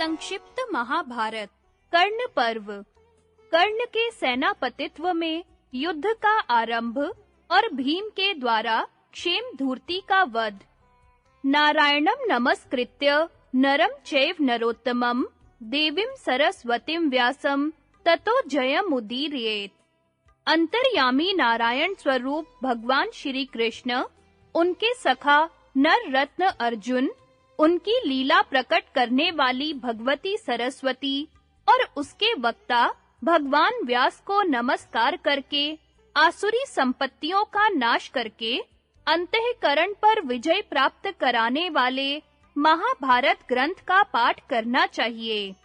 संक्षिप्त महाभारत कर्ण पर्व। कर्ण के सेनापतित्व में युद्ध का आरंभ और भीम के द्वारा क्षेमधूर्ति का वध। नारायणं नमस्कृत्य नरं चैव नरोत्तमं देवीं सरस्वतीं व्यासं ततो जयमुदीरयेत्। अंतर्यामी नारायण स्वरूप भगवान श्री कृष्ण, उनके सखा नर रत्न अर्जुन, उनकी लीला प्रकट करने वाली भगवती सरस्वती और उसके वक्ता भगवान व्यास को नमस्कार करके आसुरी संपत्तियों का नाश करके अंतःकरण पर विजय प्राप्त कराने वाले महाभारत ग्रंथ का पाठ करना चाहिए।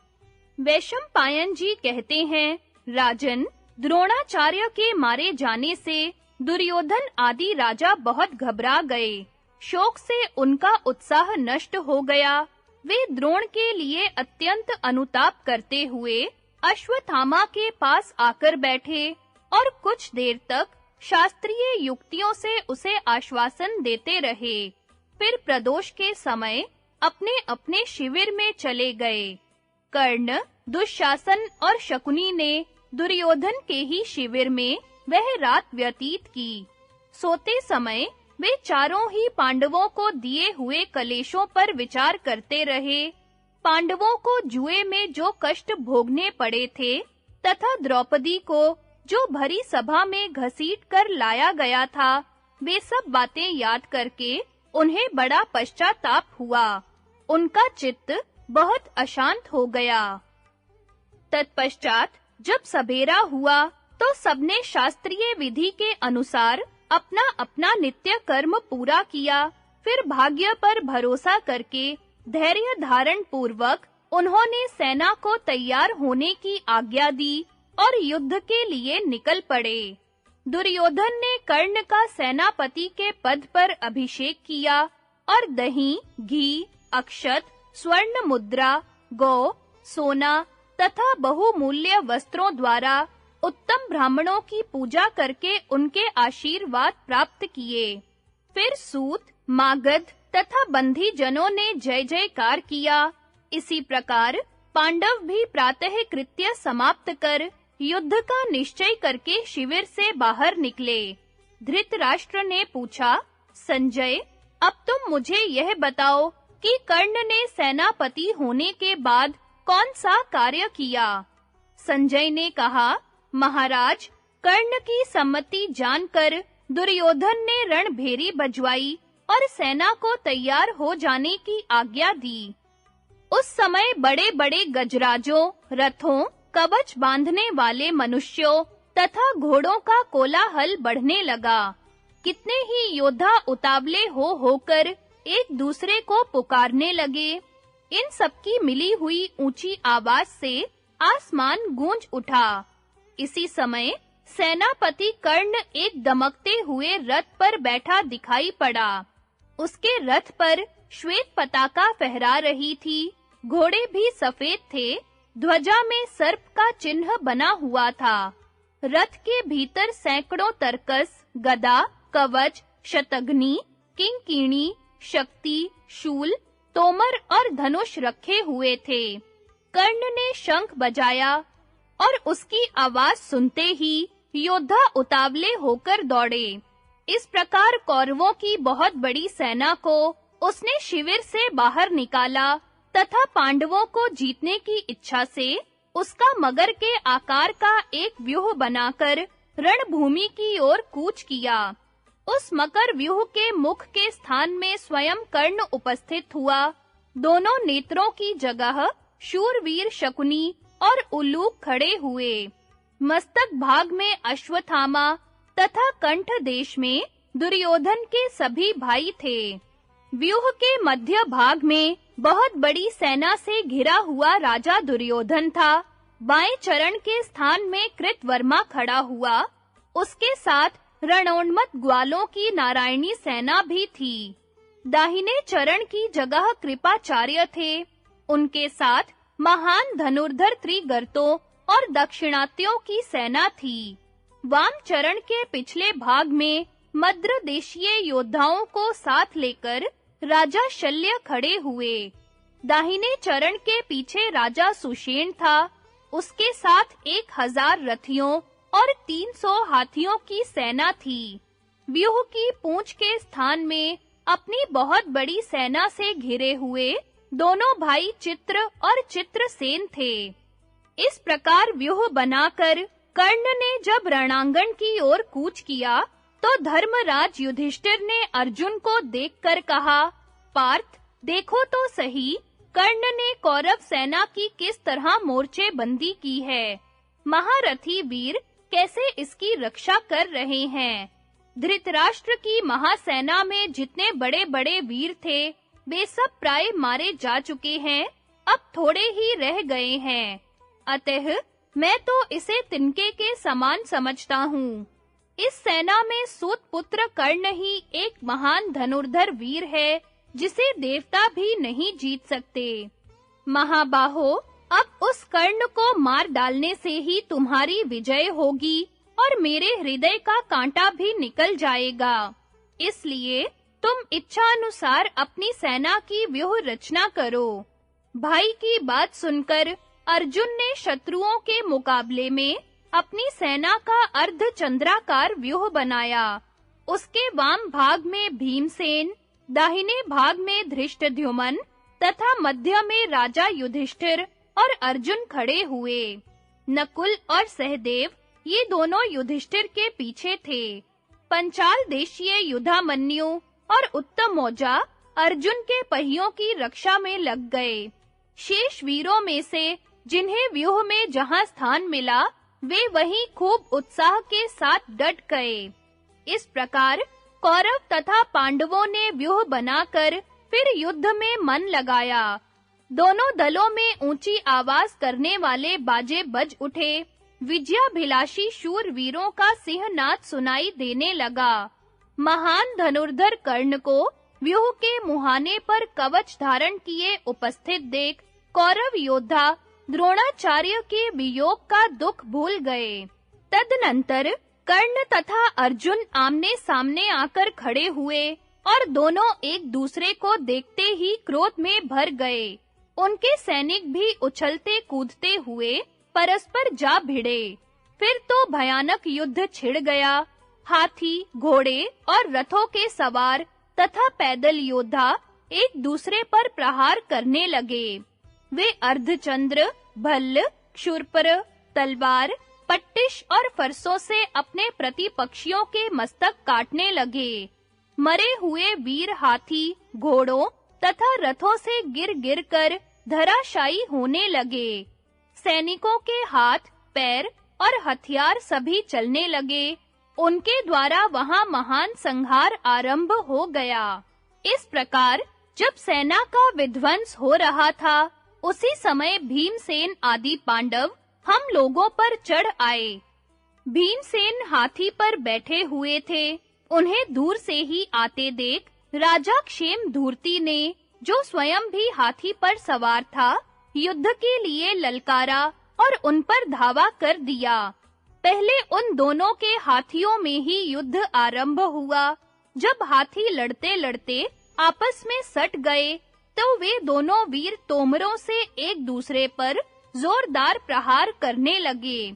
वैशंपायन जी कहते हैं, राजन, द्रोणाचार्य के मारे जाने से दुर्योधन आदि राजा बहुत घबरा गए। शोक से उनका उत्साह नष्ट हो गया। वे द्रोण के लिए अत्यंत अनुताप करते हुए अश्वत्थामा के पास आकर बैठे और कुछ देर तक शास्त्रीय युक्तियों से उसे आश्वासन देते रहे। फिर प्रदोष के समय अपने-अपने शिविर में चले गए। कर्ण, दुःशासन और शकुनी ने दुर्योधन के ही शिविर में वह रात व्यतीत की। सोते समय वे चारों ही पांडवों को दिए हुए कलेशों पर विचार करते रहे। पांडवों को जुए में जो कष्ट भोगने पड़े थे तथा द्रौपदी को जो भरी सभा में घसीट कर लाया गया था, वे सब बातें याद करके उन्हें बड़ा पश्चाताप हुआ। उनका चित्त बहुत अशांत हो गया। तत्पश्चात जब सबेरा हुआ तो सबने शास्त्रीय विधि के अनुसार अपना नित्य कर्म पूरा किया। फिर भाग्य पर भरोसा करके धैर्य धारण पूर्वक उन्होंने सेना को तैयार होने की आज्ञा दी और युद्ध के लिए निकल पड़े। दुर्योधन ने कर्ण का सेनापति के पद पर अभिषेक किया और दही, घी, अक्षत, स्वर्ण मुद्रा, गौ, सोना तथा बहुमूल्य वस्त्रों द्वारा उत्तम ब्राह्मणों की पूजा करके उनके आशीर्वाद प्राप्त किए। फिर सूत, मागध तथा बंधी जनों ने जय जयकार किया। इसी प्रकार पांडव भी प्रातः कृत्य समाप्त कर युद्ध का निश्चय करके शिविर से बाहर निकले। धृतराष्ट्र ने पूछा, संजय, अब तुम मुझे यह बताओ कि कर्ण ने सेनापति होने के बाद कौन सा कार्य किया? संजय ने कहा, महाराज, कर्ण की सम्मति जानकर दुर्योधन ने रणभेरी बजवाई और सेना को तैयार हो जाने की आज्ञा दी। उस समय बड़े-बड़े गजराजों, रथों, कवच बांधने वाले मनुष्यों तथा घोड़ों का कोलाहल बढ़ने लगा। कितने ही योद्धा उतावले होकर एक दूसरे को पुकारने लगे। इन सबकी मिली हुई ऊंची आवाज से आसमान गूंज उठा। इसी समय सेनापति कर्ण एक दमकते हुए रथ पर बैठा दिखाई पड़ा। उसके रथ पर श्वेत पताका फहरा रही थी। घोड़े भी सफेद थे। ध्वजा में सर्प का चिन्ह बना हुआ था। रथ के भीतर सैकड़ों तरकस, गदा, कवच, शतघ्नी, किंकिणी, शक्ति, शूल, तोमर और धनुष रखे हुए थे। कर्ण ने शंख बजाया और उसकी आवाज सुनते ही योद्धा उतावले होकर दौड़े। इस प्रकार कौरवों की बहुत बड़ी सेना को उसने शिविर से बाहर निकाला तथा पांडवों को जीतने की इच्छा से उसका मगर के आकार का एक व्यूह बनाकर रणभूमि की ओर कूच किया। उस मकर व्यूह के मुख के स्थान में स्वयं कर्ण उपस्थित हुआ। दोनों नेत्रों की जगह शूरवीर शकुनी और उल्लूक खड़े हुए। मस्तक भाग में अश्वत्थामा तथा कंठ देश में दुर्योधन के सभी भाई थे। व्यूह के मध्य भाग में बहुत बड़ी सेना से घिरा हुआ राजा दुर्योधन था। बाएं चरण के स्थान में कृतवर्मा खड़ा हुआ। उसके साथ रणोन्मत्त ग्वालों की नारायणी सेना भी थी। दाहिने चरण की जगह कृपाचार्य थे। उनके साथ महान धनुर्धर त्रिगर्तों और दक्षिणात्यों की सेना थी। वाम चरण के पिछले भाग में मद्र देशीय योद्धाओं को साथ लेकर राजा शल्य खड़े हुए। दाहिने चरण के पीछे राजा सुषेण था। उसके साथ 1000 रथियों और 300 हाथियों की सेना थी। व्यूह की पूंछ के स्थान में अपनी बहुत बड़ी सेना से घिरे हुए दोनों भाई चित्र और चित्रसेन थे। इस प्रकार व्यूह बनाकर कर्ण ने जब रणांगण की ओर कूच किया, तो धर्मराज युधिष्ठिर ने अर्जुन को देखकर कहा, पार्थ, देखो तो सही, कर्ण ने कौरव सेना की किस तरह मोर्चेबंदी की है। महारथी वीर कैसे इसकी रक्षा कर रहे हैं। धृतराष्ट्र की महासेना में जितने बड़े-बड़े वीर थे, वे सब प्राय मारे जा चुके हैं, अब थोड़े ही रह गए हैं। अतः मैं तो इसे तिनके के समान समझता हूँ। इस सेना में सूत पुत्र कर्ण ही एक महान धनुर्धर वीर है, जिसे देवता भी नहीं जीत सकते। महाबाहो, अब उस कर्ण को मार डालने से ही तुम्हारी विजय होगी और मेरे हृदय का कांटा भी निकल जाएगा। इसलिए तुम इच्छा अनुसार अपनी सेना की व्यूह रचना करो। भाई की बात सुनकर अर्जुन ने शत्रुओं के मुकाबले में अपनी सेना का अर्धचंद्राकार व्यूह बनाया। उसके वाम भाग में भीमसेन, दाहिने भाग में धृष्टद्युम्न तथा मध्य में राजा युधिष्ठिर और अर्जुन खड़े हुए। नकुल और सहदेव ये दोनों युधिष्ठिर के पीछे थे। पंचाल देशीय युधामन्यु और उत्तमौजा अर्जुन के पहियों की रक्षा में लग गए। शेष वीरों में से जिन्हें व्यूह में जहां स्थान मिला, वे वहीं खूब उत्साह के साथ डट गए। इस प्रकार कौरव तथा पांडवों ने व्यूह बनाकर फिर युद्ध में मन लगाया। दोनों दलों में ऊंची आवाज करने वाले बाजे बज उठे। विजयाभिलाषी शूर वीरों का सिंहनाद सुनाई देने लगा। महान धनुर्धर कर्ण को व्यूह के मुहाने पर कवच धारण किए उपस्थित देख कौरव योद्धा द्रोणाचार्य के वियोग का दुख भूल गए। तदनंतर कर्ण तथा अर्जुन आमने सामने आकर खड़े हुए और दोनों एक दूसरे को देखते ही क्रोध में भर गए। उनके सैनिक भी उछलते कूदते हुए परस्पर जा भिड़े। फिर तो भयानक युद्ध छिड़ गया। हाथी, घोड़े और रथों के सवार तथा पैदल योद्धा एक दूसरे पर प्रहार करने लगे। वे अर्धचंद्र, भल्ल, क्षुरपर, तलवार, पट्टिश और फरसों से अपने प्रतिपक्षियों के मस्तक काटने लगे। मरे हुए वीर हाथी, घोड़ों तथा रथों से गिर-गिर कर धराशायी होने लगे। सैनिकों के हाथ, पैर और हथियार सभी चलने लगे। उनके द्वारा वहां महान संहार आरंभ हो गया। इस प्रकार जब सेना का विध्वंस हो रहा था, उसी समय भीमसेन आदि पांडव हम लोगों पर चढ़ आए। भीमसेन हाथी पर बैठे हुए थे। उन्हें दूर से ही आते देख राजा क्षेमधूर्ति ने, जो स्वयं भी हाथी पर सवार था, युद्ध के लिए ललकारा और उन पर धावा कर दिया। पहले उन दोनों के हाथियों में ही युद्ध आरंभ हुआ। जब हाथी लड़ते-लड़ते आपस में सट गए, तो वे दोनों वीर तोमरों से एक दूसरे पर जोरदार प्रहार करने लगे।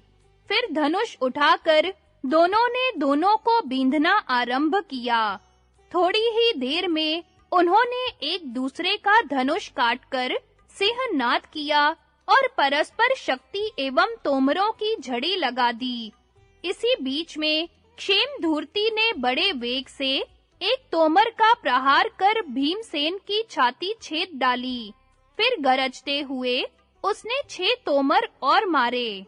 फिर धनुष उठाकर दोनों ने दोनों को बींधना आरंभ किया। थोड़ी ही देर में उन्होंने एक दूसरे का धनुष काटकर सिंहनाद किया और परस्पर शक्ति एवं तोमरों की झड़ी लगा दी। इसी बीच में क्षेमधूर्ति ने बड़े वेग से एक तोमर का प्रहार कर भीमसेन की छाती छेद डाली। फिर गरजते हुए उसने 6 तोमर और मारे।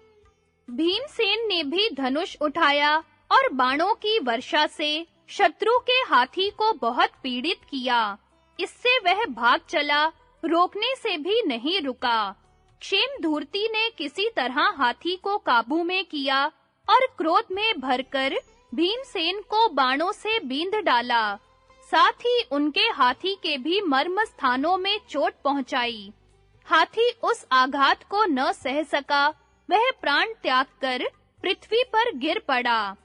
भीमसेन ने भी धनुष उठाया और बाणों की वर्षा से शत्रु के हाथी को बहुत पीड़ित किया। इससे वह भाग चला, रोकने से भी नहीं रुका। क्षेमधूर्ति ने किसी तरह हाथी को काबू में किया और क्रोध में भरकर भीमसेन को बाणों से बींध डाला। साथ ही उनके हाथी के भी मर्म स्थानों में चोट पहुंचाई। हाथी उस आघात को न सह सका, वह प्राण त्याग कर पृथ्वी पर गिर पड़ा।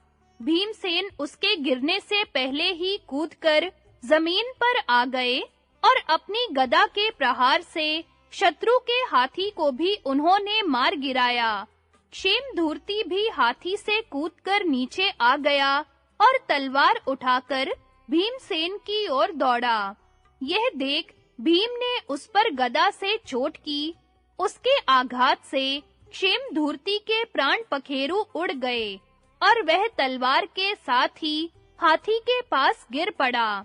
भीमसेन उसके गिरने से पहले ही कूदकर जमीन पर आ गए और अपनी गदा के प्रहार से शत्रु के हाथी को भी उन्होंने मार गिराया। क्षेमधूर्ति भी हाथी से कूदकर नीचे आ गया और तलवार उठाकर भीमसेन की ओर दौड़ा। यह देख भीम ने उस पर गदा से चोट की। उसके आघात से क्षेमधूर्ति के प्राण पखेरु उड़ गए और वह तलवार के साथ ही हाथी के पास गिर पड़ा।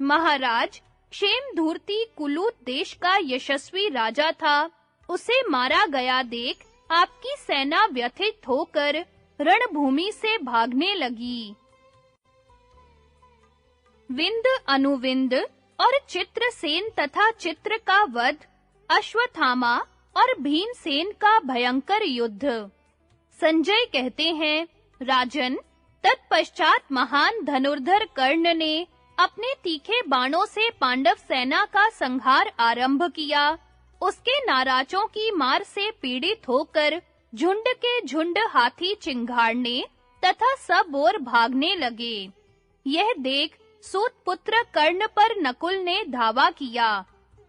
महाराज, क्षेमधूर्ति कुलूत देश का यशस्वी राजा था। उसे मारा गया देख आपकी सेना व्यथित होकर रणभूमि से भागने लगी। विंद, अनुविंद और चित्रसेन तथा चित्र का वध, अश्वत्थामा और भीमसेन का भयंकर युद्ध। संजय कहते हैं, राजन, तत्पश्चात महान धनुर्धर कर्ण ने अपने तीखे बाणों से पांडव सेना का संहार आरंभ किया। उसके नाराजों की मार से पीड़ित होकर झुंड के झुंड हाथी चिंघाड़ने तथा सब ओर भागने लगे। यह देख सूत पुत्र कर्ण पर नकुल ने धावा किया।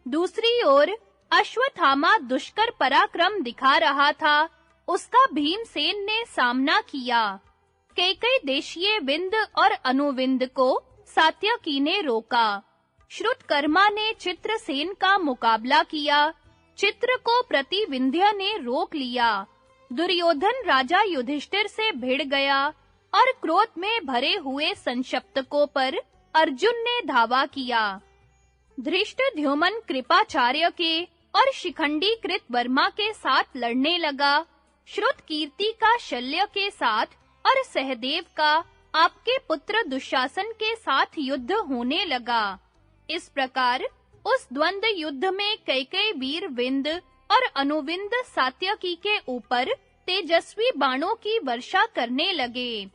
दूसरी ओर अश्वत्थामा दुष्कर पराक्रम दिखा रहा था। उसका भीमसेन ने सामना किया। कैकेयी देशीय विंद और अनुविंद को सात्यकी ने रोका। श्रुतकर्मा ने चित्रसेन का मुकाबला किया। चित्र को प्रतिविंध्य ने रोक लिया। दुर्योधन राजा युधिष्ठिर से भिड़ गया और क्रोध में भरे हुए संशप्तकों पर अर्जुन ने धावा किया। धृष्टद्युम्न कृपाचार्य के और शिखंडी कृतवर्मा के साथ लड़ने लगा। श्रुतकीर्ति का शल्य के साथ और सहदेव का आपके पुत्र दुशासन के साथ युद्ध होने लगा। इस प्रकार उस द्वंद्व युद्ध में कैकेयी वीर विंद और अनुविंद सात्यकी के ऊपर तेजस्वी बाणों की वर्षा करने लगे।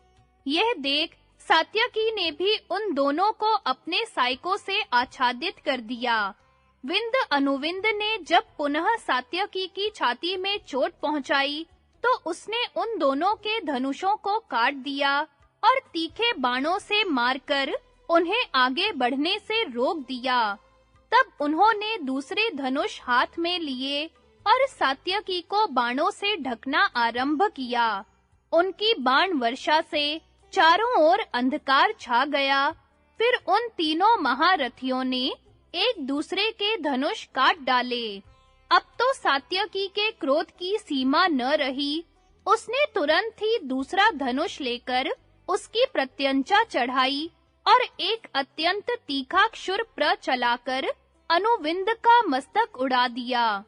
यह देख सात्यकी ने भी उन दोनों को अपने सायकों से आच्छादित कर दिया। विंद अनुविंद ने जब पुनः सात्यकी की छाती में चोट पहुंचाई, तो उसने उन दोनों के धनुषों को काट दिया और तीखे बाणों से मारकर उन्हें आगे बढ़ने से रोक दिया। तब उन्होंने दूसरे धनुष हाथ में लिए और सात्यकी को बाणों से ढकना आरंभ किया। उनकी बाण वर्षा से चारों ओर अंधकार छा गया। फिर उन तीनों महारथियों ने एक दूसरे के धनुष काट डाले। अब तो सात्यकी के क्रोध की सीमा न रही। उसने तुरंत ही दूसरा धनुष लेकर उसकी प्रत्यंचा चढ़ाई और एक अत्यंत तीखा क्षुर चलाकर अनुविंद का मस्तक उड़ा दिया।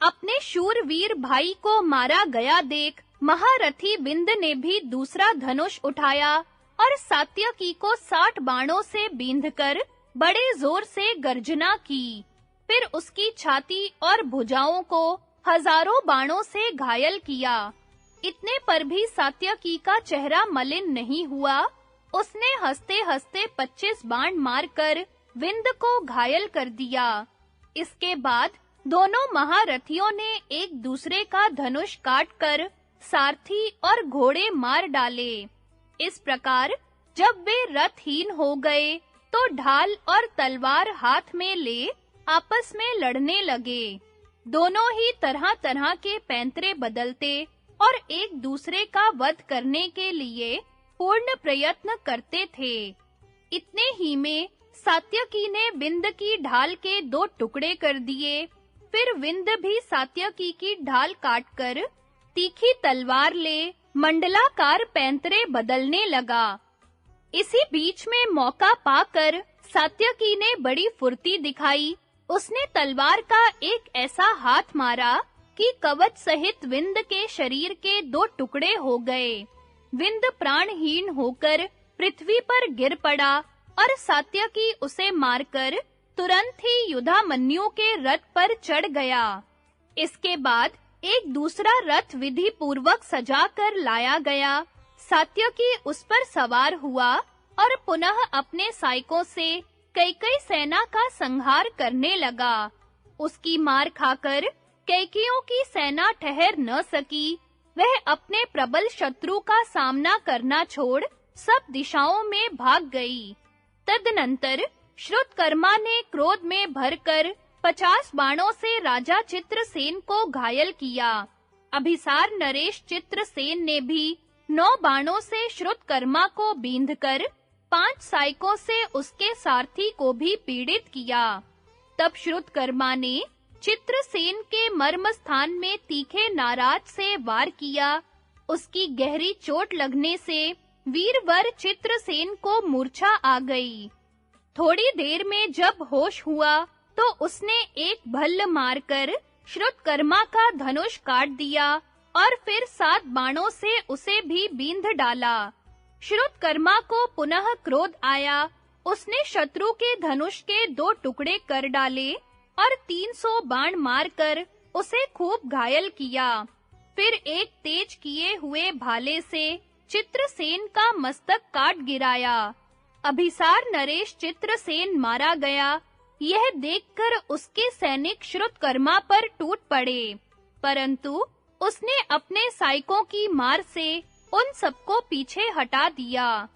अपने शूरवीर भाई को मारा गया देख महारथी विंद ने भी दूसरा धनुष उठाया और सात्यकी को 60 बाणों से बींधकर बड़े जोर से गर्जना की। फिर उसकी छाती और भुजाओं को हजारों बाणों से घायल किया। इतने पर भी सात्यकी का चेहरा मलिन नहीं हुआ। उसने हंसते-हंसते 25 बाण मारकर विंद को घायल कर दिया। इसके बाद दोनों महारथियों ने एक दूसरे का धनुष काटकर सारथी और घोड़े मार डाले। इस प्रकार जब वे रथहीन हो गए, तो ढाल और तलवार हाथ में ले आपस में लड़ने लगे। दोनों ही तरह-तरह के पैंतरे बदलते और एक दूसरे का वध करने के लिए पूर्ण प्रयत्न करते थे। इतने ही में सात्यकी ने विंद की ढाल के 2 टुकड़े कर दिए। फिर विंद भी सात्यकी की ढाल काटकर तीखी तलवार ले मंडलाकार पैंतरे बदलने लगा। इसी बीच में मौका पाकर सात्यकी ने बड़ी फुर्ती दिखाई। उसने तलवार का एक ऐसा हाथ मारा कि कवच सहित विंद के शरीर के 2 टुकड़े हो गए। विंद प्राणहीन होकर पृथ्वी पर गिर पड़ा और सात्यकी उसे मारकर तुरंत ही युधामन्यु के रथ पर चढ़ गया। इसके बाद एक दूसरा रथ विधि पूर्वक सजा कर लाया गया। सात्यकी उस पर सवार हुआ और पुनः अपने सायकों से कैकेयी सेना का संहार करने लगा। उसकी मार खाकर कैकेयियों की सेना ठहर न सकी। वह अपने प्रबल शत्रु का सामना करना छोड़ सब दिशाओं में भाग गई। तदनंतर श्रुतकर्मा ने क्रोध में भरकर 50 बाणों से राजा चित्रसेन को घायल किया। अभिसार नरेश चित्रसेन ने भी 9 बाणों से श्रुतकर्मा को बींधकर 5 सायकों से उसके सारथी को भी पीड़ित किया। तब श्रुतकर्मा ने चित्रसेन के मर्म स्थान में तीखे नाराज से वार किया। उसकी गहरी चोट लगने से वीरवर चित्रसेन को मूर्छा आ गई। थोड़ी देर में जब होश हुआ तो उसने एक भल्ल मारकर श्रुतकर्मा का धनुष काट दिया और फिर 7 बाणों से उसे भी बींध डाला। श्रुतकर्मा को पुनः क्रोध आया। उसने शत्रु के धनुष के 2 टुकड़े कर डाले और 300 बाण मारकर उसे खूब घायल किया। फिर एक तेज किए हुए भाले से चित्रसेन का मस्तक काट गिराया। अभिसार नरेश चित्रसेन मारा गया। यह देखकर उसके सैनिक श्रुतकर्मा पर टूट पड़े, परंतु उसने अपने सायकों की मार से उन सबको पीछे हटा दिया।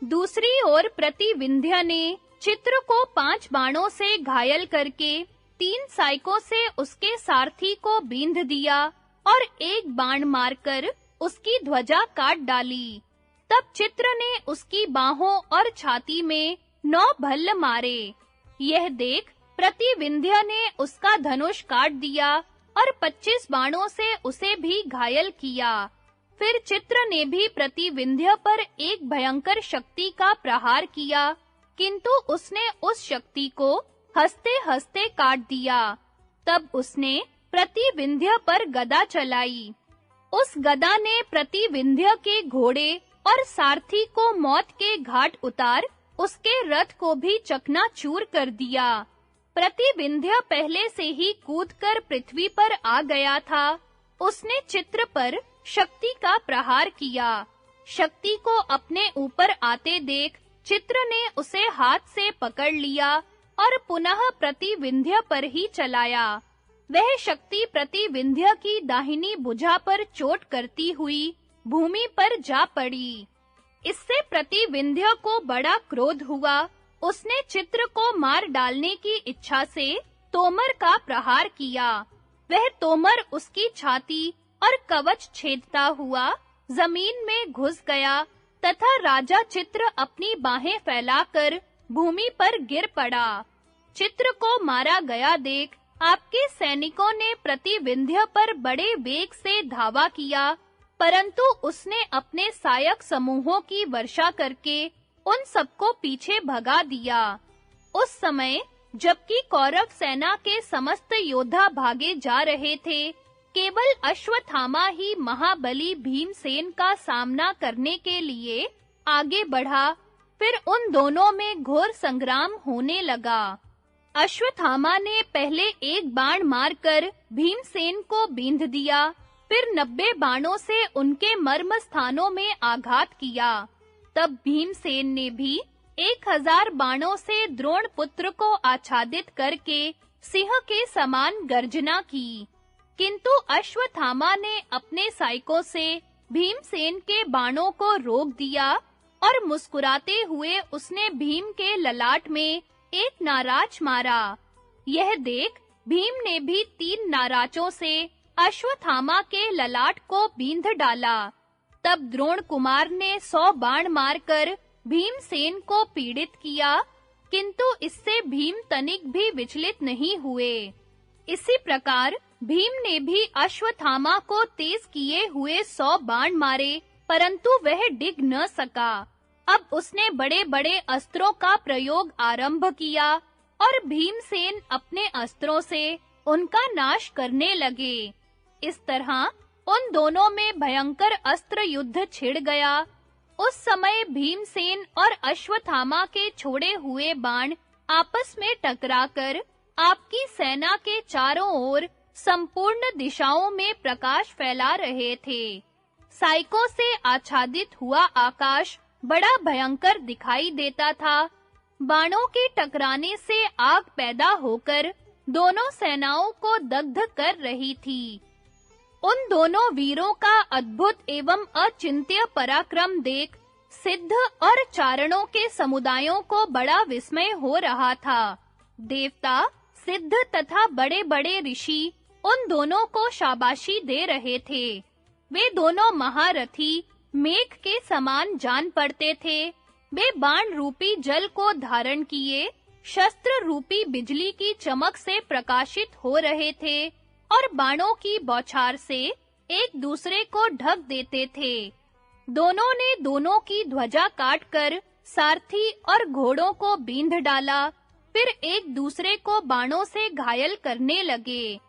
दूसरी ओर प्रतिविंध्य ने चित्र को 5 बाणों से घायल करके 3 सायकों से उसके सारथी को बींध दिया और एक बाण मारकर उसकी ध्वजा काट डाली। तब चित्र ने उसकी बाहों और छाती में 9 भल्ल मारे। यह देख प्रतिविंध्य ने उसका धनुष काट दिया और 25 बाणों से उसे भी घायल किया। फिर चित्र ने भी प्रतिविंध्य पर एक भयंकर शक्ति का प्रहार किया, किंतु उसने उस शक्ति को हंसते-हंसते काट दिया। तब उसने प्रतिविंध्य पर गदा चलाई। उस गदा ने प्रतिविंध्य के घोड़े और सारथी को मौत के घाट उतार उसके रथ को भी चकनाचूर कर दिया। प्रतिविंध्य पहले से ही कूदकर पृथ्वी पर आ गया था। उसने चित्र पर शक्ति का प्रहार किया। शक्ति को अपने ऊपर आते देख चित्र ने उसे हाथ से पकड़ लिया और पुनः प्रतिविंध्य पर ही चलाया। वह शक्ति प्रतिविंध्य की दाहिनी भुजा पर चोट करती हुई भूमि पर जा पड़ी। इससे प्रतिविंध्य को बड़ा क्रोध हुआ। उसने चित्र को मार डालने की इच्छा से तोमर का प्रहार किया। वह तोमर उसकी छाती और कवच छेदता हुआ जमीन में घुस गया तथा राजा चित्र अपनी बाहें फैलाकर भूमि पर गिर पड़ा। चित्र को मारा गया देख आपके सैनिकों ने प्रतिविंध्य पर बड़े वेग से धावा किया, परंतु उसने अपने सायक समूहों की वर्षा करके उन सबको पीछे भगा दिया। उस समय जबकि कौरव सेना के समस्त योद्धा भागे जा रहे थे, केवल अश्वत्थामा ही महाबली भीमसेन का सामना करने के लिए आगे बढ़ा। फिर उन दोनों में घोर संग्राम होने लगा। अश्वत्थामा ने पहले एक बाण मारकर भीमसेन को बींध दिया, फिर 90 बाणों से उनके मर्म स्थानों में आघात किया। तब भीमसेन ने भी 1000 बाणों से द्रोण पुत्र को आच्छादित करके सिंह के समान गर्जना की, किंतु अश्वत्थामा ने अपने सायकों से भीमसेन के बाणों को रोक दिया और मुस्कुराते हुए उसने भीम के ललाट में एक नाराज मारा। यह देख भीम ने भी 3 नाराजों से अश्वत्थामा के ललाट को बींध डाला। तब द्रोण कुमार ने 100 बाण मारकर भीमसेन को पीड़ित किया, किंतु इससे भीम तनिक भी विचलित नहीं हुए। इसी प्रकार भीम ने भी अश्वत्थामा को तेज किए हुए 100 बाण मारे, परंतु वह डिग न सका। अब उसने बड़े-बड़े अस्त्रों का प्रयोग आरंभ किया और भीमसेन अपने अस्त्रों से उनका नाश करने लगे। इस तरह उन दोनों में भयंकर अस्त्र युद्ध छिड़ गया। उस समय भीमसेन और अश्वत्थामा के छोड़े हुए बाण आपस में टकराकर आपकी सेना के चारों ओर संपूर्ण दिशाओं में प्रकाश फैला रहे थे। सायकों से आच्छादित हुआ आकाश बड़ा भयंकर दिखाई देता था। बाणों के टकराने से आग पैदा होकर दोनों सेनाओं को दग्ध कर रही थी। उन दोनों वीरों का अद्भुत एवं अचिंत्य पराक्रम देख सिद्ध और चारणों के समुदायों को बड़ा विस्मय हो रहा था। देवता, सिद्ध तथा बड़े-बड़े ऋषि उन दोनों को शाबाशी दे रहे थे। वे दोनों महारथी मेघ के समान जान पड़ते थे। वे बाण रूपी जल को धारण किए शस्त्र रूपी बिजली की चमक से प्रकाशित हो रहे थे और बाणों की बौछार से एक दूसरे को ढक देते थे। दोनों ने दोनों की ध्वजा काटकर सारथी और घोड़ों को बींध डाला, फिर एक दूसरे को बाणों से घायल करने लगे।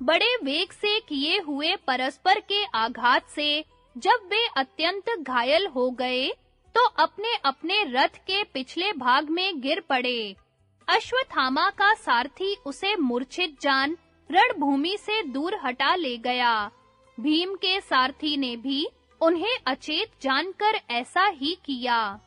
बड़े वेग से किए हुए परस्पर के आघात से जब वे अत्यंत घायल हो गए, तो अपने-अपने रथ के पिछले भाग में गिर पड़े। अश्वत्थामा का सारथी उसे मूर्छित जान रणभूमि से दूर हटा ले गया। भीम के सारथी ने भी उन्हें अचेत जानकर ऐसा ही किया।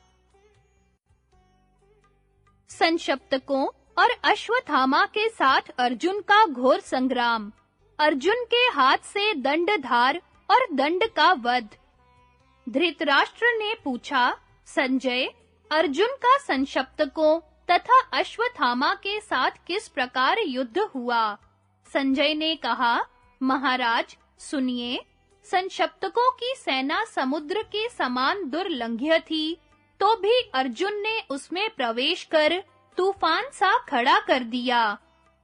संशप्तकों और अश्वत्थामा के साथ अर्जुन का घोर संग्राम। अर्जुन के हाथ से दंडधार और दंड का वध। धृतराष्ट्र ने पूछा, संजय, अर्जुन का संशप्तकों तथा अश्वत्थामा के साथ किस प्रकार युद्ध हुआ? संजय ने कहा, महाराज सुनिए, संशप्तकों की सेना समुद्र के समान दुर्लंघ्य थी, तो भी अर्जुन ने उसमें प्रवेश कर तूफान सा खड़ा कर दिया।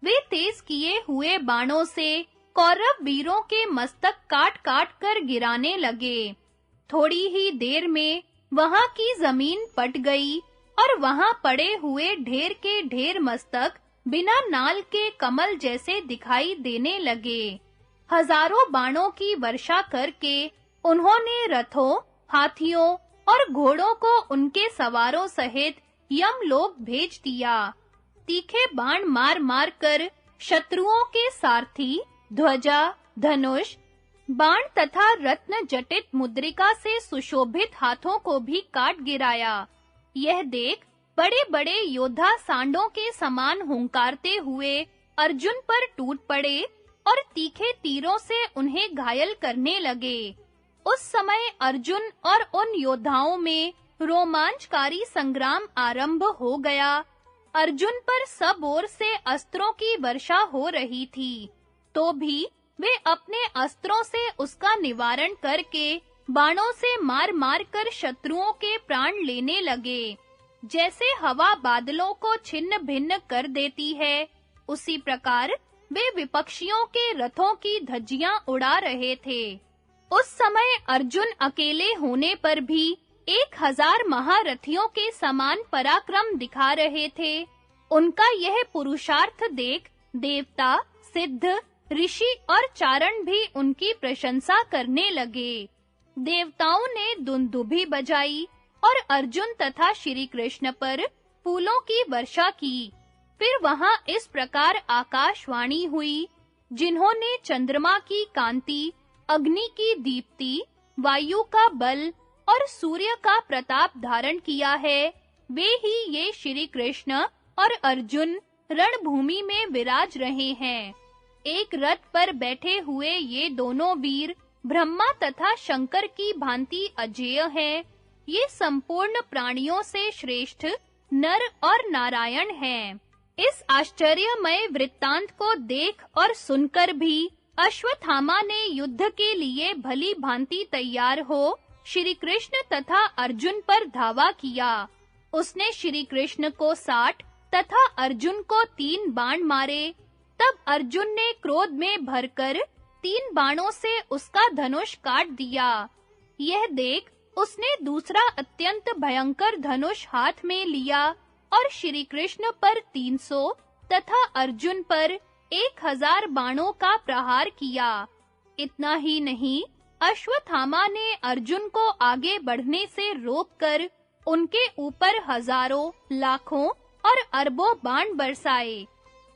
वे तेज किए हुए बाणों से कौरव वीरों के मस्तक काट-काट कर गिराने लगे। थोड़ी ही देर में वहां की जमीन पट गई और वहां पड़े हुए ढेर के ढेर मस्तक बिना नाल के कमल जैसे दिखाई देने लगे। हजारों बाणों की वर्षा करके उन्होंने रथों, हाथियों और घोड़ों को उनके सवारों सहित यमलोक भेज दिया। तीखे बाण मार-मार कर शत्रुओं के सारथी, ध्वजा, धनुष, बाण तथा रत्न जटित मुद्रिका से सुशोभित हाथों को भी काट गिराया। यह देख बड़े-बड़े योद्धा सांडों के समान हुंकारते हुए अर्जुन पर टूट पड़े और तीखे तीरों से उन्हें घायल करने लगे। उस समय अर्जुन और उन योद्धाओं में रोमांचकारी संग्राम आरंभ हो गया। अर्जुन पर सब ओर से अस्त्रों की वर्षा हो रही थी, तो भी वे अपने अस्त्रों से उसका निवारण करके बाणों से मार-मार कर शत्रुओं के प्राण लेने लगे। जैसे हवा बादलों को छिन्न-भिन्न कर देती है, उसी प्रकार वे विपक्षियों के रथों की धज्जियां उड़ा रहे थे। उस समय अर्जुन अकेले होने पर भी 1000 महारथियों के समान पराक्रम दिखा रहे थे। उनका यह पुरुषार्थ देख देवता, सिद्ध, ऋषि और चारण भी उनकी प्रशंसा करने लगे। देवताओं ने दुंदुभी बजाई और अर्जुन तथा श्री कृष्ण पर फूलों की वर्षा की। फिर वहां इस प्रकार आकाशवाणी हुई, जिन्होंने चंद्रमा की कांति, अग्नि की दीप्ति, वायु का बल और सूर्य का प्रताप धारण किया है, वे ही ये श्री कृष्ण और अर्जुन रणभूमि में विराज रहे हैं। एक रथ पर बैठे हुए ये दोनों वीर ब्रह्मा तथा शंकर की भांति अजेय हैं। ये संपूर्ण प्राणियों से श्रेष्ठ नर और नारायण हैं। इस आश्चर्यमय वृत्तांत को देख और सुनकर भी अश्वत्थामा ने युद्ध के लिए भली भांति तैयार हो श्री कृष्ण तथा अर्जुन पर धावा किया। उसने श्री कृष्ण को 60 तथा अर्जुन को 3 बाण मारे। तब अर्जुन ने क्रोध में भरकर 3 बाणों से उसका धनुष काट दिया। यह देख उसने दूसरा अत्यंत भयंकर धनुष हाथ में लिया और श्री कृष्ण पर 300 तथा अर्जुन पर 1000 बाणों का प्रहार किया। इतना ही नहीं, अश्वत्थामा ने अर्जुन को आगे बढ़ने से रोककर उनके ऊपर हजारों, लाखों और अरबों बाण बरसाए।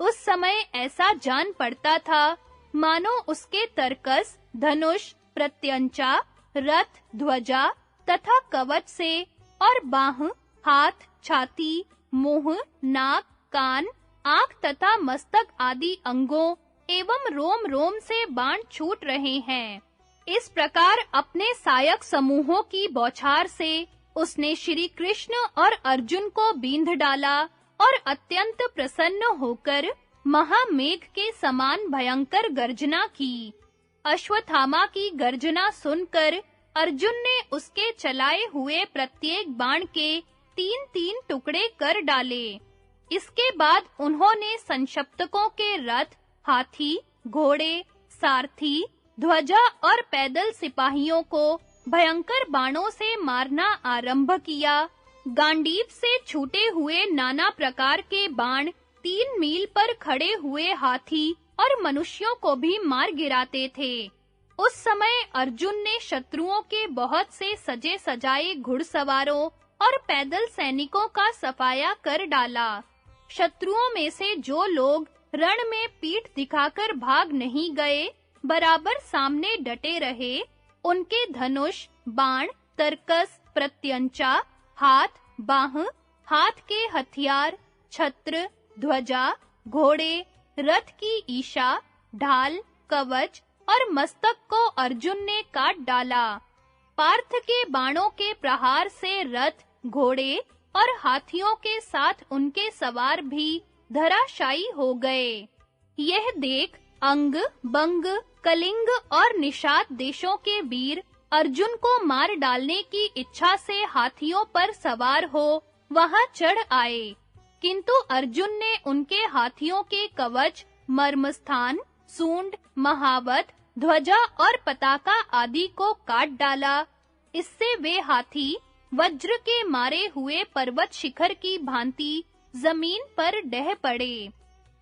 उस समय ऐसा जान पड़ता था मानो उसके तरकस, धनुष, प्रत्यंचा, रथ, ध्वजा तथा कवच से और बाह, हाथ, छाती, मुंह, नाक, कान, आंख तथा मस्तक आदि अंगों एवं रोम-रोम से बाण छूट रहे हैं। इस प्रकार अपने सायक समूहों की बौछार से उसने श्री कृष्ण और अर्जुन को बींध डाला और अत्यंत प्रसन्न होकर महामेघ के समान भयंकर गर्जना की। अश्वत्थामा की गर्जना सुनकर अर्जुन ने उसके चलाए हुए प्रत्येक बाण के 3-3 टुकड़े कर डाले। इसके बाद उन्होंने संशप्तकों के रथ, हाथी, घोड़े, सारथी, ध्वजा और पैदल सिपाहियों को भयंकर बाणों से मारना आरंभ किया। गांडीव से छूटे हुए नाना प्रकार के बाण 3 मील पर खड़े हुए हाथी और मनुष्यों को भी मार गिराते थे। उस समय अर्जुन ने शत्रुओं के बहुत से सजे सजाए घुड़सवारों और पैदल सैनिकों का सफाया कर डाला। शत्रुओं में से जो लोग रण में पीठ दिखाकर भाग नहीं गए, बराबर सामने डटे रहे, उनके धनुष, बाण, तरकस, प्रत्यंचा, हाथ, बाह, हाथ के हथियार, छत्र, ध्वजा, घोड़े, रथ की ईशा, ढाल, कवच और मस्तक को अर्जुन ने काट डाला। पार्थ के बाणों के प्रहार से रथ, घोड़े और हाथियों के साथ उनके सवार भी धराशायी हो गए। यह देख अंग, बंग, कलिंग और निषाद देशों के वीर अर्जुन को मार डालने की इच्छा से हाथियों पर सवार हो वहां चढ़ आए, किंतु अर्जुन ने उनके हाथियों के कवच, मर्मस्थान, सूंड, महावत, ध्वजा और पताका आदि को काट डाला। इससे वे हाथी वज्र के मारे हुए पर्वत शिखर की भांति जमीन पर ढह पड़े।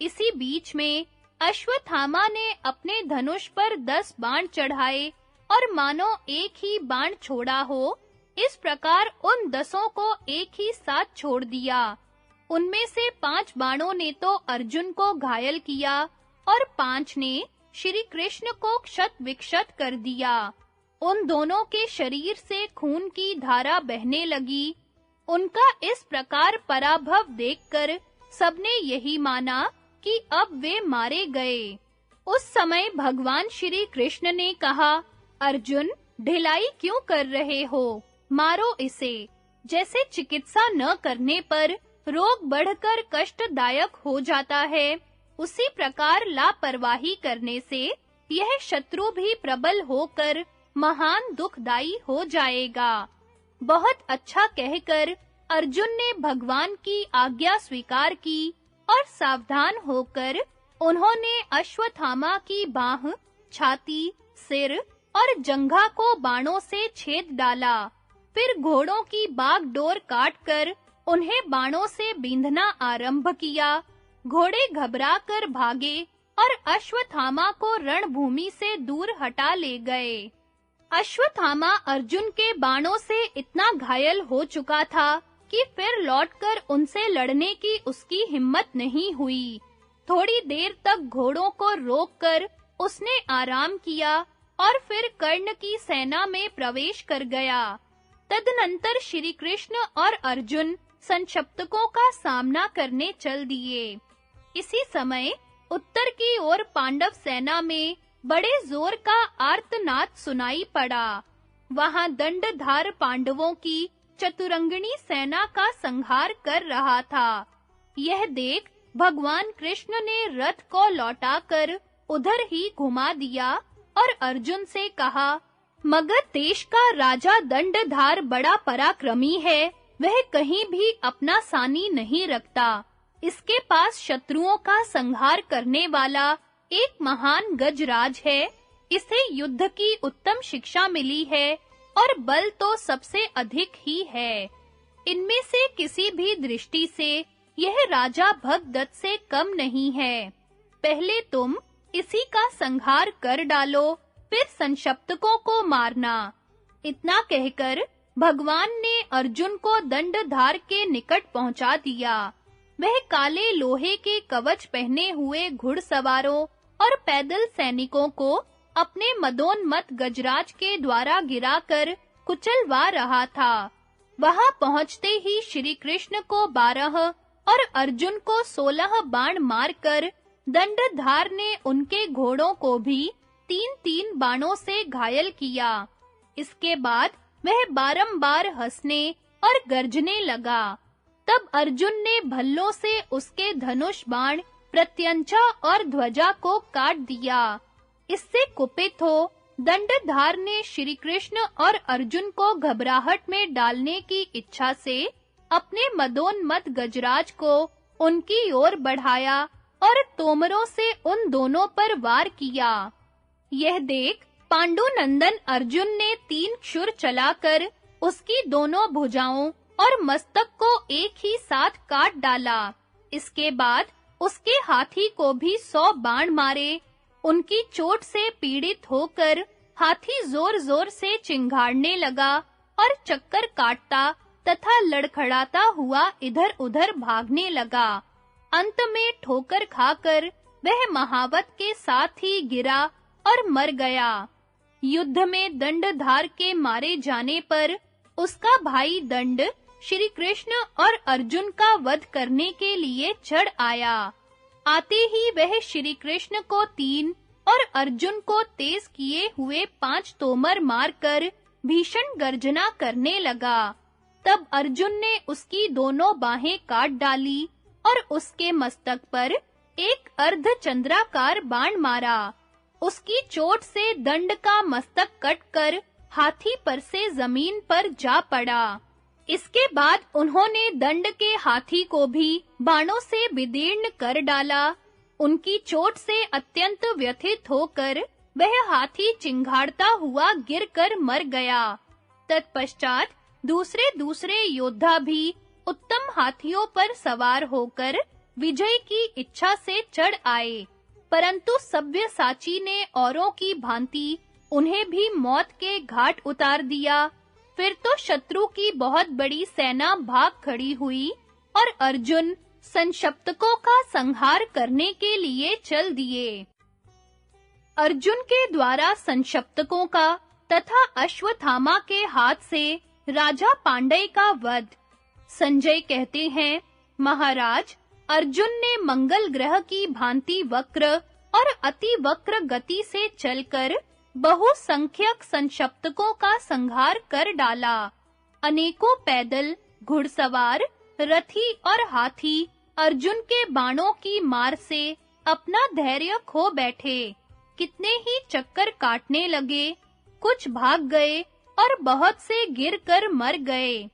इसी बीच में अश्वत्थामा ने अपने धनुष पर 10 बाण चढ़ाए और मानो एक ही बाण छोड़ा हो, इस प्रकार उन 10 को एक ही साथ छोड़ दिया। उनमें से 5 बाणों ने तो अर्जुन को घायल किया और 5 ने श्री कृष्ण को क्षत विक्षत कर दिया। उन दोनों के शरीर से खून की धारा बहने लगी। उनका इस प्रकार पराभव देखकर सबने यही माना कि अब वे मारे गए। उस समय भगवान श्री कृष्ण ने कहा, अर्जुन, ढिलाई क्यों कर रहे हो? मारो इसे। जैसे चिकित्सा न करने पर रोग बढ़कर कष्टदायक हो जाता है, उसी प्रकार लापरवाही करने से यह शत्रु भी प्रबल होकर महान दुखदाई हो जाएगा। बहुत अच्छा कहकर अर्जुन ने भगवान की आज्ञा स्वीकार की और सावधान होकर उन्होंने अश्वत्थामा की बाह, छाती, सिर और जंघा को बाणों से छेद डाला। फिर घोड़ों की बागडोर काटकर उन्हें बाणों से बींधना आरंभ किया। घोड़े घबराकर भागे और अश्वत्थामा को रणभूमि से दूर हटा ले गए। अश्वत्थामा अर्जुन के बाणों से इतना घायल हो चुका था कि फिर लौटकर उनसे लड़ने की उसकी हिम्मत नहीं हुई। थोड़ी देर तक घोड़ों को रोककर उसने आराम किया और फिर कर्ण की सेना में प्रवेश कर गया। तदनंतर श्री कृष्ण और अर्जुन संशप्तकों का सामना करने चल दिए। इसी समय उत्तर की ओर पांडव सेना में बड़े जोर का आर्तनाद सुनाई पड़ा। वहां दंडधार पांडवों की चतुरंगिणी सेना का संहार कर रहा था। यह देख भगवान कृष्ण ने रथ को लौटाकर उधर ही घुमा दिया और अर्जुन से कहा, मगध देश का राजा दंडधार बड़ा पराक्रमी है। वह कहीं भी अपना सानी नहीं रखता। इसके पास शत्रुओं का संहार करने वाला एक महान गजराज है। इसे युद्ध की उत्तम शिक्षा मिली है और बल तो सबसे अधिक ही है। इनमें से किसी भी दृष्टि से यह राजा भगदत्त से कम नहीं है। पहले तुम इसी का संहार कर डालो, फिर संशप्तकों को मारना। इतना कहकर भगवान ने अर्जुन को दंडधार के निकट पहुंचा दिया। वह काले लोहे के कवच पहने हुए घुड़सवारों और पैदल सैनिकों को अपने मदोन्मत्त गजराज के द्वारा गिराकर कुचलवा रहा था। वहां पहुंचते ही श्री कृष्ण को 12 और अर्जुन को 16 बाण मारकर दंडधार ने उनके घोड़ों को भी 3-3 बाणों से घायल किया। इसके बाद वह बारंबार हंसने और गर्जने लगा। तब अर्जुन ने भल्लों से उसके धनुष बाण प्रत्यंचा और ध्वजा को काट दिया। इससे कुपित हो दंडधार ने श्री कृष्ण और अर्जुन को घबराहट में डालने की इच्छा से अपने मदोन्मत्त गजराज को उनकी ओर बढ़ाया और तोमरों से उन दोनों पर वार किया। यह देख पांडुनंदन अर्जुन ने 3 क्षुर चलाकर उसकी दोनों भुजाओं और मस्तक को एक ही साथ काट डाला। इसके बाद उसके हाथी को भी 100 बाण मारे। उनकी चोट से पीड़ित होकर हाथी जोर-जोर से चिंघाड़ने लगा और चक्कर काटता तथा लड़खड़ाता हुआ इधर-उधर भागने लगा। अंत में ठोकर खाकर वह महावत के साथ ही गिरा और मर गया। युद्ध में दंडधार के मारे जाने पर उसका भाई दंड श्री कृष्ण और अर्जुन का वध करने के लिए चढ़ आया। आते ही वह श्री कृष्ण को 3 और अर्जुन को तेज किए हुए 5 तोमर मारकर भीषण गर्जना करने लगा। तब अर्जुन ने उसकी दोनों बाहें काट डाली और उसके मस्तक पर एक अर्धचंद्राकार बाण मारा। उसकी चोट से दंड का मस्तक कटकर हाथी पर से जमीन पर जा पड़ा। इसके बाद उन्होंने दंड के हाथी को भी बाणों से विदीर्ण कर डाला। उनकी चोट से अत्यंत व्यथित होकर वह हाथी चिंघाड़ता हुआ गिरकर मर गया। तत्पश्चात दूसरे योद्धा भी उत्तम हाथियों पर सवार होकर विजय की इच्छा से चढ़ आए, परंतु सव्यसाची ने औरों की भांति उन्हें भी मौत के घाट उतार दिया। फिर तो शत्रु की बहुत बड़ी सेना भाग खड़ी हुई और अर्जुन संशप्तकों का संहार करने के लिए चल दिए। अर्जुन के द्वारा संशप्तकों का तथा अश्वत्थामा के हाथ से राजा पांडय का वध। संजय कहते हैं, महाराज, अर्जुन ने मंगल ग्रह की भांति वक्र और अति वक्र गति से चलकर बहुसंख्यक संशप्तकों का संहार कर डाला। अनेकों पैदल, घुड़सवार, रथी और हाथी अर्जुन के बाणों की मार से अपना धैर्य खो बैठे। कितने ही चक्कर काटने लगे, कुछ भाग गए और बहुत से गिरकर मर गए।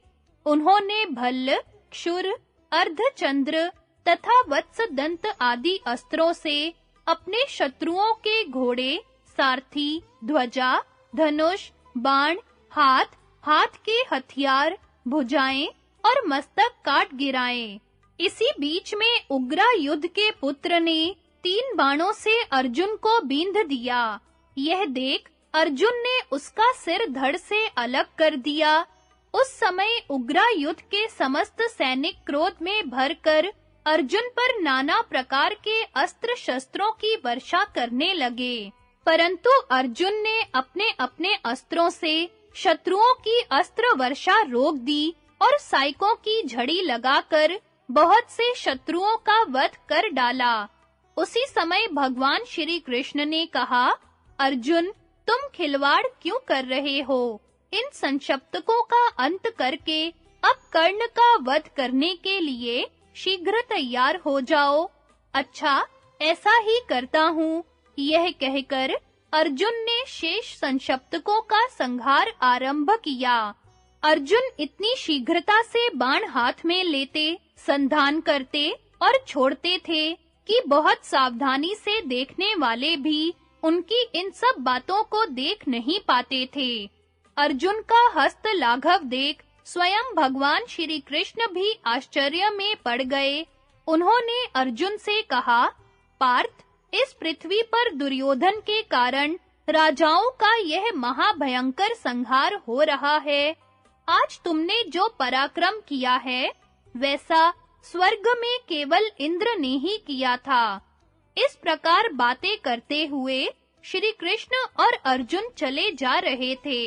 उन्होंने भल्ल, क्षुर, अर्धचंद्र तथा वत्सदंत आदि अस्त्रों से अपने शत्रुओं के घोड़े, सारथी, ध्वजा, धनुष, बाण, हाथ के हथियार, भुजाएं और मस्तक काट गिराए। इसी बीच में उग्रा युद्ध के पुत्र ने 3 बाणों से अर्जुन को बींध दिया। यह देख अर्जुन ने उसका सिर धड़ से अलग कर दिया। उस समय उग्रा युद्ध के समस्त सैनिक क्रोध में भरकर अर्जुन पर नाना प्रकार के अस्त्र शस्त्रों की वर्षा करने लगे, परंतु अर्जुन ने अपने अस्त्रों से शत्रुओं की अस्त्र वर्षा रोक दी और साइकों की झड़ी लगाकर बहुत से शत्रुओं का वध कर डाला। उसी समय भगवान श्री कृष्ण ने कहा, अर्जुन, तुम खिलवाड़ क्यों कर रहे हो? इन संशप्तकों का अंत करके अब कर्ण का वध करने के लिए शीघ्र तैयार हो जाओ। अच्छा, ऐसा ही करता हूँ। यह कहकर अर्जुन ने शेष संशप्तकों का संहार आरंभ किया। अर्जुन इतनी शीघ्रता से बाण हाथ में लेते, संधान करते और छोड़ते थे कि बहुत सावधानी से देखने वाले भी उनकी इन सब बातों को देख नहीं पाते थे। अर्जुन का हस्त लाघव देख स्वयं भगवान श्री कृष्ण भी आश्चर्य में पड़ गए। उन्होंने अर्जुन से कहा, पार्थ, इस पृथ्वी पर दुर्योधन के कारण राजाओं का यह महाभयंकर संहार हो रहा है। आज तुमने जो पराक्रम किया है, वैसा स्वर्ग में केवल इंद्र ने ही किया था। इस प्रकार बातें करते हुए श्री कृष्ण और अर्जुन चले जा रहे थे।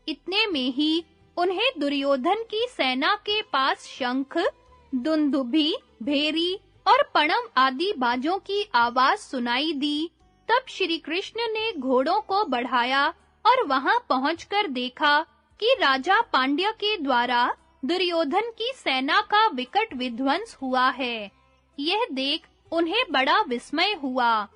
इतने में ही उन्हें दुर्योधन की सेना के पास शंख, दुंदुभी, भेरी और पणम आदि बाजों की आवाज सुनाई दी। तब श्री कृष्ण ने घोड़ों को बढ़ाया और वहां पहुंचकर देखा कि राजा पांड्य के द्वारा दुर्योधन की सेना का विकट विध्वंस हुआ है। यह देख उन्हें बड़ा विस्मय हुआ।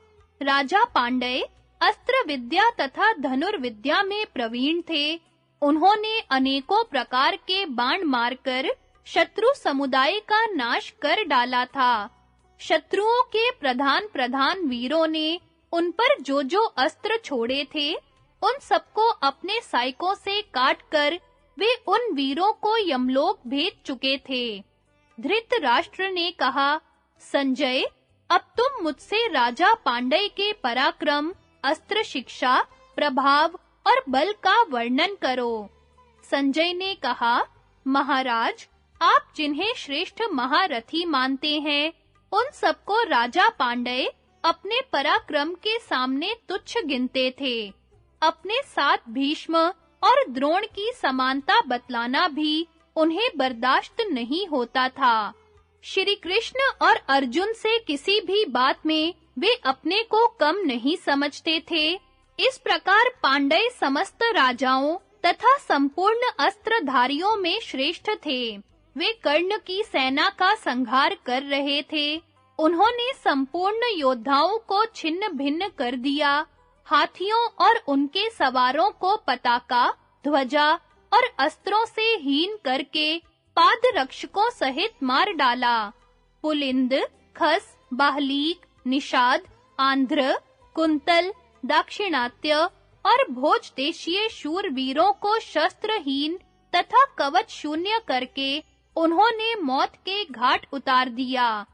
राजा पांडय अस्त्र विद्या तथा धनुर्विद्या में प्रवीण थे। उन्होंने अनेकों प्रकार के बाण मारकर शत्रु समुदाय का नाश कर डाला था। शत्रुओं के प्रधान वीरों ने उन पर जो अस्त्र छोड़े थे, उन सबको अपने सायकों से काटकर वे उन वीरों को यमलोक भेज चुके थे। धृतराष्ट्र ने कहा, संजय, अब तुम मुझसे राजा पांडय के पराक्रम, अस्त्र शिक्षा, प्रभाव और बल का वर्णन करो। संजय ने कहा, महाराज, आप जिन्हें श्रेष्ठ महारथी मानते हैं, उन सबको राजा पांडय अपने पराक्रम के सामने तुच्छ गिनते थे। अपने साथ भीष्म और द्रोण की समानता बतलाना भी उन्हें बर्दाश्त नहीं होता था। श्री कृष्ण और अर्जुन से किसी भी बात में वे अपने को कम नहीं समझते थे। इस प्रकार पांडय समस्त राजाओं तथा संपूर्ण अस्त्रधारियों में श्रेष्ठ थे। वे कर्ण की सेना का संहार कर रहे थे। उन्होंने संपूर्ण योद्धाओं को छिन्न-भिन्न कर दिया। हाथियों और उनके सवारों को पताका, ध्वजा और अस्त्रों से हीन करके पादरक्षकों सहित मार डाला। पुलिंद, खस, बाहलीक, निषाद, आंध्र, कुंतल, दाक्षिणात्य और भोज देशीय शूरवीरों को शस्त्रहीन तथा कवच शून्य करके उन्होंने मौत के घाट उतार दिया।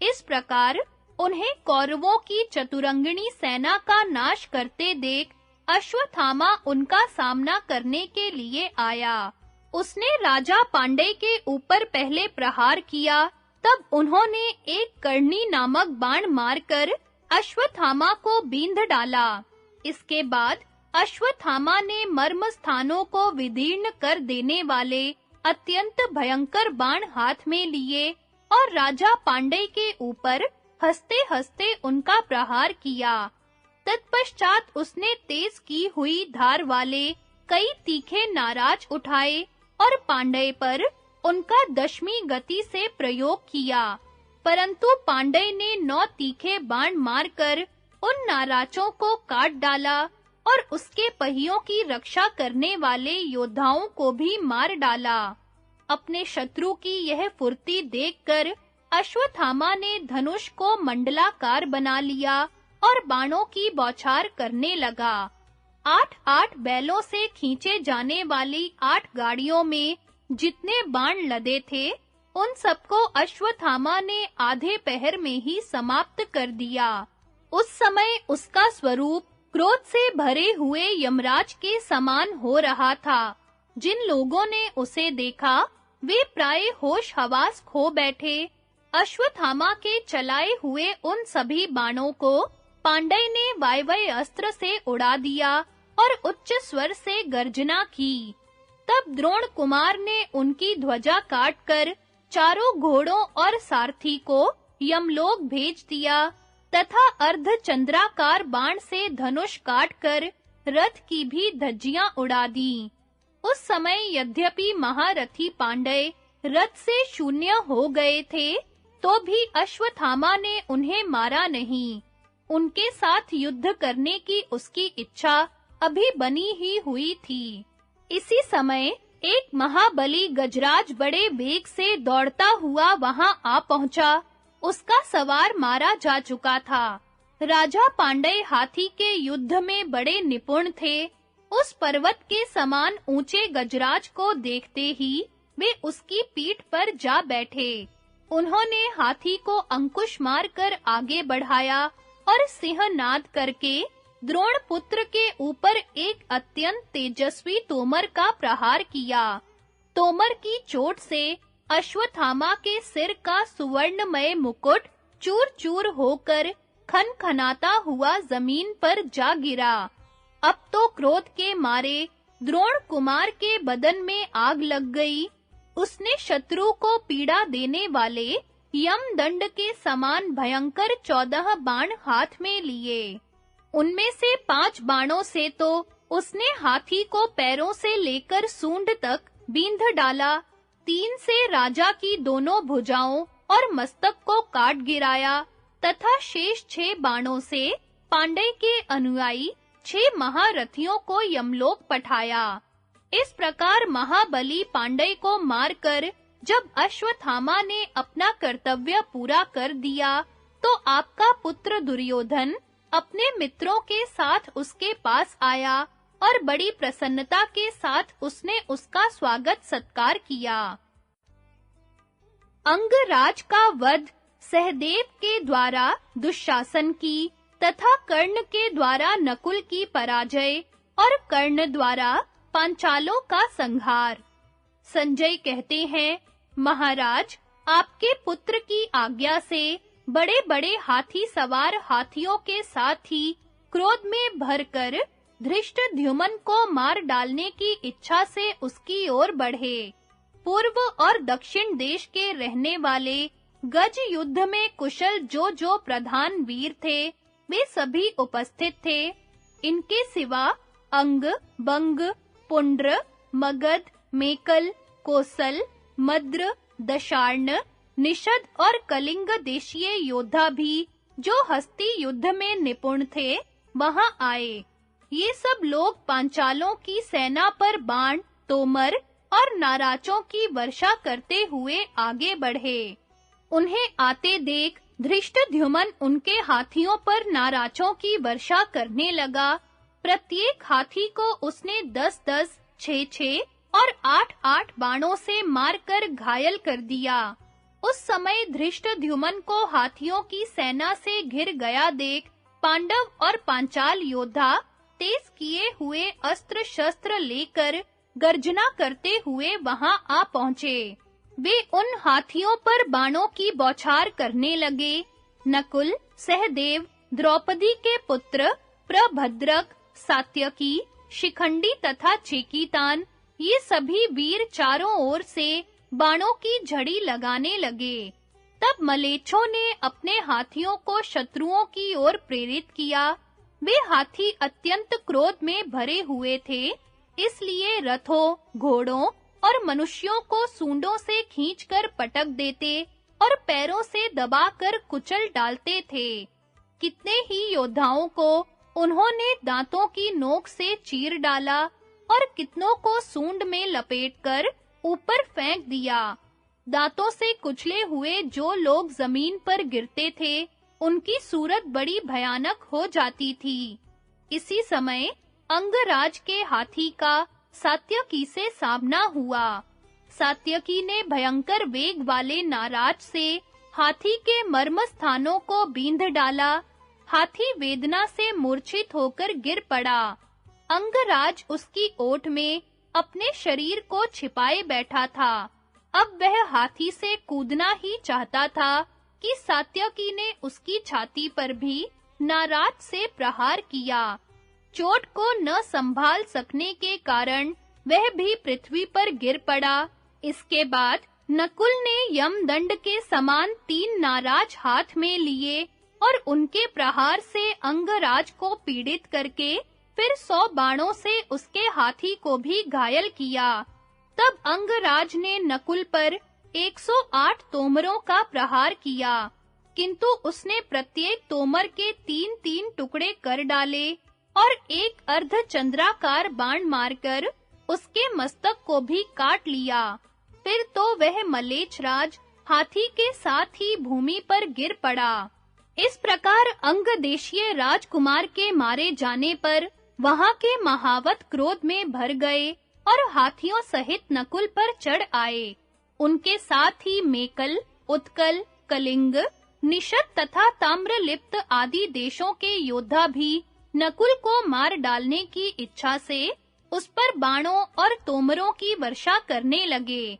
इस प्रकार उन्हें कौरवों की चतुरंगिणी सेना का नाश करते देख अश्वत्थामा उनका सामना करने के लिए आया। उसने राजा पांडे के ऊपर पहले प्रहार किया, तब उन्होंने एक कर्णी नामक बाण मारकर अश्वत्थामा को बींध डाला। इसके बाद अश्वत्थामा ने मर्म स्थानों को विदीर्ण कर देने वाले अत्यंत भयंकर बाण हाथ में लिए और राजा पांडे के ऊपर हंसते-हंसते उनका प्रहार किया। तत्पश्चात उसने तेज की हुई धार वाले कई तीखे नाराज उठाए और पांडे पर उनका दशमी गति से प्रयोग किया, परंतु पांडे ने 9 तीखे बाण मारकर उन नाराजों को काट डाला और उसके पहियों की रक्षा करने वाले योद्धाओं को भी मार डाला। अपने शत्रु की यह फुर्ती देखकर अश्वत्थामा ने धनुष को मंडलाकार बना लिया और बाणों की बौछार करने लगा। 8-8 बैलों से खींचे जाने वाली 8 गाड़ियों में जितने बाण लदे थे, उन सबको अश्वत्थामा ने आधे पहर में ही समाप्त कर दिया। उस समय उसका स्वरूप क्रोध से भरे हुए यमराज के समान हो रहा था। जिन लोगों ने उसे देखा, वे प्राय होश हवास खो बैठे। अश्वत्थामा के चलाए हुए उन सभी बाणों को पांडे ने वायव्य अस्त्र से उड़ा दिया और उच्च स्वर से गर्जना की। तब द्रोण कुमार ने उनकी ध्वजा काटकर चारों घोड़ों और सारथी को यमलोक भेज दिया तथा अर्धचंद्राकार बाण से धनुष काटकर रथ की भी धज्जियां उड़ा दी। उस समय यद्यपि महारथी पांडे रथ से शून्य हो गए थे, तो भी अश्वत्थामा ने उन्हें मारा नहीं। उनके साथ युद्ध करने की उसकी इच्छा अभी बनी ही हुई थी। इसी समय एक महाबली गजराज बड़े वेग से दौड़ता हुआ वहां आ पहुंचा। उसका सवार मारा जा चुका था। राजा पांडे हाथी के युद्ध में बड़े निपुण थे। उस पर्वत के समान ऊंचे गजराज को देखते ही वे उसकी पीठ पर जा बैठे। उन्होंने हाथी को अंकुश मारकर आगे बढ़ाया और सिंहनाद करके द्रोण पुत्र के ऊपर एक अत्यंत तेजस्वी तोमर का प्रहार किया। तोमर की चोट से अश्वत्थामा के सिर का सुवर्णमय मुकुट चूर-चूर होकर खनखनाता हुआ जमीन पर जा गिरा। अब तो क्रोध के मारे द्रोण कुमार के बदन में आग लग गई। उसने शत्रु को पीड़ा देने वाले यमदंड के समान भयंकर 14 बाण हाथ में लिए। उनमें से 5 बाणों से तो उसने हाथी को पैरों से लेकर सूंड तक बींध डाला, 3 से राजा की दोनों भुजाओं और मस्तक को काट गिराया तथा शेष 6 बाणों से पांडे के अनुयायी 6 महारथियों को यमलोक पठाया। इस प्रकार महाबली पांडे को मारकर जब अश्वत्थामा ने अपना कर्तव्य पूरा कर दिया, तो आपका पुत्र दुर्योधन अपने मित्रों के साथ उसके पास आया और बड़ी प्रसन्नता के साथ उसने उसका स्वागत सत्कार किया। अंगराज का वध सहदेव के द्वारा दुशासन की तथा कर्ण के द्वारा नकुल की पराजय और कर्ण द्वारा पांचालों का संहार। संजय कहते हैं, महाराज, आपके पुत्र की आज्ञा से बड़े-बड़े हाथी सवार हाथियों के साथ ही क्रोध में भरकर धृष्टद्युम्न को मार डालने की इच्छा से उसकी ओर बढ़े। पूर्व और दक्षिण देश के रहने वाले गज युद्ध में कुशल जो प्रधान वीर थे, वे सभी उपस्थित थे। इनके सिवा अंग, बंग, पुंड्र, मगध, मेकल, कोसल, मद्र, दशार्ण, निषद और कलिंग देशीय योद्धा भी जो हस्ती युद्ध में निपुण थे, वहां आए। ये सब लोग पांचालों की सेना पर बाण, तोमर और नाराजों की वर्षा करते हुए आगे बढ़े। उन्हें आते देख धृष्टद्युम्न उनके हाथियों पर नाराजों की वर्षा करने लगा। प्रत्येक हाथी को उसने 10-10, 6-6 और 8-8 बाणों से मारकर घायल कर दिया। उस समय धृष्टद्युम्न को हाथियों की सेना से घिर गया देख पांडव और पांचाल योद्धा तेज किए हुए अस्त्र शस्त्र लेकर गर्जना करते हुए वहां आ पहुंचे। वे उन हाथियों पर बाणों की बौछार करने लगे। नकुल, सहदेव, द्रौपदी के पुत्र प्रभद्रक, सात्यकी, शिखंडी तथा चेकीतान, ये सभी वीर चारों ओर से बाणों की झड़ी लगाने लगे। तब मलेच्छों ने अपने हाथियों को शत्रुओं की ओर प्रेरित किया। वे हाथी अत्यंत क्रोध में भरे हुए थे, इसलिए रथों, घोड़ों और मनुष्यों को सूंडों से खींचकर पटक देते और पैरों से दबाकर कुचल डालते थे। कितने ही योद्धाओं को उन्होंने दांतों की नोक से चीर डाला और कितनों को सूंड में लपेटकर ऊपर फेंक दिया। दांतों से कुचले हुए जो लोग जमीन पर गिरते थे, उनकी सूरत बड़ी भयानक हो जाती थी। इसी समय अंगराज के हाथी का सात्यकी से सामना हुआ। सात्यकी ने भयंकर वेग वाले नाराज से हाथी के मर्म स्थानों को बींध डाला। हाथी वेदना से मूर्छित होकर गिर पड़ा। अंगराज उसकी ओट में अपने शरीर को छिपाए बैठा था। अब वह हाथी से कूदना ही चाहता था कि सात्यकी ने उसकी छाती पर भी नाराज से प्रहार किया। चोट को न संभाल सकने के कारण वह भी पृथ्वी पर गिर पड़ा। इसके बाद नकुल ने यमदंड के समान 3 नाराज हाथ में लिए और उनके प्रहार से अंगराज को पीड़ित करके फिर 100 बाणों से उसके हाथी को भी घायल किया। तब अंगराज ने नकुल पर 108 तोमरों का प्रहार किया, किंतु उसने प्रत्येक तोमर के 3-3 टुकड़े कर डाले और एक अर्धचंद्राकार बाण मारकर उसके मस्तक को भी काट लिया। फिर तो वह मलेच्छराज हाथी के साथ ही भूमि पर गिर पड़ा। इस प्रकार अंगदेशीय राजकुमार के मारे जाने पर वहां के महावत क्रोध में भर गए और हाथियों सहित नकुल पर चढ़ आए। उनके साथ ही मेकल, उत्कल, कलिंग, निषद तथा ताम्रलिप्त आदि देशों के योद्धा भी नकुल को मार डालने की इच्छा से उस पर बाणों और तोमरों की वर्षा करने लगे।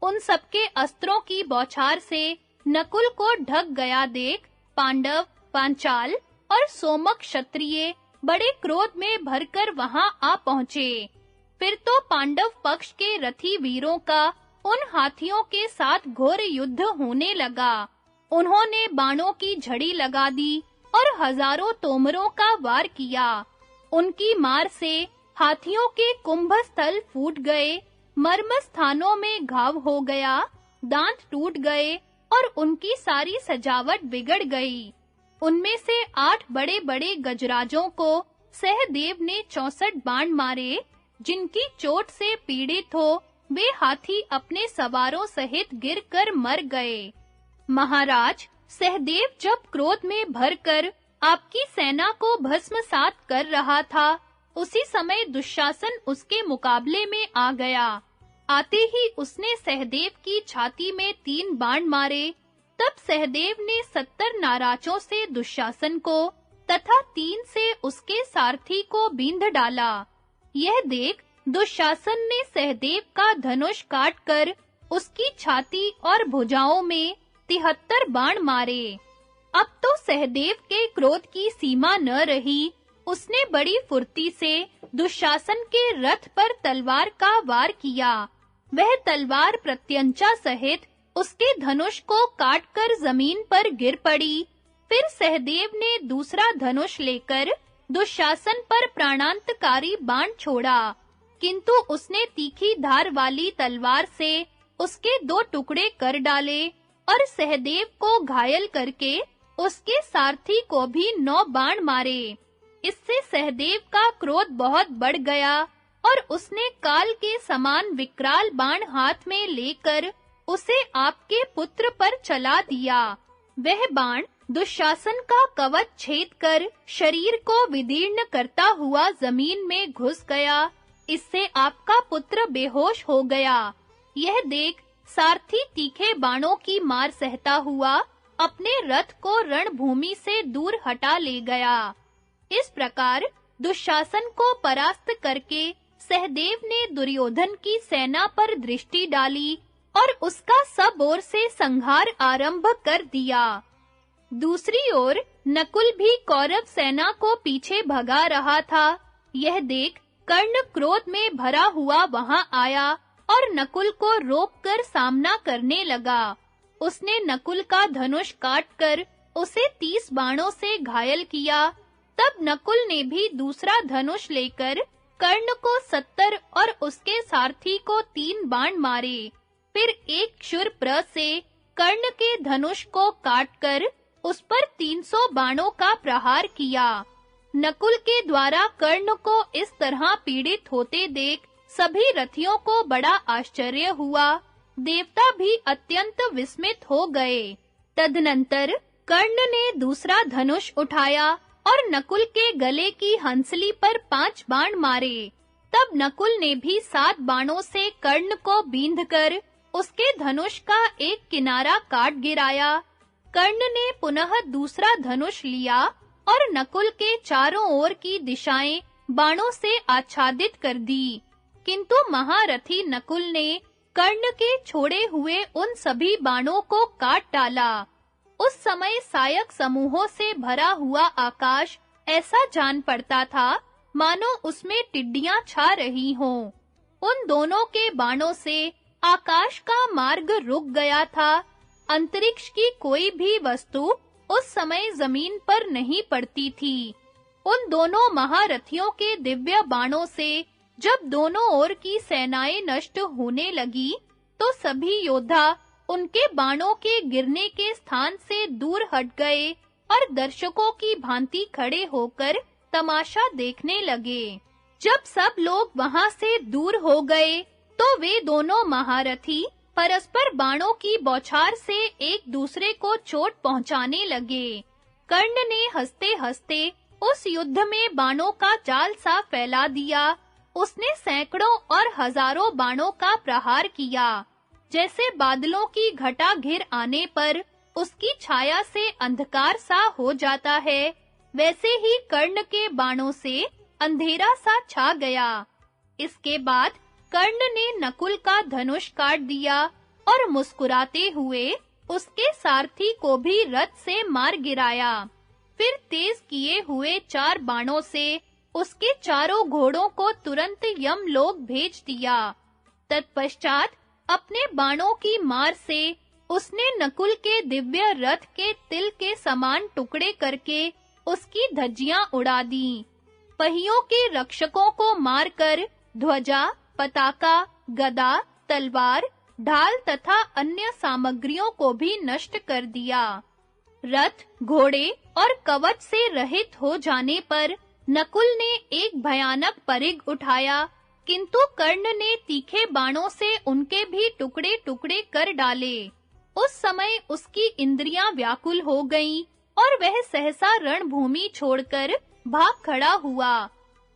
उन सबके अस्त्रों की बौछार से नकुल को ढक गया देख पांडव, पांचाल और सोमक क्षत्रिय बड़े क्रोध में भरकर वहां आ पहुंचे। फिर तो पांडव पक्ष के रथी वीरों का उन हाथियों के साथ घोर युद्ध होने लगा। उन्होंने बाणों की झड़ी लगा दी और हजारों तोमरों का वार किया। उनकी मार से हाथियों के कुंभस्थल फूट गए, मर्म स्थानों में घाव हो गया, दांत टूट गए और उनकी सारी सजावट बिगड़ गई। उनमें से 8 बड़े-बड़े गजराजों को सहदेव ने 64 बाण मारे। जिनकी चोट से पीड़ित हो वे हाथी अपने सवारों सहित गिरकर मर गए। महाराज, सहदेव जब क्रोध में भरकर आपकी सेना को भस्मसात कर रहा था, उसी समय दुशासन उसके मुकाबले में आ गया। आते ही उसने सहदेव की छाती में 3 बाण मारे। तब सहदेव ने 70 नाराजों से दुशासन को तथा 3 से उसके सारथी को बींध डाला। यह देख दुशासन ने सहदेव का धनुष काटकर उसकी छाती और भुजाओं में 73 बाण मारे। अब तो सहदेव के क्रोध की सीमा न रही। उसने बड़ी फुर्ती से दुशासन के रथ पर तलवार का वार किया। वह तलवार प्रत्यंचा सहित उसके धनुष को काटकर जमीन पर गिर पड़ी। फिर सहदेव ने दूसरा धनुष लेकर दुशासन पर प्राणांतकारी बाण छोड़ा, किंतु उसने तीखी धार वाली तलवार से उसके 2 टुकड़े कर डाले और सहदेव को घायल करके उसके सारथी को भी 9 बाण मारे। इससे सहदेव का क्रोध बहुत बढ़ गया और उसने काल के समान विकराल बाण हाथ में लेकर उसे आपके पुत्र पर चला दिया। वह बाण दुशासन का कवच छेद कर शरीर को विदीर्ण करता हुआ जमीन में घुस गया। इससे आपका पुत्र बेहोश हो गया। यह देख सारथी तीखे बाणों की मार सहता हुआ अपने रथ को रणभूमि से दूर हटा ले गया। इस प्रकार दुशासन को परास्त करके सहदेव ने दुर्योधन की सेना पर दृष्टि डाली और उसका सब ओर से संहार आरंभ कर दिया। दूसरी ओर नकुल भी कौरव सेना को पीछे भगा रहा था। यह देख कर्ण क्रोध में भरा हुआ वहां आया और नकुल को रोककर सामना करने लगा। उसने नकुल का धनुष काटकर उसे 30 बाणों से घायल किया। तब नकुल ने भी दूसरा धनुष लेकर कर्ण को 70 और उसके सारथी को 3 बाण मारे। फिर एक शूरप्र से कर्ण के धनुष को काटकर उस पर 300 बाणों का प्रहार किया। नकुल के द्वारा कर्ण को इस तरह पीड़ित होते देख सभी रथियों को बड़ा आश्चर्य हुआ। देवता भी अत्यंत विस्मित हो गए। तदनंतर कर्ण ने दूसरा धनुष उठाया और नकुल के गले की हंसली पर 5 बाण मारे। तब नकुल ने भी 7 बाणों से कर्ण को बींधकर उसके धनुष का एक किनारा काट गिराया। कर्ण ने पुनः दूसरा धनुष लिया और नकुल के चारों ओर की दिशाएं बाणों से आच्छादित कर दी। किंतु महारथी नकुल ने कर्ण के छोड़े हुए उन सभी बाणों को काट डाला। उस समय सायक समूहों से भरा हुआ आकाश ऐसा जान पड़ता था मानो उसमें टिड्डियां छा रही हों। उन दोनों के बाणों से आकाश का मार्ग रुक गया था। अंतरिक्ष की कोई भी वस्तु उस समय जमीन पर नहीं पड़ती थी। उन दोनों महारथियों के दिव्य बाणों से जब दोनों ओर की सेनाएं नष्ट होने लगी, तो सभी योद्धा उनके बाणों के गिरने के स्थान से दूर हट गए और दर्शकों की भांति खड़े होकर तमाशा देखने लगे। जब सब लोग वहां से दूर हो गए, तो वे दोनों महारथी परस्पर बाणों की बौछार से एक दूसरे को चोट पहुंचाने लगे। कर्ण ने हंसते-हंसते उस युद्ध में बाणों का जाल सा फैला दिया। उसने सैकड़ों और हजारों बाणों का प्रहार किया। जैसे बादलों की घटा घिर आने पर उसकी छाया से अंधकार सा हो जाता है, वैसे ही कर्ण के बाणों से अंधेरा सा छा गया। इसके बाद कर्ण ने नकुल का धनुष काट दिया और मुस्कुराते हुए उसके सारथी को भी रथ से मार गिराया। फिर तेज किए हुए 4 बाणों से उसके चारों घोड़ों को तुरंत यमलोक भेज दिया। तत्पश्चात अपने बाणों की मार से उसने नकुल के दिव्य रथ के तिल के समान टुकड़े करके उसकी धज्जियां उड़ा दी। पहियों के रक्षकों को मारकर ध्वजा, पताका, गदा, तलवार, ढाल तथा अन्य सामग्रियों को भी नष्ट कर दिया। रथ, घोड़े और कवच से रहित हो जाने पर नकुल ने एक भयानक परिघ उठाया, किंतु कर्ण ने तीखे बाणों से उनके भी टुकड़े-टुकड़े कर डाले। उस समय उसकी इंद्रियां व्याकुल हो गईं और वह सहसा रणभूमि छोड़कर भाग खड़ा हुआ।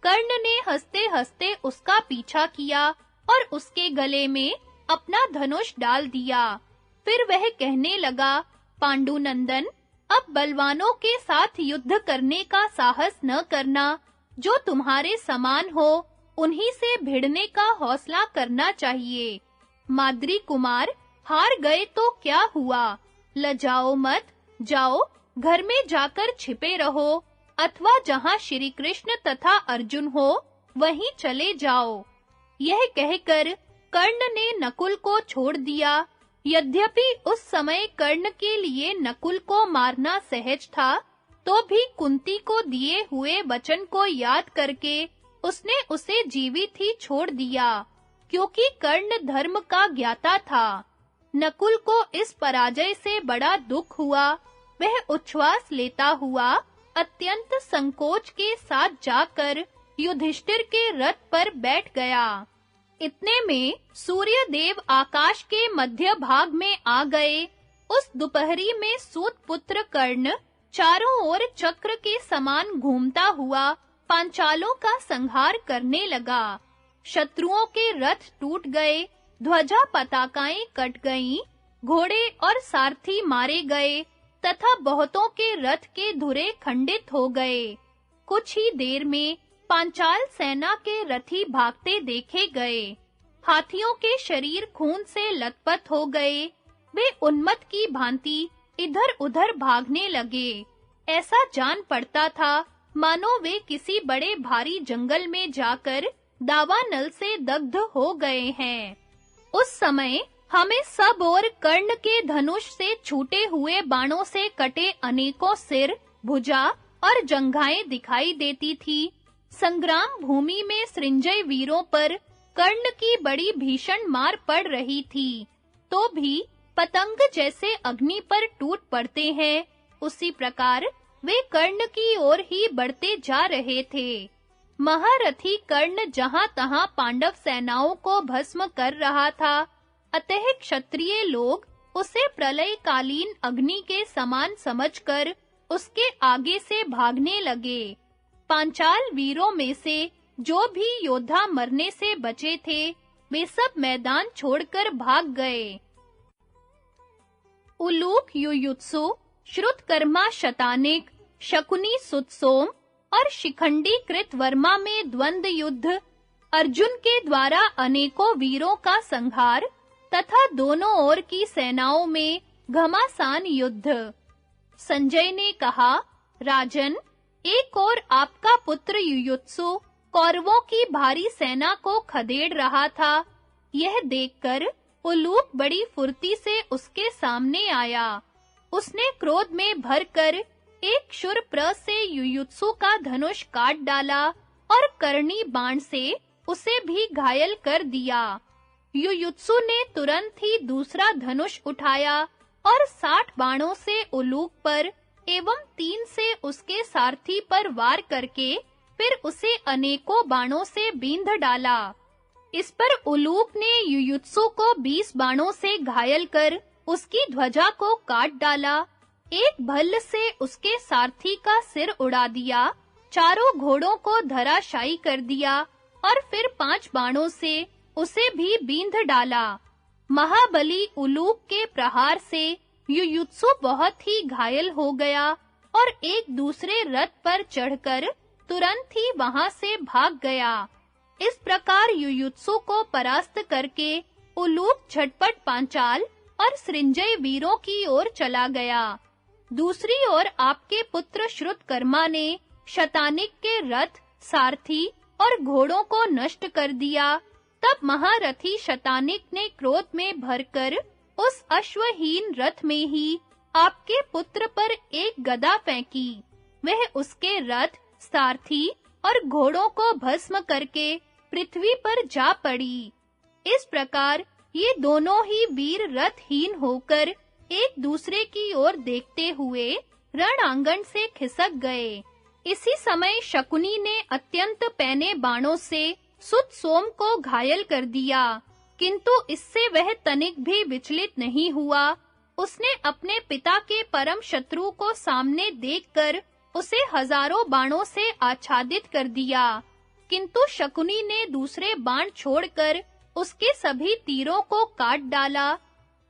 कर्ण ने हंसते-हंसते उसका पीछा किया और उसके गले में अपना धनुष डाल दिया। फिर वह कहने लगा, पांडुनंदन, अब बलवानों के साथ युद्ध करने का साहस न करना। जो तुम्हारे समान हो, उन्हीं से भिड़ने का हौसला करना चाहिए। माद्री कुमार, हार गए तो क्या हुआ? लजाओ मत, जाओ घर में जाकर छिपे रहो, अथवा जहां श्री कृष्ण तथा अर्जुन हो, वहीं चले जाओ। यह कहकर कर्ण ने नकुल को छोड़ दिया। यद्यपि उस समय कर्ण के लिए नकुल को मारना सहज था, तो भी कुंती को दिए हुए वचन को याद करके उसने उसे जीवित ही छोड़ दिया, क्योंकि कर्ण धर्म का ज्ञाता था। नकुल को इस पराजय से बड़ा दुख हुआ। वह उच्छ्वास लेता हुआ अत्यंत संकोच के साथ जाकर युधिष्ठिर के रथ पर बैठ गया। इतने में सूर्य देव आकाश के मध्य भाग में आ गए। उस दोपहरी में सूत पुत्र कर्ण चारों ओर चक्र के समान घूमता हुआ पांचालों का संहार करने लगा। शत्रुओं के रथ टूट गए, ध्वजा पताकाएं कट गईं, घोड़े और सारथी मारे गए तथा बहुतों के रथ के धुरे खंडित हो गए। कुछ ही देर में पांचाल सेना के रथी भागते देखे गए। हाथियों के शरीर खून से लथपथ हो गए। वे उन्मत्त की भांति इधर-उधर भागने लगे। ऐसा जान पड़ता था मानो वे किसी बड़े भारी जंगल में जाकर दावानल से दग्ध हो गए हैं। उस समय हमें सब ओर कर्ण के धनुष से छूटे हुए बाणों से कटे अनेकों सिर, भुजा और जंघाएं दिखाई देती थी। संग्राम भूमि में सृंजय वीरों पर कर्ण की बड़ी भीषण मार पड़ रही थी। तो भी पतंग जैसे अग्नि पर टूट पड़ते हैं, उसी प्रकार वे कर्ण की ओर ही बढ़ते जा रहे थे। महारथी कर्ण जहां-तहां पांडव सेनाओं को भस्म कर रहा था, अतः क्षत्रिय लोग उसे प्रलयकालीन अग्नि के समान समझकर उसके आगे से भागने लगे। पांचाल वीरों में से जो भी योद्धा मरने से बचे थे, वे सब मैदान छोड़कर भाग गए। उलूक युयुत्सु, श्रुतकर्मा शतानिक, शकुनी सुतसोम और शिखंडी कृतवर्मा में द्वंद्व युद्ध, अर्जुन के द्वारा अनेकों वीरों का संहार तथा दोनों ओर की सेनाओं में घमासान युद्ध। संजय ने कहा, राजन, एक ओर आपका पुत्र युयुत्सु कौरवों की भारी सेना को खदेड़ रहा था। यह देखकर उलूक बड़ी फुर्ती से उसके सामने आया। उसने क्रोध में भरकर एक शूरप्र से युयुत्सु का धनुष काट डाला और कर्णी बाण से उसे भी घायल कर दिया। युयुत्सु ने तुरंत ही दूसरा धनुष उठाया और 60 बाणों से उलूक पर एवं 3 से उसके सारथी पर वार करके फिर उसे अनेकों बाणों से बींध डाला। इस पर उलूक ने युयुत्सु को 20 बाणों से घायल कर उसकी ध्वजा को काट डाला। एक भल्ल से उसके सारथी का सिर उड़ा दिया, चारों घोड़ों को धराशायी कर दिया और फिर 5 बाणों से उसे भी बींध डाला। महाबली उलूक के प्रहार से युयुत्सु बहुत ही घायल हो गया और एक दूसरे रथ पर चढ़कर तुरंत ही वहां से भाग गया। इस प्रकार युयुत्सु को परास्त करके उलूक झटपट पांचाल और सृंजय वीरों की ओर चला गया। दूसरी ओर आपके पुत्र श्रुतकर्मा ने शतानिक के रथ, सारथी और घोड़ों को नष्ट कर दिया। तब महारथी शतानिक ने क्रोध में भरकर उस अश्वहीन रथ में ही आपके पुत्र पर एक गदा फेंकी। वह उसके रथ, सारथी और घोड़ों को भस्म करके पृथ्वी पर जा पड़ी। इस प्रकार ये दोनों ही वीर रथहीन होकर एक दूसरे की ओर देखते हुए रण आंगन से खिसक गए। इसी समय शकुनी ने अत्यंत पैने बाणों से सुत सोम को घायल कर दिया, किंतु इससे वह तनिक भी विचलित नहीं हुआ। उसने अपने पिता के परम शत्रु को सामने देखकर उसे हजारों बाणों से आच्छादित कर दिया, किंतु शकुनी ने दूसरे बाण छोड़कर उसके सभी तीरों को काट डाला।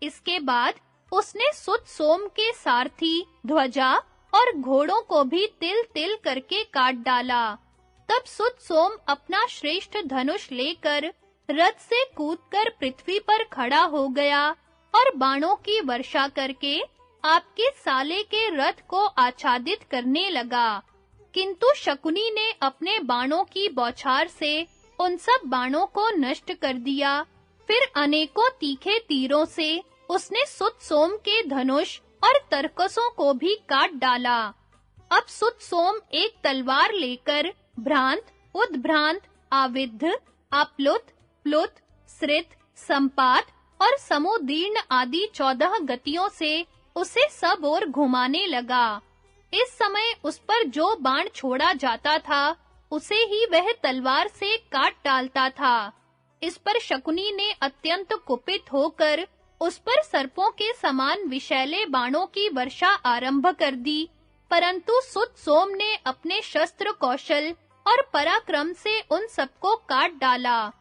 इसके बाद उसने सुत सोम के सारथी, ध्वजा और घोड़ों को भी तिल-तिल करके काट डाला। तब सुत सोम अपना श्रेष्ठ धनुष लेकर रथ से कूदकर पृथ्वी पर खड़ा हो गया और बाणों की वर्षा करके आपके साले के रथ को आच्छादित करने लगा। किंतु शकुनी ने अपने बाणों की बौछार से उन सब बाणों को नष्ट कर दिया। फिर अनेकों तीखे तीरों से उसने सुत सोम के धनुष और तरकसों को भी काट डाला। अब सुत सोम एक तलवार लेकर भ्रांत, उद्भ्रांत, आविद्ध, आप्लुत, प्लुत, सृत, संपात और समुदीर्ण आदि 14 गतियों से उसे सब ओर घुमाने लगा। इस समय उस पर जो बाण छोड़ा जाता था, उसे ही वह तलवार से काट डालता था। इस पर शकुनी ने अत्यंत कुपित होकर उस पर सर्पों के समान विषैले बाणों की वर्षा आरंभ कर दी, परंतु सुत सोम ने अपने शस्त्र कौशल और पराक्रम से उन सबको काट डाला।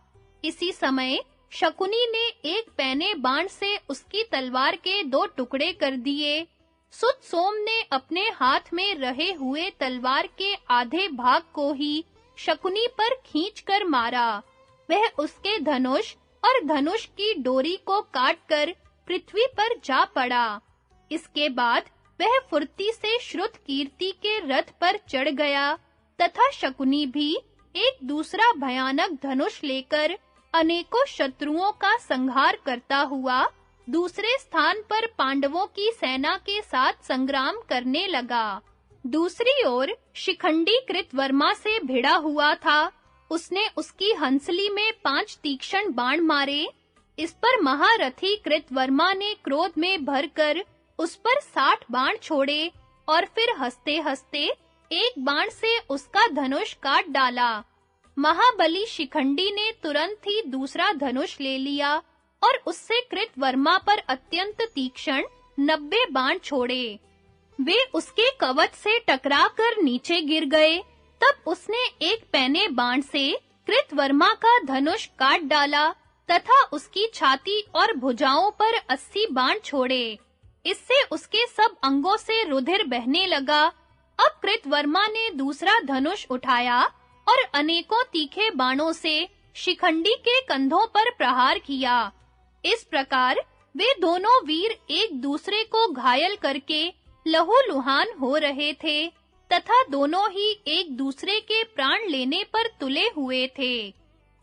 इसी समय शकुनी ने एक पैने बाण से उसकी तलवार के 2 टुकड़े कर दिए। सुत सोम ने अपने हाथ में रहे हुए तलवार के आधे भाग को ही शकुनी पर खींचकर मारा। वह उसके धनुष और धनुष की डोरी को काटकर पृथ्वी पर जा पड़ा। इसके बाद वह फुर्ती से श्रुत कीर्ति के रथ पर चढ़ गया तथा शकुनी भी एक दूसरा भयानक धनुष लेकर अनेकों शत्रुओं का संहार करता हुआ दूसरे स्थान पर पांडवों की सेना के साथ संग्राम करने लगा। दूसरी ओर शिखंडी कृतवर्मा से भिड़ा हुआ था। उसने उसकी हंसली में 5 तीक्ष्ण बाण मारे। इस पर महारथी कृतवर्मा ने क्रोध में भरकर उस पर 60 बाण छोड़े और फिर हंसते-हंसते एक बाण से उसका धनुष काट डाला। महाबली शिखंडी ने तुरंत ही दूसरा धनुष ले लिया और उससे कृतवर्मा पर अत्यंत तीक्ष्ण 90 बाण छोड़े। वे उसके कवच से टकराकर नीचे गिर गए। तब उसने एक पैने बाण से कृतवर्मा का धनुष काट डाला तथा उसकी छाती और भुजाओं पर 80 बाण छोड़े। इससे उसके सब अंगों से रुधिर बहने लगा। अब कृतवर्मा ने दूसरा धनुष उठाया और अनेकों तीखे बाणों से शिखंडी के कंधों पर प्रहार किया। इस प्रकार वे दोनों वीर एक दूसरे को घायल करके लहूलुहान हो रहे थे तथा दोनों ही एक दूसरे के प्राण लेने पर तुले हुए थे।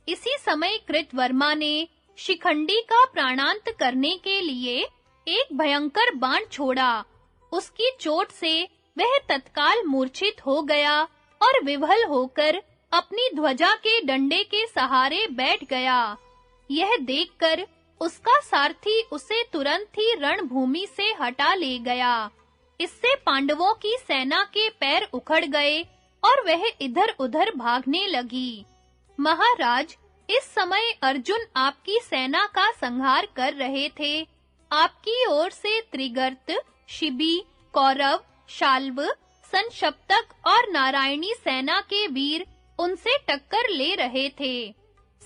इसी समय कृतवर्मा ने शिखंडी का प्राणांत करने के लिए एक भयंकर बाण छोड़ा। उसकी चोट से वह तत्काल मूर्छित हो गया और विवल होकर अपनी ध्वजा के डंडे के सहारे बैठ गया। यह देखकर उसका सारथी उसे तुरंत ही रणभूमि से हटा ले गया। इससे पांडवों की सेना के पैर उखड़ गए और वह इधर-उधर भागने लगी। महाराज, इस समय अर्जुन आपकी सेना का संहार कर रहे थे। आपकी ओर से त्रिगर्त, शिबी, कौरव, शाल्व, संशप्तक और नारायणी सेना के वीर उनसे टक्कर ले रहे थे।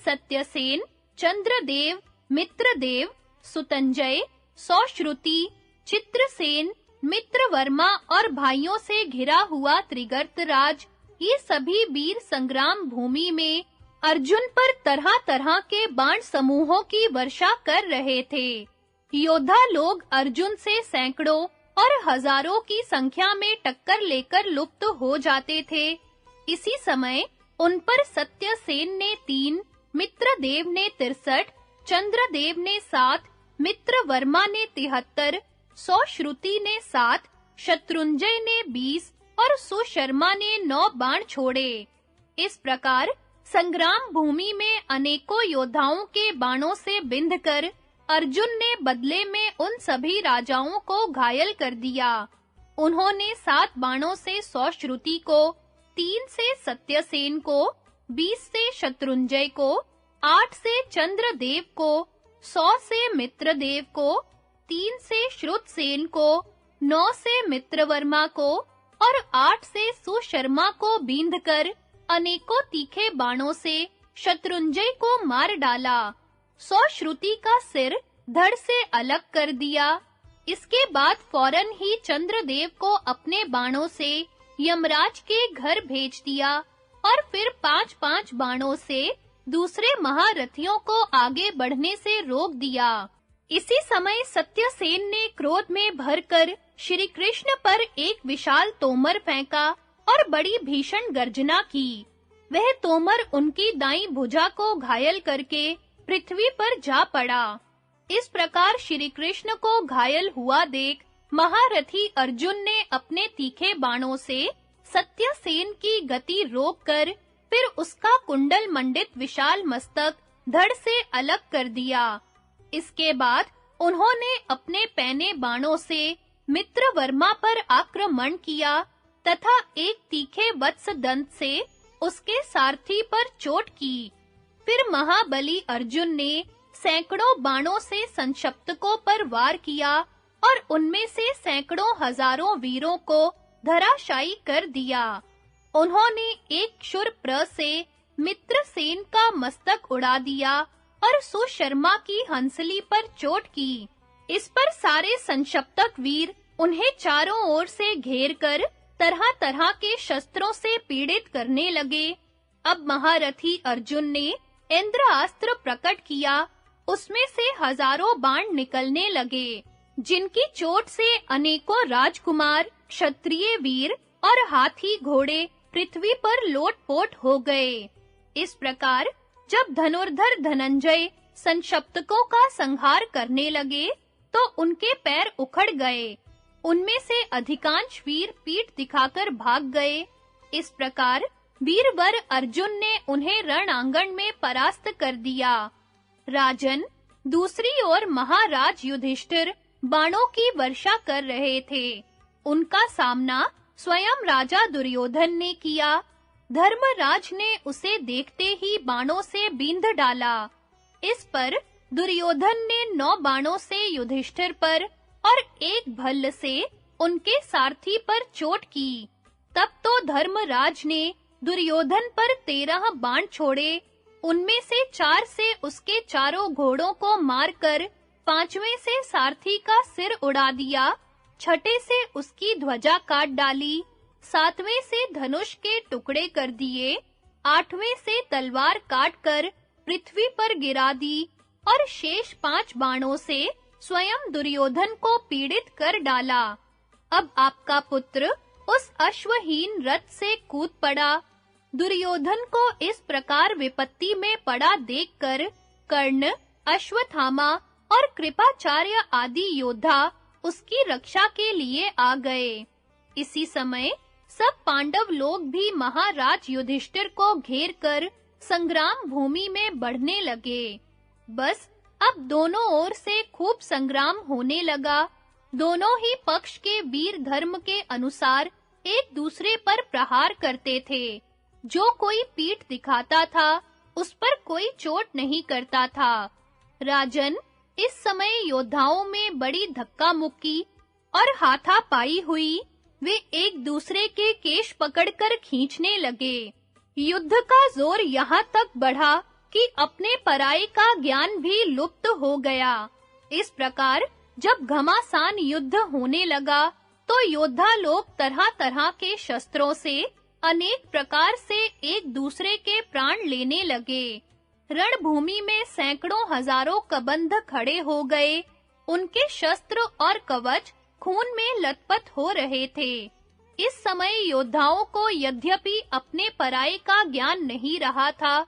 सत्यसेन, चंद्रदेव, मित्रदेव, सुतंजय, सौश्रुति, चित्रसेन, मित्रवर्मा और भाइयों से घिरा हुआ त्रिगर्तराज, ये सभी वीर संग्राम भूमि में अर्जुन पर तरह-तरह के बाण समूहों की वर्षा कर रहे थे। योद्धा लोग अर्जुन से सैकड़ों और हजारों की संख्या में टक्कर लेकर लुप्त हो जाते थे। इसी समय उन पर सत्यसेन ने 3, मित्रदेव ने 63, चंद्रदेव ने 7, मित्रवर्मा ने 73, सौश्रुति ने 7, शत्रुंजय ने 20 और सुशर्मा ने 9 बाण छोड़े। इस प्रकार संग्राम भूमि में अनेकों योद्धाओं के बाणों से बिंधकर अर्जुन ने बदले में उन सभी राजाओं को घायल कर दिया। उन्होंने 7 बाणों से सौश्रुति को, 3 से सत्यसेन को, 20 से शत्रुंजय को, 8 से चंद्रदेव को, 100 से मित्रदेव को, 3 से श्रुतसेन को, 9 से मित्रवर्मा को और 8 से सुशर्मा को बींधकर अनेकों तीखे बाणों से शत्रुंजय को मार डाला। सौश्रुति का सिर धड़ से अलग कर दिया। इसके बाद फौरन ही चंद्रदेव को अपने बाणों से यमराज के घर भेज दिया और फिर 5-5 बाणों से दूसरे महारथियों को आगे बढ़ने से रोक दिया। इसी समय सत्यसेन ने क्रोध में भरकर श्री कृष्ण पर एक विशाल तोमर फेंका और बड़ी भीषण गर्जना की। वह तोमर उनकी दाईं भुजा को घायल करके पृथ्वी पर जा पड़ा। इस प्रकार श्री कृष्ण को घायल हुआ देख महारथी अर्जुन ने अपने तीखे बाणों से सत्यसेन की गति रोककर फिर उसका कुंडल मंडित विशाल मस्तक धड़ से अलग कर दिया। इसके बाद उन्होंने अपने पैने बाणों से मित्रवर्मा पर आक्रमण किया तथा एक तीखे वत्स दंत से उसके सारथी पर चोट की। फिर महाबली अर्जुन ने सैकड़ों बाणों से संशप्तकों पर वार किया और उनमें से सैकड़ों हजारों वीरों को धराशायी कर दिया। उन्होंने एक शूरप्र से मित्रसेन का मस्तक उड़ा दिया और सुशर्मा की हंसली पर चोट की। इस पर सारे संशप्तक वीर उन्हें चारों ओर से घेरकर तरह-तरह के शस्त्रों से पीड़ित करने लगे। अब महारथी अर्जुन ने इंद्रास्त्र प्रकट किया। उसमें से हजारों बाण निकलने लगे, जिनकी चोट से अनेकों राजकुमार, क्षत्रिय वीर और हाथी घोड़े पृथ्वी पर लोटपोट हो गए। इस प्रकार जब धनुर्धर धनंजय संशप्तकों का संहार करने लगे, तो उनके पैर उखड़ गए। उनमें से अधिकांश वीर पीठ दिखाकर भाग गए। इस प्रकार वीरवर अर्जुन ने उन्हें रण में परास्त कर दिया। राजन, दूसरी ओर महाराज युधिष्ठिर बाणों की वर्षा कर रहे थे। उनका सामना स्वयं राजा दुर्योधन ने किया। धर्मराज ने उसे देखते ही बाणों से बींध डाला। इस पर दुर्योधन ने 9 बाणों से युधिष्ठिर पर और 1 भल्ल से उनके सारथी पर चोट की। तब तो धर्मराज ने दुर्योधन पर 13 बाण छोड़े। उनमें से 4 से उसके चारों घोड़ों को मारकर 5वें से सारथी का सिर उड़ा दिया, 6ठे से उसकी ध्वजा काट डाली, 7वें से धनुष के टुकड़े कर दिए, 8वें से तलवार काटकर पृथ्वी पर गिरा दी और शेष 5 बाणों से स्वयं दुर्योधन को पीड़ित कर डाला। अब आपका पुत्र उस अश्वहीन रथ से कूद पड़ा। दुर्योधन को इस प्रकार विपत्ति में पड़ा देखकर कर्ण, अश्वत्थामा और कृपाचार्य आदि योद्धा उसकी रक्षा के लिए आ गए। इसी समय सब पांडव लोग भी महाराज युधिष्ठिर को घेरकर संग्राम भूमि में बढ़ने लगे। बस अब दोनों ओर से खूब संग्राम होने लगा। दोनों ही पक्ष के वीर धर्म के अनुसार एक दूसरे पर प्रहार करते थे। जो कोई पीठ दिखाता था, उस पर कोई चोट नहीं करता था। राजन, इस समय योद्धाओं में बड़ी धक्का मुक्की और हाथापाई हुई। वे एक दूसरे के केश पकड़कर खींचने लगे। युद्ध का जोर यहाँ तक बढ़ा कि अपने पराये का ज्ञान भी लुप्त हो गया। इस प्रकार जब घमासान युद्ध होने लगा, तो योद्धा लोग तरह-तरह के शस्त्रों से अनेक प्रकार से एक दूसरे के प्राण लेने लगे। रणभूमि में सैकड़ों हजारों कबंध खड़े हो गए। उनके शस्त्र और कवच खून में लथपथ हो रहे थे। इस समय योद्धाओं को यद्यपि अपने पराये का ज्ञान नहीं रहा था,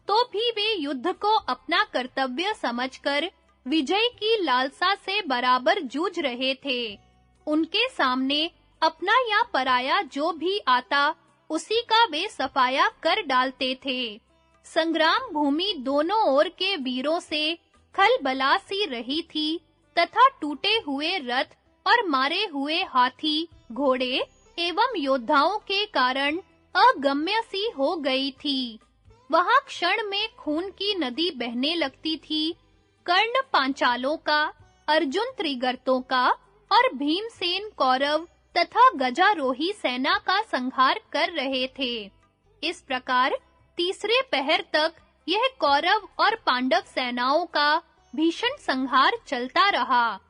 तो भी वे युद्ध को अपना कर्तव्य समझकर विजय की लालसा से बराबर जूझ रहे थे। उनके सामने अपना या पराया जो भी आता, उसी का वे सफाया कर डालते थे। संग्राम भूमि दोनों ओर के वीरों से खलबला सी रही थी तथा टूटे हुए रथ और मारे हुए हाथी, घोड़े एवं योद्धाओं के कारण अगम्य सी हो गई थी। वहां क्षण में खून की नदी बहने लगती थी। कर्ण पांचालों का, अर्जुन त्रिगर्तों का और भीमसेन कौरव तथा गजारोही सेना का संहार कर रहे थे। इस प्रकार तीसरे पहर तक यह कौरव और पांडव सेनाओं का भीषण संहार चलता रहा।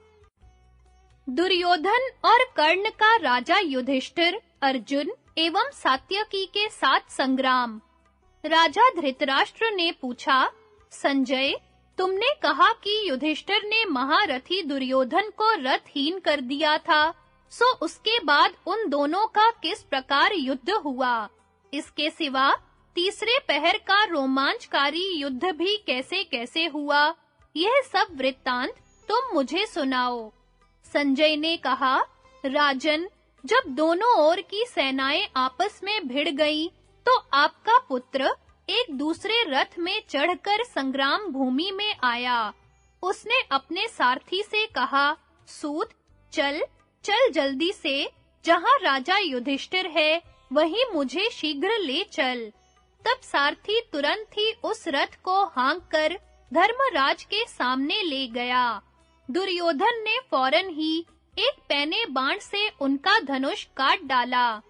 दुर्योधन और कर्ण का राजा युधिष्ठिर, अर्जुन एवं सात्यकी के साथ संग्राम। राजा धृतराष्ट्र ने पूछा, संजय, तुमने कहा कि युधिष्ठिर ने महारथी दुर्योधन को रथहीन कर दिया था, सो उसके बाद उन दोनों का किस प्रकार युद्ध हुआ? इसके सिवा तीसरे पहर का रोमांचकारी युद्ध भी कैसे-कैसे हुआ? यह सब वृत्तांत तुम मुझे सुनाओ। संजय ने कहा, राजन, जब दोनों ओर की सेनाएं आपस में भिड़ गईं, तो आपका पुत्र एक दूसरे रथ में चढ़कर संग्राम भूमि में आया। उसने अपने सारथी से कहा, सूत, चल जल्दी से, जहां राजा युधिष्ठिर है, वहीं मुझे शीघ्र ले चल। तब सारथी तुरंत ही उस रथ को हाँककर धर्मराज के सामने ले गया। दुर्योधन ने फौरन ही एक पैने बाण से उनका धनुष काट डाला।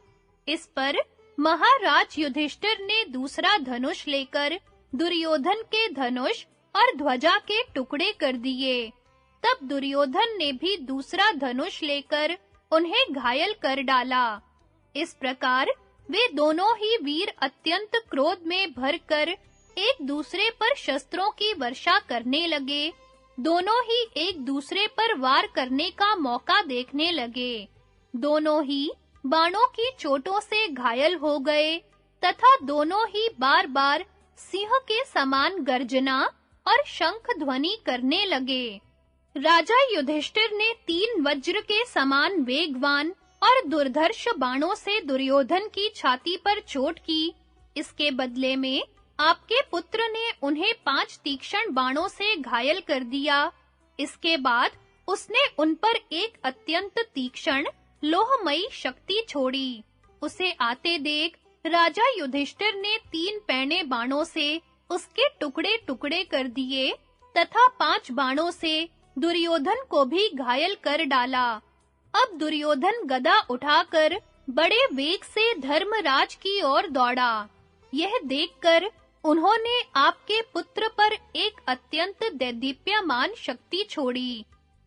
इस पर महाराज युधिष्ठिर ने दूसरा धनुष लेकर दुर्योधन के धनुष और ध्वजा के टुकड़े कर दिए। तब दुर्योधन ने भी दूसरा धनुष लेकर उन्हें घायल कर डाला। इस प्रकार वे दोनों ही वीर अत्यंत क्रोध में भरकर एक दूसरे पर शस्त्रों की वर्षा करने लगे। दोनों ही एक दूसरे पर वार करने का मौका देखने लगे। दोनों ही बाणों की चोटों से घायल हो गए तथा दोनों ही बार-बार सिंह के समान गर्जना और शंख ध्वनि करने लगे। राजा युधिष्ठिर ने 3 वज्र के समान वेगवान और दुर्धर्ष बाणों से दुर्योधन की छाती पर चोट की। इसके बदले में आपके पुत्र ने उन्हें 5 तीक्ष्ण बाणों से घायल कर दिया। इसके बाद उसने उन पर एक अत्यंत तीक्ष्ण लोहमयी शक्ति छोड़ी। उसे आते देख राजा युधिष्ठिर ने 3 पैने बाणों से उसके टुकड़े-टुकड़े कर दिए तथा 5 बाणों से दुर्योधन को भी घायल कर डाला। अब दुर्योधन गदा उठाकर बड़े वेग से धर्मराज की ओर दौड़ा। यह देखकर उन्होंने आपके पुत्र पर एक अत्यंत दैदीप्यमान शक्ति छोड़ी।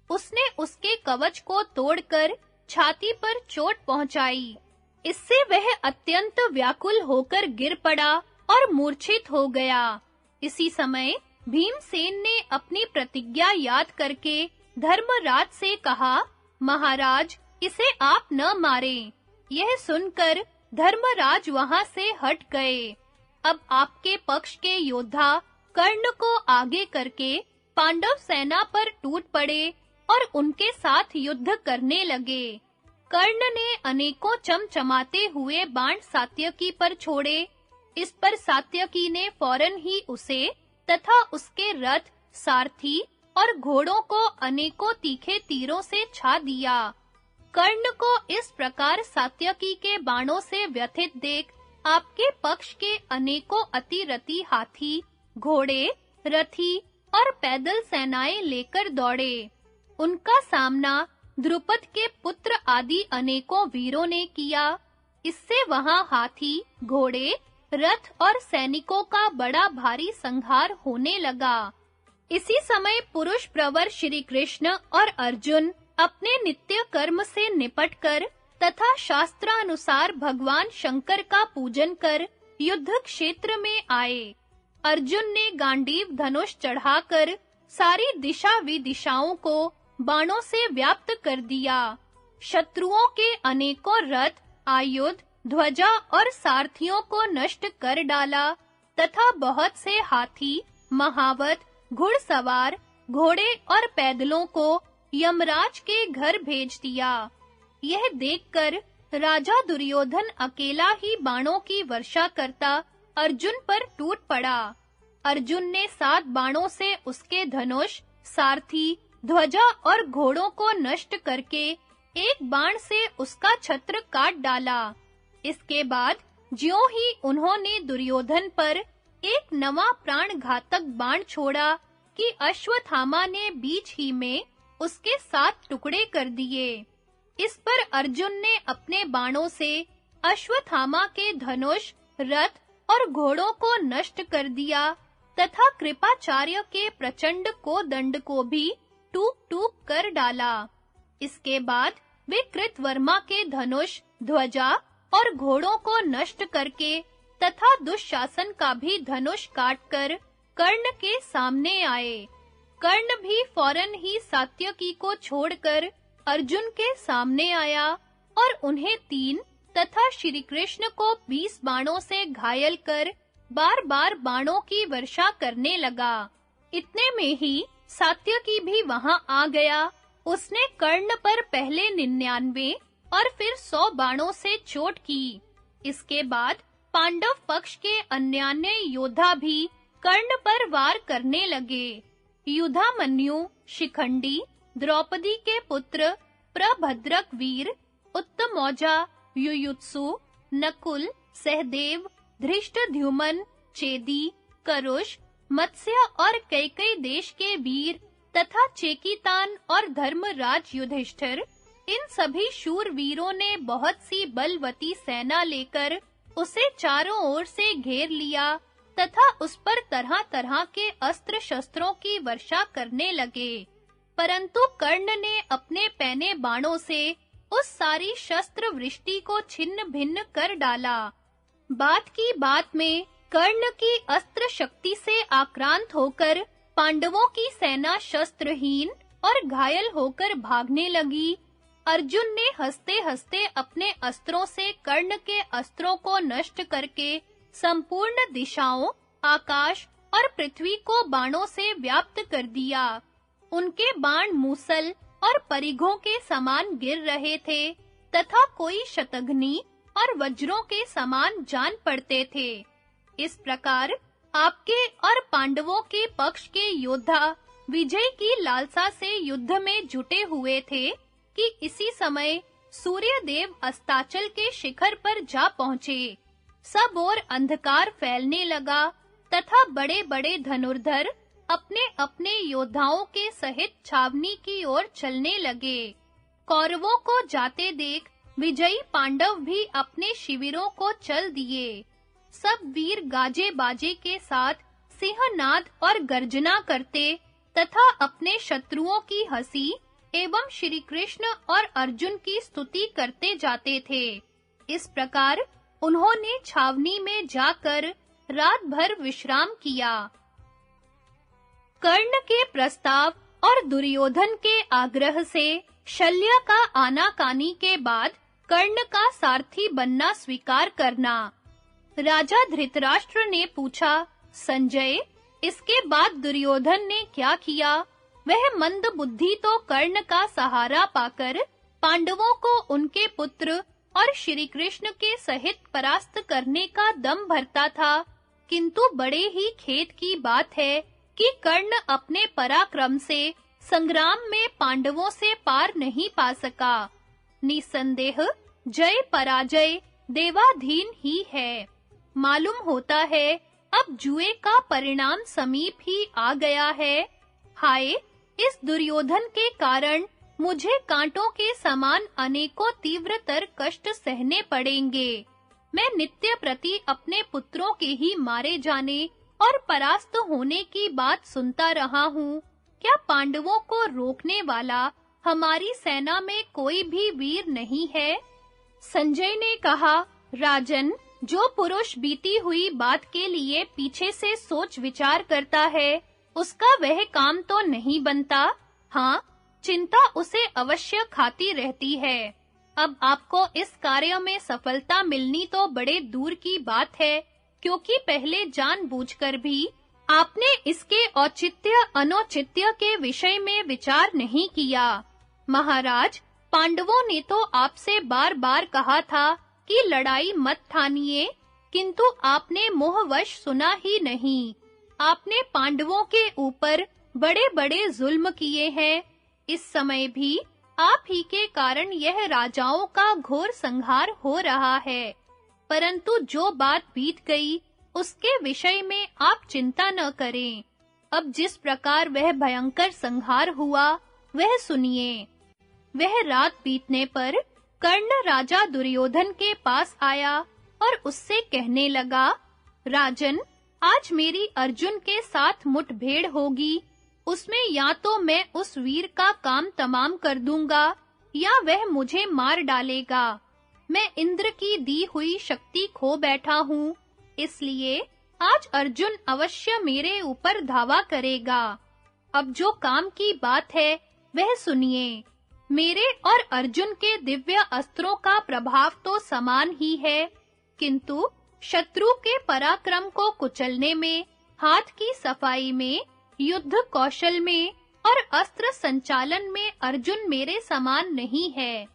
उसने उसके कवच को तोड़कर छाती पर चोट पहुंचाई। इससे वह अत्यंत व्याकुल होकर गिर पड़ा और मूर्छित हो गया। इसी समय भीमसेन ने अपनी प्रतिज्ञा याद करके धर्मराज से कहा, महाराज, इसे आप न मारें। यह सुनकर धर्मराज वहां से हट गए। अब आपके पक्ष के योद्धा कर्ण को आगे करके पांडव सेना पर टूट पड़े और उनके साथ युद्ध करने लगे। कर्ण ने अनेकों चमचमाते हुए बाण सात्यकी पर छोड़े। इस पर सात्यकी ने फौरन ही उसे तथा उसके रथ, सारथी और घोड़ों को अनेकों तीखे तीरों से छा दिया। कर्ण को इस प्रकार सात्यकी के बाणों से व्यथित देख आपके पक्ष के अनेकों अतिरथी हाथी, घोड़े, रथी और पैदल सेनाएं लेकर दौड़े। उनका सामना द्रुपद के पुत्र आदि अनेकों वीरों ने किया। इससे वहां हाथी, घोड़े, रथ और सैनिकों का बड़ा भारी संहार होने लगा। इसी समय पुरुष प्रवर श्री कृष्ण और अर्जुन अपने नित्य कर्म से निपटकर तथा शास्त्रानुसार भगवान शंकर का पूजन कर युद्ध क्षेत्र में आए। अर्जुन ने गांडीव धनुष चढ़ाकर सारी दिशा विदिशाओं को बाणों से व्याप्त कर दिया। शत्रुओं के अनेकों रथ, आयुध, ध्वजा और सारथियों को नष्ट कर डाला तथा बहुत से हाथी, महावत, घुड़सवार, घोड़े और पैदलों को यमराज के घर भेज दिया। यह देखकर राजा दुर्योधन अकेला ही बाणों की वर्षा करता अर्जुन पर टूट पड़ा। अर्जुन ने 7 बाणों से उसके धनुष, सारथी, ध्वजा और घोड़ों को नष्ट करके एक बाण से उसका छत्र काट डाला। इसके बाद ज्यों ही उन्होंने दुर्योधन पर एक नवा प्राणघातक बाण छोड़ा कि अश्वत्थामा ने बीच ही में उसके 7 टुकड़े कर दिए। इस पर अर्जुन ने अपने बाणों से अश्वत्थामा के धनुष, रथ और घोड़ों को नष्ट कर दिया तथा कृपाचार्य के प्रचंड कोदंड को भी टूक-टूक कर डाला। इसके बाद वे कृतवर्मा के धनुष, ध्वजा और घोड़ों को नष्ट करके तथा दुःशासन का भी धनुष काटकर कर्ण के सामने आए। कर्ण भी फौरन ही सात्यकी को छोड़कर अर्जुन के सामने आया और उन्हें 3 तथा श्री कृष्ण को 20 बाणों से घायल कर बार-बार बाणों की वर्षा करने लगा। इतने में ही सात्यकी भी वहां आ गया। उसने कर्ण पर पहले 99 और फिर 100 बाणों से चोट की। इसके बाद पांडव पक्ष के अन्यान्य योद्धा भी कर्ण पर वार करने लगे। युधामन्यु, शिखंडी, द्रौपदी के पुत्र प्रभद्रक वीर, उत्तमौजा, युयुत्सु, नकुल, सहदेव, धृष्टद्युम्न, चेदी, करुष, मत्स्य और कैकेयी देश के वीर तथा चेकितान और धर्मराज युधिष्ठिर, इन सभी शूर वीरों ने बहुत सी बलवती सेना लेकर उसे चारों ओर से घेर लिया तथा उस पर तरह-तरह के अस्त्र-शस्त्रों की वर्षा करने लगे। परंतु कर्ण ने अपने पैने बाणों से उस सारी शस्त्र वृष्टि को छिन्न-भिन्न कर डाला। बात की बात में कर्ण की अस्त्र शक्ति से आक्रांत होकर पांडवों की सेना शस्त्रहीन और घायल होकर भागने लगी। अर्जुन ने हंसते-हंसते अपने अस्त्रों से कर्ण के अस्त्रों को नष्ट करके संपूर्ण दिशाओं, आकाश और पृथ्वी को बाणों से व्याप्त कर दिया। उनके बाण मूसल और परिघों के समान गिर रहे थे तथा कोई शतघ्नी और वज्रों के समान जान पड़ते थे। इस प्रकार आपके और पांडवों के पक्ष के योद्धा विजय की लालसा से युद्ध में जुटे हुए थे कि इसी समय सूर्यदेव अस्ताचल के शिखर पर जा पहुंचे। सब ओर अंधकार फैलने लगा तथा बड़े-बड़े धनुर्धर अपने-अपने योद्धाओं के सहित छावनी की ओर चलने लगे। कौरवों को जाते देख विजयी पांडव भी अपने शिविरों को चल दिए। सब वीर गाजे बाजे के साथ सिंहनाद और गर्जना करते तथा अपने शत्रुओं की हंसी एवं श्री कृष्ण और अर्जुन की स्तुति करते जाते थे। इस प्रकार उन्होंने छावनी में जाकर रात भर विश्राम किया। कर्ण के प्रस्ताव और दुर्योधन के आग्रह से शल्य का आनाकानी के बाद कर्ण का सारथी बनना स्वीकार करना। राजा धृतराष्ट्र ने पूछा, संजय, इसके बाद दुर्योधन ने क्या किया? वह मंद बुद्धि तो कर्ण का सहारा पाकर पांडवों को उनके पुत्र और श्री कृष्ण के सहित परास्त करने का दम भरता था, किंतु बड़े ही खेद की बात है कि कर्ण अपने पराक्रम से संग्राम में पांडवों से पार नहीं पा सका। निसंदेह जय पराजय देवाधीन ही है। मालूम होता है अब जुए का परिणाम समीप ही आ गया है। हाय, इस दुर्योधन के कारण मुझे कांटों के समान अनेकों तीव्रतर कष्ट सहने पड़ेंगे। मैं नित्य प्रति अपने पुत्रों के ही मारे जाने और परास्त होने की बात सुनता रहा हूँ। क्या पांडवों को रोकने वाला हमारी सेना में कोई भी वीर नहीं है? संजय ने कहा, राजन, जो पुरुष बीती हुई बात के लिए पीछे से सोच विचार करता है, उसका वह काम तो नहीं बनता। हाँ, चिंता उसे अवश्य खाती रहती है। अब आपको इस कार्य में सफलता मिलनी तो बड़े दूर की बात है, क्योंकि पहले जानबूझकर भी आपने इसके औचित्य अनौचित्य के विषय में विचार नहीं किया। महाराज, पांडवों ने तो आपसे बार-बार कहा था कि लड़ाई मत ठानिए, किंतु आपने मोहवश सुना ही नहीं। आपने पांडवों के ऊपर बड़े-बड़े जुल्म किए हैं। इस समय भी आप ही के कारण यह राजाओं का घोर संहार हो रहा है। परंतु जो बात बीत गई, उसके विषय में आप चिंता न करें। अब जिस प्रकार वह भयंकर संहार हुआ, वह सुनिए। वह रात बीतने पर कर्ण राजा दुर्योधन के पास आया और उससे कहने लगा, राजन, आज मेरी अर्जुन के साथ मुठभेड़ होगी। उसमें या तो मैं उस वीर का काम तमाम कर दूंगा या वह मुझे मार डालेगा। मैं इंद्र की दी हुई शक्ति खो बैठा हूँ, इसलिए आज अर्जुन अवश्य मेरे ऊपर धावा करेगा। अब जो काम की बात है, वह सुनिए। मेरे और अर्जुन के दिव्य अस्त्रों का प्रभाव तो समान ही है, किंतु शत्रु के पराक्रम को कुचलने में, हाथ की सफाई में, युद्ध कौशल में और अस्त्र संचालन में अर्जुन मेरे समान नहीं है।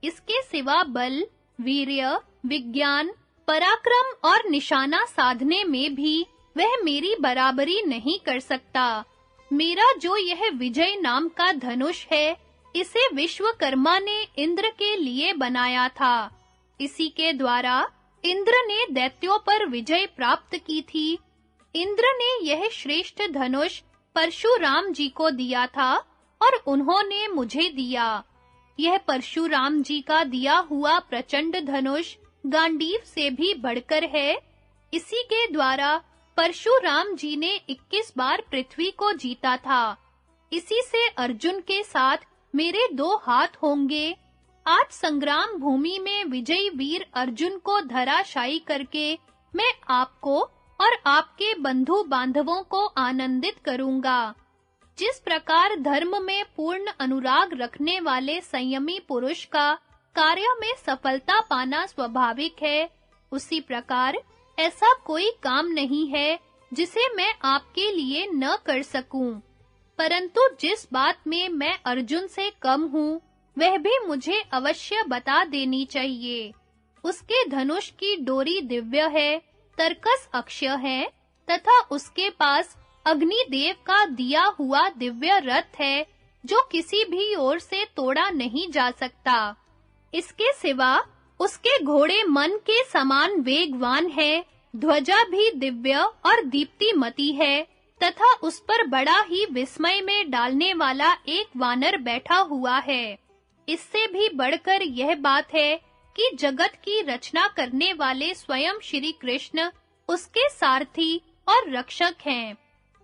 इसके सिवा बल, वीर्य, विज्ञान, पराक्रम और निशाना साधने में भी वह मेरी बराबरी नहीं कर सकता। मेरा जो यह विजय नाम का धनुष है, इसे विश्वकर्मा ने इंद्र के लिए बनाया था। इसी के द्वारा इंद्र ने दैत्यों पर विजय प्राप्त की थी। इंद्र ने यह श्रेष्ठ धनुष परशुराम जी को दिया था और उन्होंने मुझे दिया। यह परशुराम जी का दिया हुआ प्रचंड धनुष गांडीव से भी बढ़कर है। इसी के द्वारा परशुराम जी ने 21 बार पृथ्वी को जीता था। इसी से अर्जुन के साथ मेरे 2 हाथ होंगे। आज संग्राम भूमि में विजयी वीर अर्जुन को धराशायी करके मैं आपको और आपके बंधु बांधवों को आनंदित करूंगा। जिस प्रकार धर्म में पूर्ण अनुराग रखने वाले संयमी पुरुष का कार्य में सफलता पाना स्वाभाविक है, उसी प्रकार ऐसा कोई काम नहीं है जिसे मैं आपके लिए न कर सकूं। परंतु जिस बात में मैं अर्जुन से कम हूँ, वह भी मुझे अवश्य बता देनी चाहिए। उसके धनुष की डोरी दिव्य है, तरकस अक्षय है तथा उसके पास अग्निदेव का दिया हुआ दिव्य रथ है, जो किसी भी ओर से तोड़ा नहीं जा सकता। इसके सिवा उसके घोड़े मन के समान वेगवान है, ध्वजा भी दिव्य और दीप्तिमती है तथा उस पर बड़ा ही विस्मय में डालने वाला एक वानर बैठा हुआ है। इससे भी बढ़कर यह बात है कि जगत की रचना करने वाले स्वयं श्री कृष्ण उसके सारथी और रक्षक हैं।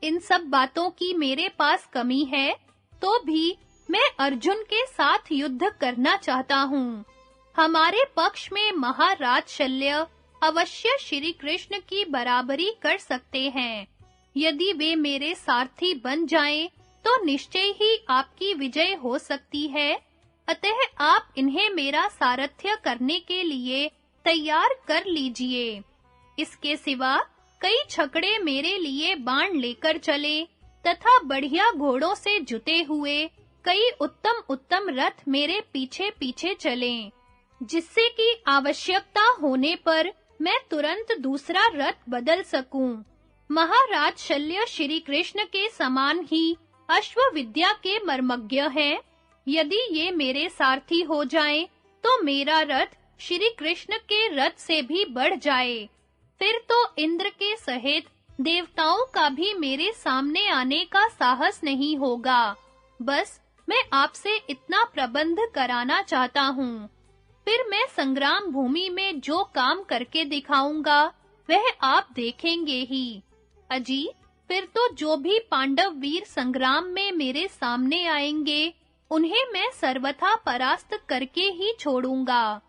इन सब बातों की मेरे पास कमी है, तो भी मैं अर्जुन के साथ युद्ध करना चाहता हूँ। हमारे पक्ष में महाराज शल्य अवश्य श्री कृष्ण की बराबरी कर सकते हैं। यदि वे मेरे सारथी बन जाएं, तो निश्चय ही आपकी विजय हो सकती है। अतः आप इन्हें मेरा सारथ्य करने के लिए तैयार कर लीजिए। इसके सिवा कई छकड़े मेरे लिए बाण लेकर चलें तथा बढ़िया घोड़ों से जुते हुए कई उत्तम रथ मेरे पीछे-पीछे चलें, जिससे कि आवश्यकता होने पर मैं तुरंत दूसरा रथ बदल सकूं। महाराज शल्य श्री कृष्ण के समान ही अश्व विद्या के मर्मज्ञ हैं। यदि ये मेरे सारथी हो जाएं, तो मेरा रथ श्री कृष्ण के रथ से भी बढ़ जाए। फिर तो इंद्र के सहित देवताओं का भी मेरे सामने आने का साहस नहीं होगा। बस मैं आपसे इतना प्रबंध कराना चाहता हूँ। फिर मैं संग्राम भूमि में जो काम करके दिखाऊंगा, वह आप देखेंगे ही। अजी, फिर तो जो भी पांडव वीर संग्राम में मेरे सामने आएंगे, उन्हें मैं सर्वथा परास्त करके ही छोड़ूंगा।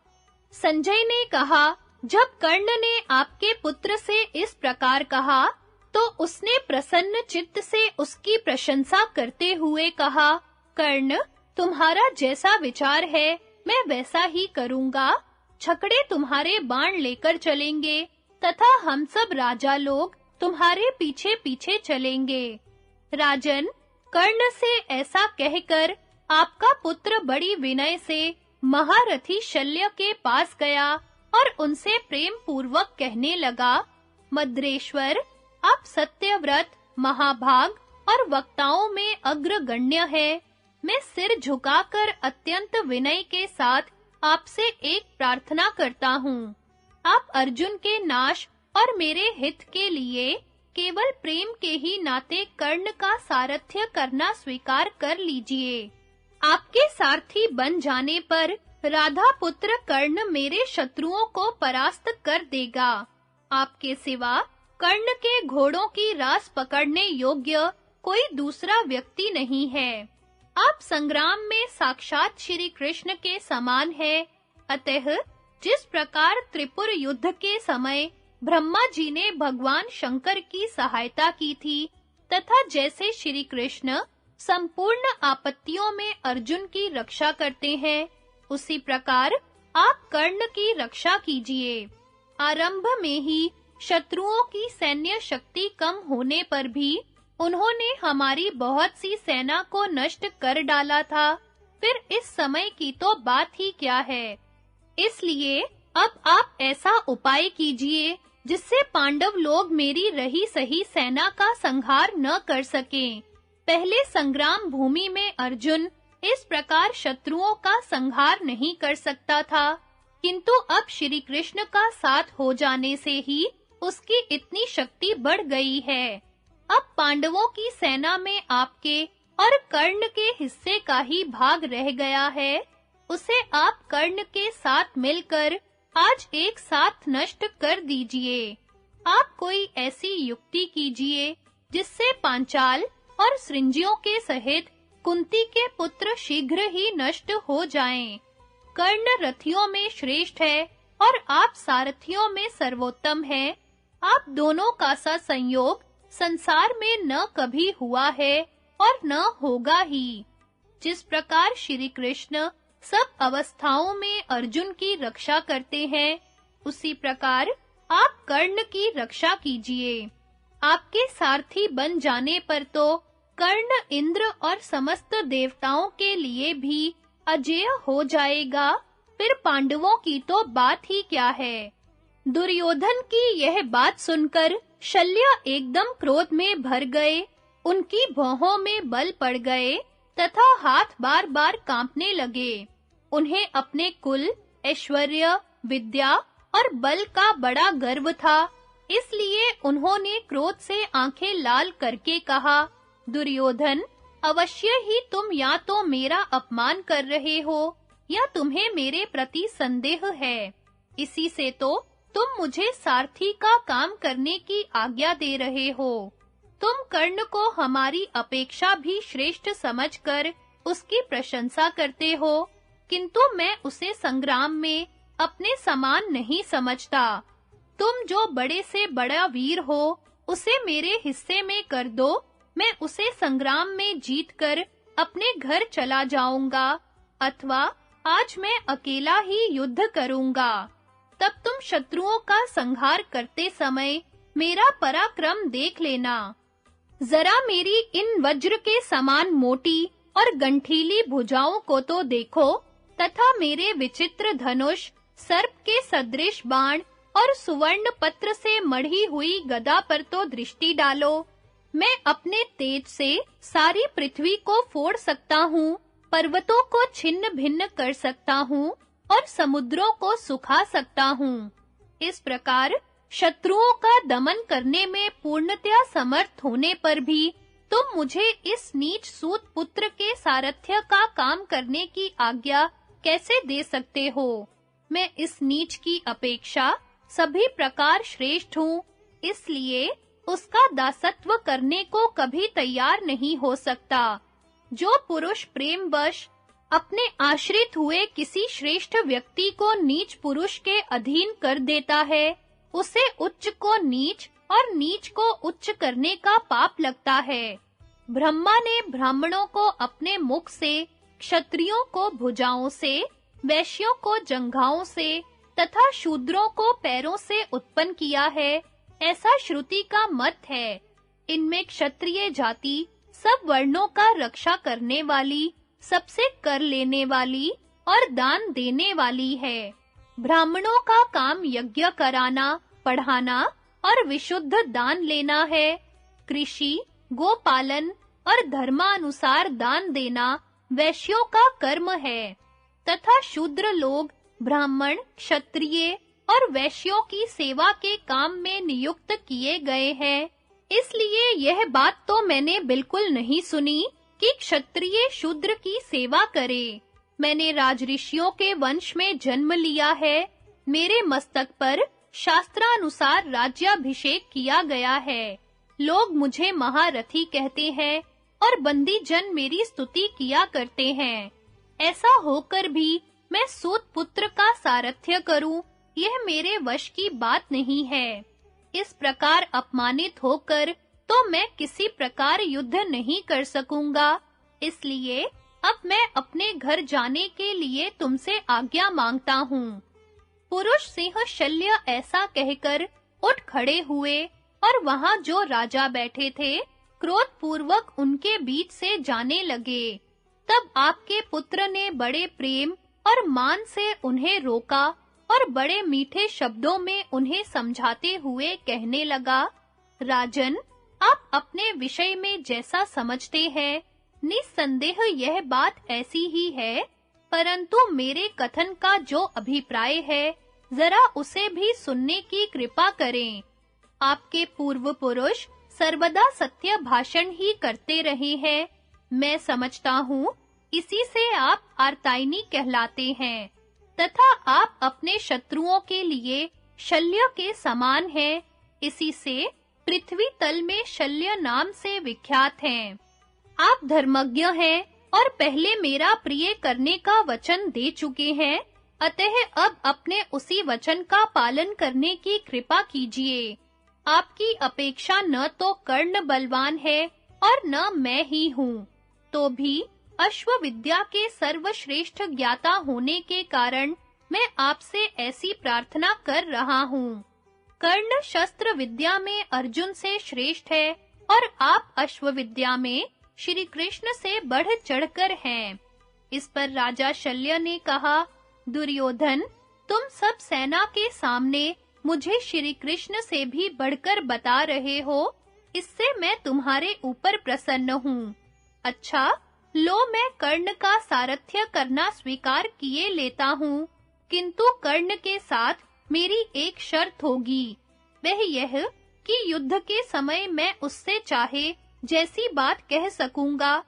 संजय ने कहा, जब कर्ण ने आपके पुत्र से इस प्रकार कहा, तो उसने प्रसन्न चित्त से उसकी प्रशंसा करते हुए कहा, कर्ण, तुम्हारा जैसा विचार है, मैं वैसा ही करूंगा। छकड़े तुम्हारे बाण लेकर चलेंगे तथा हम सब राजा लोग तुम्हारे पीछे-पीछे चलेंगे। राजन, कर्ण से ऐसा कहकर आपका पुत्र बड़ी विनय से महारथी शल्य के पास गया और उनसे प्रेम पूर्वक कहने लगा, मद्रेश्वर, आप सत्यव्रत, महाभाग और वक्ताओं में अग्रगण्य है। मैं सिर झुकाकर अत्यंत विनय के साथ आपसे एक प्रार्थना करता हूँ। आप अर्जुन के नाश और मेरे हित के लिए केवल प्रेम के ही नाते कर्ण का सारथ्य करना स्वीकार कर लीजिए। आपके सारथी बन जाने पर राधा पुत्र कर्ण मेरे शत्रुओं को परास्त कर देगा। आपके सिवा कर्ण के घोड़ों की रास पकड़ने योग्य कोई दूसरा व्यक्ति नहीं है। आप संग्राम में साक्षात श्री कृष्ण के समान है। अतः जिस प्रकार त्रिपुर युद्ध के समय ब्रह्मा जी ने भगवान शंकर की सहायता की थी, तथा जैसे श्री कृष्ण संपूर्ण आपत्तियों में अर्जुन की रक्षा करते हैं, उसी प्रकार आप कर्ण की रक्षा कीजिए। आरंभ में ही शत्रुओं की सैन्य शक्ति कम होने पर भी उन्होंने हमारी बहुत सी सेना को नष्ट कर डाला था। फिर इस समय की तो बात ही क्या है। इसलिए अब आप ऐसा उपाय कीजिए जिससे पांडव लोग मेरी रही सही सेना का संहार न कर सकें। पहले संग्राम भूमि में अर्जुन इस प्रकार शत्रुओं का संहार नहीं कर सकता था, किंतु अब श्री कृष्ण का साथ हो जाने से ही उसकी इतनी शक्ति बढ़ गई है। अब पांडवों की सेना में आपके और कर्ण के हिस्से का ही भाग रह गया है। उसे आप कर्ण के साथ मिलकर आज एक साथ नष्ट कर दीजिए। आप कोई ऐसी युक्ति कीजिए जिससे पांचाल और सृंजियों के सहित कुंती के पुत्र शीघ्र ही नष्ट हो जाएं। कर्ण रथियों में श्रेष्ठ है और आप सारथियों में सर्वोत्तम हैं। आप दोनों का सा संयोग संसार में न कभी हुआ है और न होगा ही। जिस प्रकार श्री कृष्ण सब अवस्थाओं में अर्जुन की रक्षा करते हैं, उसी प्रकार आप कर्ण की रक्षा कीजिए। आपके सारथी बन जाने पर तो कर्ण इंद्र और समस्त देवताओं के लिए भी अजेय हो जाएगा। फिर पांडवों की तो बात ही क्या है। दुर्योधन की यह बात सुनकर शल्य एकदम क्रोध में भर गए। उनकी भौहों में बल पड़ गए तथा हाथ बार-बार कांपने लगे। उन्हें अपने कुल, ऐश्वर्य, विद्या और बल का बड़ा गर्व था। इसलिए उन्होंने क्रोध से आंखें लाल करके कहा, दुर्योधन, अवश्य ही तुम या तो मेरा अपमान कर रहे हो या तुम्हें मेरे प्रति संदेह है। इसी से तो तुम मुझे सारथी का काम करने की आज्ञा दे रहे हो। तुम कर्ण को हमारी अपेक्षा भी श्रेष्ठ समझकर उसकी प्रशंसा करते हो, किंतु मैं उसे संग्राम में अपने समान नहीं समझता। तुम जो बड़े से बड़ा वीर हो, उसे मेरे हिस्से में कर दो। मैं उसे संग्राम में जीतकर अपने घर चला जाऊंगा, अथवा आज मैं अकेला ही युद्ध करूंगा। तब तुम शत्रुओं का संहार करते समय मेरा पराक्रम देख लेना। जरा मेरी इन वज्र के समान मोटी और गंठीली भुजाओं को तो देखो, तथा मेरे विचित्र धनुष, सर्प के सदृश बाण और सुवर्ण पत्र से मढ़ी हुई गदा पर तो दृष्टि डालो। मैं अपने तेज से सारी पृथ्वी को फोड़ सकता हूँ, पर्वतों को छिन्न-भिन्न कर सकता हूँ और समुद्रों को सुखा सकता हूँ। इस प्रकार शत्रुओं का दमन करने में पूर्णतया समर्थ होने पर भी तुम मुझे इस नीच सूत पुत्र के सारथ्य का काम करने की आज्ञा कैसे दे सकते हो? मैं इस नीच की अपेक्षा सभी प्रकार श्रेष्ठ हूँ, इसलिए उसका दासत्व करने को कभी तैयार नहीं हो सकता। जो पुरुष प्रेमवश अपने आश्रित हुए किसी श्रेष्ठ व्यक्ति को नीच पुरुष के अधीन कर देता है, उसे उच्च को नीच और नीच को उच्च करने का पाप लगता है। ब्रह्मा ने ब्राह्मणों को अपने मुख से, क्षत्रियों को भुजाओं से, वैश्यों को जंघाओं से तथा शूद्रों को पैरों से उत्पन्न किया है, ऐसा श्रुति का मत है। इनमें क्षत्रिय जाति सब वर्णों का रक्षा करने वाली, सबसे कर लेने वाली और दान देने वाली है। ब्राह्मणों का काम यज्ञ कराना, पढ़ाना और विशुद्ध दान लेना है। कृषि, गोपालन और धर्मानुसार दान देना वैश्यों का कर्म है तथा शूद्र लोग ब्राह्मण, क्षत्रिय और वैश्यों की सेवा के काम में नियुक्त किए गए हैं। इसलिए यह बात तो मैंने बिल्कुल नहीं सुनी कि क्षत्रिय शूद्र की सेवा करे। मैंने राजऋषियों के वंश में जन्म लिया है। मेरे मस्तक पर शास्त्रानुसार राज्याभिषेक किया गया है। लोग मुझे महारथी कहते हैं और बंदी जन मेरी स्तुति किया करते हैं। ऐसा होकर भी मैं सूत पुत्र का सारथ्य करूं, यह मेरे वश की बात नहीं है। इस प्रकार अपमानित होकर तो मैं किसी प्रकार युद्ध नहीं कर सकूंगा। इसलिए अब मैं अपने घर जाने के लिए तुमसे आज्ञा मांगता हूँ। पुरुष सिंह शल्य ऐसा कहकर उठ खड़े हुए और वहां जो राजा बैठे थे, क्रोधपूर्वक उनके बीच से जाने लगे। तब आपके पुत्र ने बड़े प्रेम और मान से उन्हें रोका और बड़े मीठे शब्दों में उन्हें समझाते हुए कहने लगा, राजन, आप अपने विषय में जैसा समझते हैं, निस्संदेह यह बात ऐसी ही है, परंतु मेरे कथन का जो अभिप्राय है, जरा उसे भी सुनने की कृपा करें। आपके पूर्व पुरुष सर्वदा सत्य भाषण ही करते रहे हैं। मैं समझता हूँ, इसी से आप आर्तायनी कहलाते हैं तथा आप अपने शत्रुओं के लिए शल्य के समान हैं। इसी से पृथ्वी तल में शल्य नाम से विख्यात हैं। आप धर्मज्ञ हैं और पहले मेरा प्रिय करने का वचन दे चुके हैं, अतः अब अपने उसी वचन का पालन करने की कृपा कीजिए। आपकी अपेक्षा न तो कर्ण बलवान है और न मैं ही हूँ, तो भी अश्व विद्या के सर्वश्रेष्ठ ज्ञाता होने के कारण मैं आपसे ऐसी प्रार्थना कर रहा हूँ। कर्ण शस्त्र विद्या में अर्जुन से श्रेष्ठ है और आप अश्व विद्या में श्री कृष्ण से बढ़ चढ़कर हैं। इस पर राजा शल्य ने कहा, दुर्योधन, तुम सब सेना के सामने मुझे श्री कृष्ण से भी बढ़कर बता रहे हो, इससे मैं तुम्हारे ऊपर प्रसन्न हूँ। अच्छा, लो मैं कर्ण का सारथ्य करना स्वीकार किए लेता हूँ, किंतु कर्ण के साथ मेरी एक शर्त होगी, वह यह कि युद्ध के समय मैं उससे चाहे जैसी बात कह सकूंगा,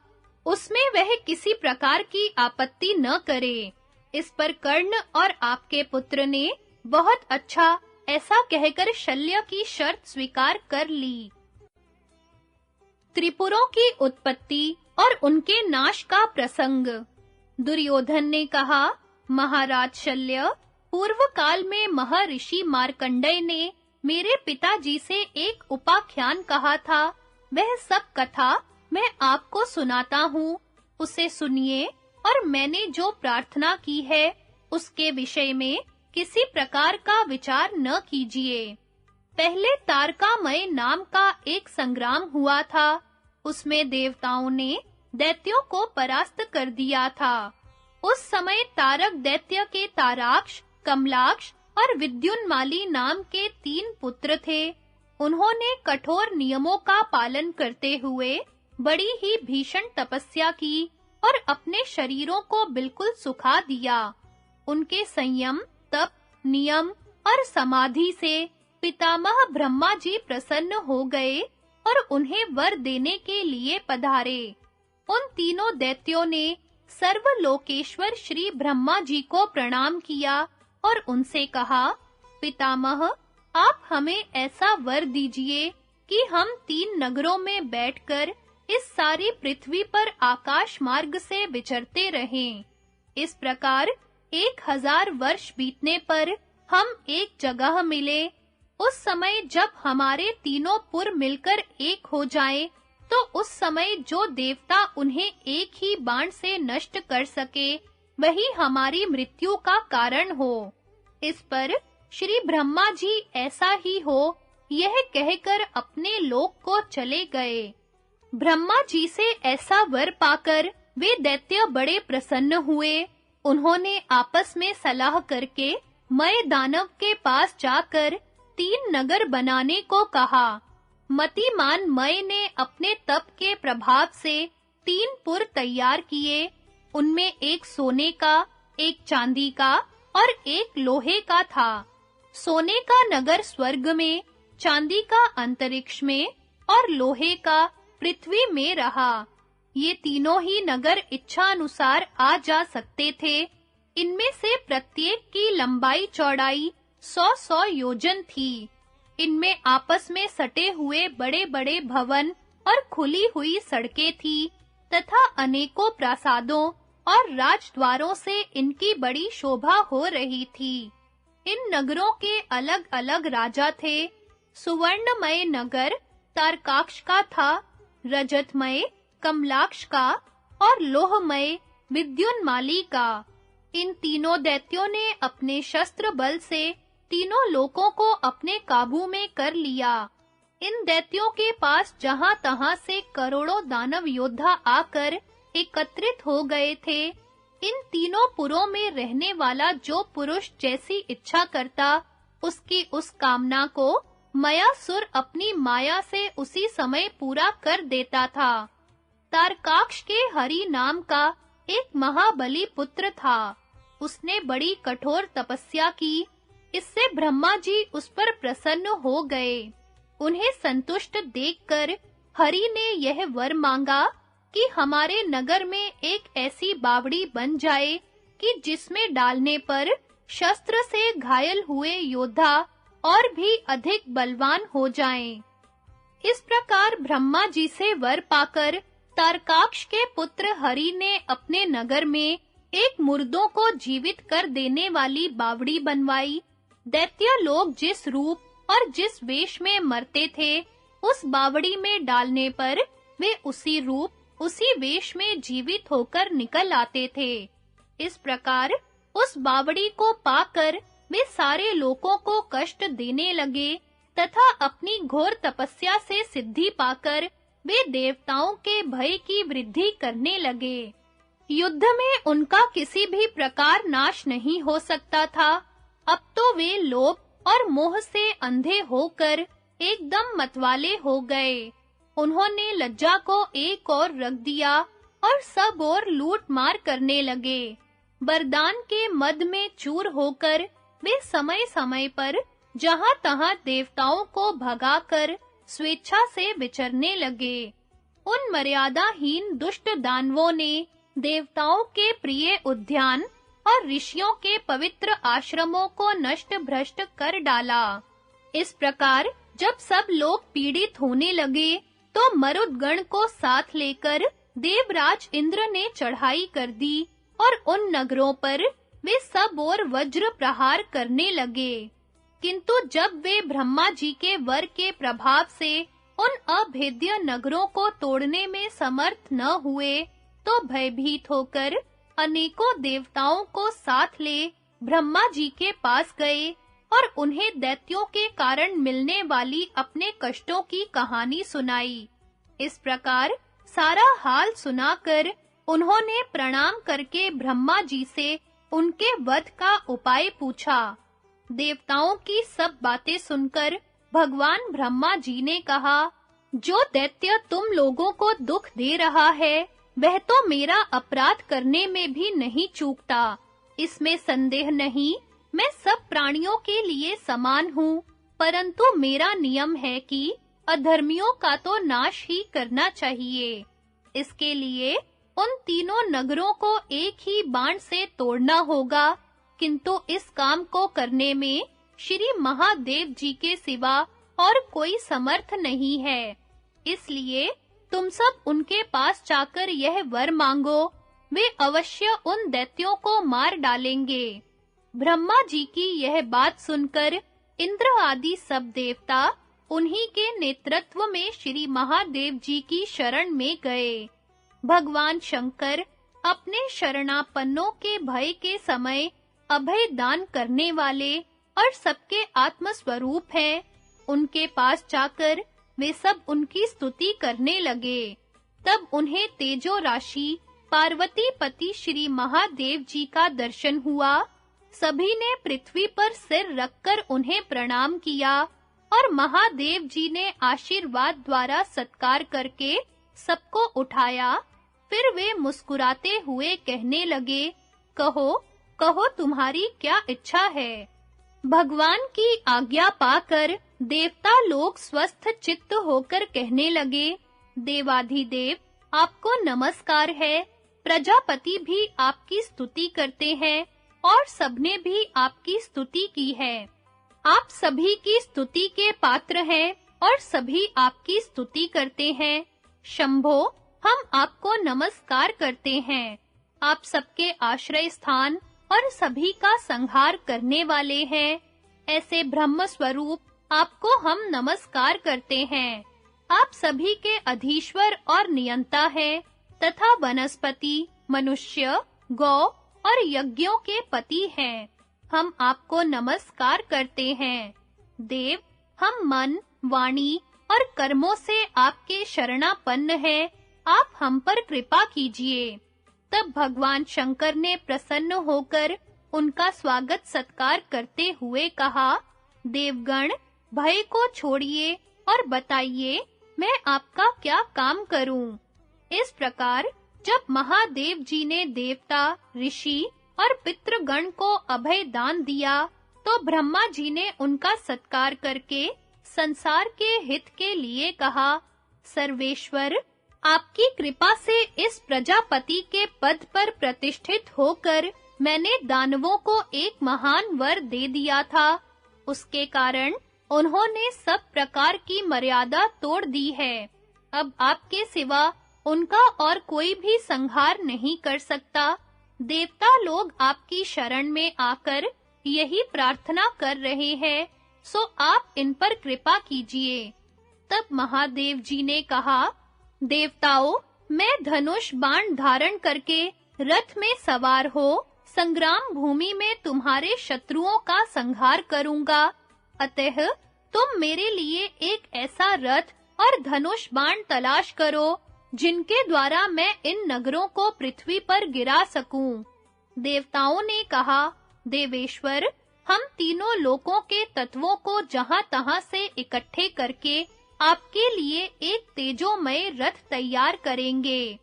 उसमें वह किसी प्रकार की आपत्ति न करे। इस पर कर्ण और आपके पुत्र ने बहुत अच्छा ऐसा कहकर शल्य की शर्त स्वीकार कर ली। त्रिपुरों की उत्पत्ति और उनके नाश का प्रसंग। दुर्योधन ने कहा, महाराज शल्य, पूर्व काल में महर्षि मार्कंडेय ने मेरे पिताजी से एक उपाख्यान कहा था। वह सब कथा मैं आपको सुनाता हूँ, उसे सुनिए और मैंने जो प्रार्थना की है उसके विषय में किसी प्रकार का विचार न कीजिए। पहले तारकामय नाम का एक संग्राम हुआ था। उसमें देवताओं ने दैत्यों को परास्त कर दिया था। उस समय तारक दैत्य के ताराक्ष, कमलाक्ष और विद्युन्माली नाम के 3 पुत्र थे। उन्होंने कठोर नियमों का पालन करते हुए बड़ी ही भीषण तपस्या की और अपने शरीरों को बिल्कुल सुखा दिया। उनके संयम, तप, नियम और समाधि से पितामह ब्रह्मा जी प्रसन्न हो गए और उन्हें वर देने के लिए पधारे। उन तीनों दैत्यों ने सर्वलोकेश्वर श्री ब्रह्मा जी को प्रणाम किया और उनसे कहा, पितामह, आप हमें ऐसा वर दीजिए कि हम 3 नगरों में बैठकर इस सारी पृथ्वी पर आकाश मार्ग से विचरते रहें। इस प्रकार 1000 वर्ष बीतने पर हम एक जगह मिले। उस समय जब हमारे तीनों पुर मिलकर एक हो जाएं, तो उस समय जो देवता उन्हें एक ही बाण से नष्ट कर सके, वही हमारी मृत्यु का कारण हो। इस पर श्री ब्रह्मा जी ऐसा ही हो, यह कहकर अपने लोक को चले गए। ब्रह्मा जी से ऐसा वर पाकर वे दैत्य बड़े प्रसन्न हुए। उन्होंने आपस में सलाह करके मय दानव के पास जाकर 3 नगर बनाने को कहा। मतिमान मय ने अपने तप के प्रभाव से 3 पुर तैयार किए। उनमें एक सोने का, एक चांदी का और एक लोहे का था। सोने का नगर स्वर्ग में, चांदी का अंतरिक्ष में और लोहे का पृथ्वी में रहा। ये तीनों ही नगर इच्छा अनुसार आ जा सकते थे। इनमें से प्रत्येक की लंबाई चौड़ाई 100-100 योजन थी। इनमें आपस में सटे हुए बड़े-बड़े भवन और खुली हुई सड़कें थी तथा अनेकों प्रासादों और राजद्वारों से इनकी बड़ी शोभा हो रही थी। इन नगरों के अलग-अलग राजा थे। सुवर्णमय नगर तारकाक्ष का था, रजतमय कमलाक्ष का और लोहमय विद्युन्माली का। इन तीनों दैत्यों ने अपने शस्त्र बल से तीनों लोकों को अपने काबू में कर लिया। इन दैत्यों के पास जहां-तहां से करोड़ों दानव योद्धा आकर एकत्रित हो गए थे। इन तीनों पुरों में रहने वाला जो पुरुष जैसी इच्छा करता, उसकी उस कामना को मयासुर अपनी माया से उसी समय पूरा कर देता था। तारकाक्ष के हरि नाम का एक महाबली पुत्र था। उसने बड़ी कठोर तपस्या की। इससे ब्रह्मा जी उस पर प्रसन्न हो गए। उन्हें संतुष्ट देखकर हरि ने यह वर मांगा कि हमारे नगर में एक ऐसी बावड़ी बन जाए कि जिसमें डालने पर शस्त्र से घायल हुए योद्धा और भी अधिक बलवान हो जाएं। इस प्रकार ब्रह्मा जी से वर पाकर तारकाक्ष के पुत्र हरि ने अपने नगर में एक मुर्दों को जीवित कर देने वाली बावड़ी बनवाई। दैत्य लोग जिस रूप और जिस वेश में मरते थे, उस बावड़ी में डालने पर वे उसी रूप, उसी वेश में जीवित होकर निकल आते थे। इस प्रकार उस बावड़ी को पाकर वे सारे लोगों को कष्ट देने लगे तथा अपनी घोर तपस्या से सिद्धि पाकर वे देवताओं के भय की वृद्धि करने लगे। युद्ध में उनका किसी भी प्रकार नाश नहीं हो सकता था। अब तो वे लोभ और मोह से अंधे होकर एकदम मतवाले हो गए। उन्होंने लज्जा को एक ओर रख दिया और सब ओर लूट मार करने लगे। वरदान के मद में चूर होकर वे समय-समय पर जहां-तहां देवताओं को भगाकर स्वेच्छा से विचरने लगे। उन मर्यादाहीन दुष्ट दानवों ने देवताओं के प्रिय उद्यान और ऋषियों के पवित्र आश्रमों को नष्ट भ्रष्ट कर डाला। इस प्रकार जब सब लोग पीड़ित होने लगे, तो मरुदगण को साथ लेकर देवराज इंद्र ने चढ़ाई कर दी और उन नगरों पर वे सब ओर वज्र प्रहार करने लगे। किंतु जब वे ब्रह्मा जी के वर के प्रभाव से उन अभेद्य नगरों को तोड़ने में समर्थ न हुए, तो भयभीत होकर अनेकों देवताओं को साथ ले ब्रह्मा जी के पास गए और उन्हें दैत्यों के कारण मिलने वाली अपने कष्टों की कहानी सुनाई। इस प्रकार सारा हाल सुनाकर उन्होंने प्रणाम करके ब्रह्मा जी से उनके वध का उपाय पूछा। देवताओं की सब बातें सुनकर भगवान ब्रह्मा जी ने कहा, जो दैत्य तुम लोगों को दुख दे रहा है, वह तो मेरा अपराध करने में भी नहीं चूकता। इसमें संदेह नहीं, मैं सब प्राणियों के लिए समान हूँ, परंतु मेरा नियम है कि अधर्मियों का तो नाश ही करना चाहिए। इसके लिए उन तीनों नगरों को एक ही बाण से तोड़ना होगा, किंतु इस काम को करने में श्री महादेव जी के सिवा और कोई समर्थ नहीं है। इसलिए तुम सब उनके पास जाकर यह वर मांगो, वे अवश्य उन दैत्यों को मार डालेंगे। ब्रह्मा जी की यह बात सुनकर इंद्र आदि सब देवता उन्हीं के नेतृत्व में श्री महादेव जी की शरण में गए। भगवान शंकर अपने शरणापन्नों के भय के समय अभय दान करने वाले और सबके आत्म स्वरूप हैं। उनके पास जाकर वे सब उनकी स्तुति करने लगे। तब उन्हें तेजो राशि पार्वती पति श्री महादेव जी का दर्शन हुआ। सभी ने पृथ्वी पर सिर रखकर उन्हें प्रणाम किया और महादेव जी ने आशीर्वाद द्वारा सत्कार करके सबको उठाया। फिर वे मुस्कुराते हुए कहने लगे, कहो, कहो तुम्हारी क्या इच्छा है? भगवान की आज्ञा पाकर देवता लोग स्वस्थ चित्त होकर कहने लगे, देवाधिदेव, आपको नमस्कार है। प्रजापति भी आपकी स्तुति करते हैं और सबने भी आपकी स्तुति की है। आप सभी की स्तुति के पात्र हैं और सभी आपकी स्तुति करते हैं। शंभो, हम आपको नमस्कार करते हैं। आप सबके आश्रय स्थान और सभी का संहार करने वाले हैं। ऐसे ब्रह्म स्वरूप आपको हम नमस्कार करते हैं। आप सभी के अधीश्वर और नियंता हैं तथा वनस्पति, मनुष्य, गौ और यज्ञों के पति हैं। हम आपको नमस्कार करते हैं। देव, हम मन, वाणी और कर्मों से आपके शरणापन्न हैं। आप हम पर कृपा कीजिए। तब भगवान शंकर ने प्रसन्न होकर उनका स्वागत सत्कार करते हुए कहा, देवगण, भय को छोड़िए और बताइए मैं आपका क्या काम करूं? इस प्रकार जब महादेव जी ने देवता, ऋषि और पितृगण को अभय दान दिया, तो ब्रह्मा जी ने उनका सत्कार करके संसार के हित के लिए कहा, सर्वेश्वर, आपकी कृपा से इस प्रजापति के पद पर प्रतिष्ठित होकर मैंने दानवों को एक महान वर दे दिया था। उसके कारण उन्होंने सब प्रकार की मर्यादा तोड़ दी है। अब आपके सिवा उनका और कोई भी संहार नहीं कर सकता। देवता लोग आपकी शरण में आकर यही प्रार्थना कर रहे हैं, सो आप इन पर कृपा कीजिए। तब महादेव जी ने कहा, देवताओं, मैं धनुष बाण धारण करके रथ में सवार हो संग्राम भूमि में तुम्हारे शत्रुओं का संहार करूंगा। अतः तुम मेरे लिए एक ऐसा रथ और धनुष बाण तलाश करो जिनके द्वारा मैं इन नगरों को पृथ्वी पर गिरा सकूं। देवताओं ने कहा, देवेश्वर, हम तीनों लोकों के तत्वों को जहां-तहां से इकट्ठे करके आपके लिए एक तेजोमय रथ तैयार करेंगे।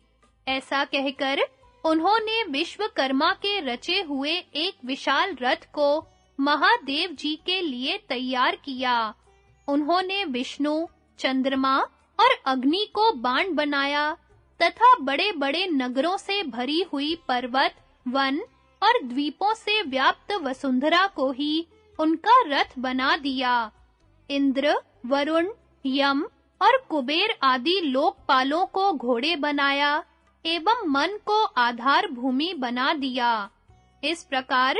ऐसा कहकर उन्होंने विश्वकर्मा के रचे हुए एक विशाल रथ को महादेव जी के लिए तैयार किया। उन्होंने विष्णु, चंद्रमा और अग्नि को बाण बनाया तथा बड़े-बड़े नगरों से भरी हुई पर्वत, वन और द्वीपों से व्याप्त वसुंधरा को ही उनका रथ बना दिया। इंद्र, वरुण, यम और कुबेर आदि लोकपालों को घोड़े बनाया एवं मन को आधार भूमि बना दिया। इस प्रकार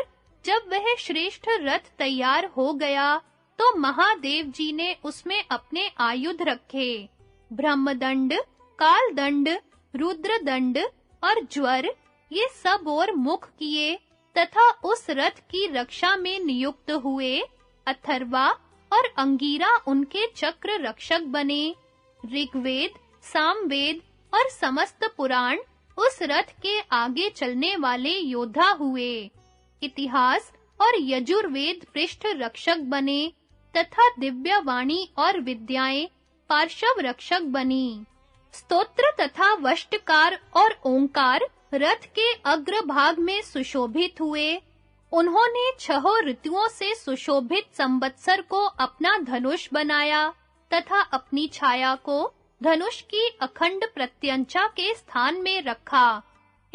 जब वह श्रेष्ठ रथ तैयार हो गया, तो महादेव जी ने उसमें अपने आयुध रखे। ब्रह्मदंड, कालदंड, रुद्रदंड और ज्वर ये सब और मुख किए तथा उस रथ की रक्षा में नियुक्त हुए। अथर्वा और अंगीरा उनके चक्र रक्षक बने। ऋग्वेद, सामवेद और समस्त पुराण उस रथ के आगे चलने वाले योद्धा हुए। इतिहास और यजुर्वेद पृष्ठ रक्षक बने तथा दिव्यवाणी और विद्याएं पार्श्व रक्षक बनी। स्तोत्र तथा वष्टकार और ओंकार रथ के अग्रभाग में सुशोभित हुए। उन्होंने 6 ऋतुओं से सुशोभित संवत्सर को अपना धनुष बनाया तथा अपनी छाया को धनुष की अखंड प्रत्यंचा के स्थान में रखा।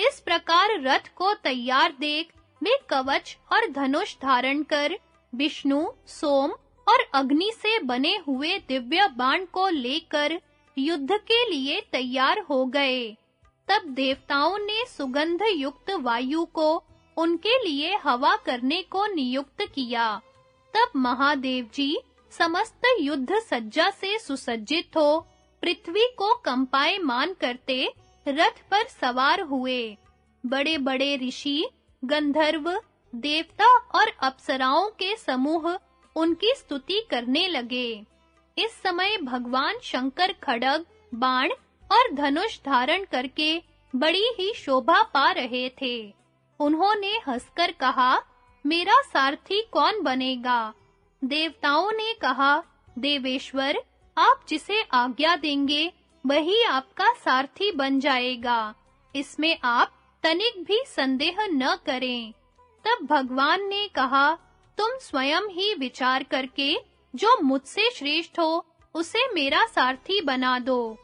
इस प्रकार रथ को तैयार देख वे कवच और धनुष धारण कर विष्णु, सोम और अग्नि से बने हुए दिव्य बाण को लेकर युद्ध के लिए तैयार हो गए। तब देवताओं ने सुगंध युक्त वायु को उनके लिए हवा करने को नियुक्त किया। तब महादेव जी समस्त युद्ध सज्जा से सुसज्जित हो पृथ्वी को कंपायमान करते रथ पर सवार हुए। बड़े-बड़े ऋषि, गंधर्व, देवता और अप्सराओं के समूह उनकी स्तुति करने लगे। इस समय भगवान शंकर खड्ग, बाण और धनुष धारण करके बड़ी ही शोभा पा रहे थे। उन्होंने हंसकर कहा, मेरा सारथी कौन बनेगा? देवताओं ने कहा, देवेश्वर, आप जिसे आज्ञा देंगे वही आपका सारथी बन जाएगा। इसमें आप तनिक भी संदेह न करें। तब भगवान ने कहा, तुम स्वयं ही विचार करके जो मुझसे श्रेष्ठ हो उसे मेरा सारथी बना दो।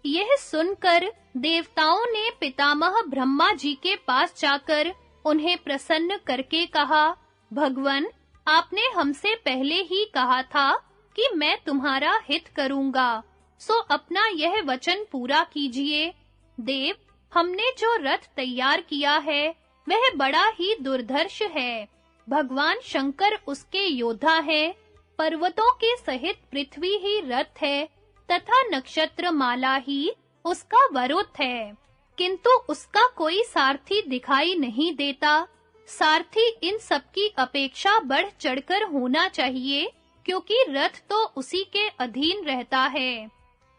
यह सुनकर देवताओं ने पितामह ब्रह्मा जी के पास जाकर उन्हें प्रसन्न करके कहा, भगवन, आपने हमसे पहले ही कहा था कि मैं तुम्हारा हित करूंगा, सो अपना यह वचन पूरा कीजिए। देव, हमने जो रथ तैयार किया है वह बड़ा ही दुर्धर्ष है। भगवान शंकर उसके योद्धा हैं, पर्वतों के सहित पृथ्वी ही रथ है तथा नक्षत्र माला ही उसका वरुथ है, किंतु उसका कोई सारथी दिखाई नहीं देता। सारथी इन सब की अपेक्षा बढ़ चढ़कर होना चाहिए, क्योंकि रथ तो उसी के अधीन रहता है।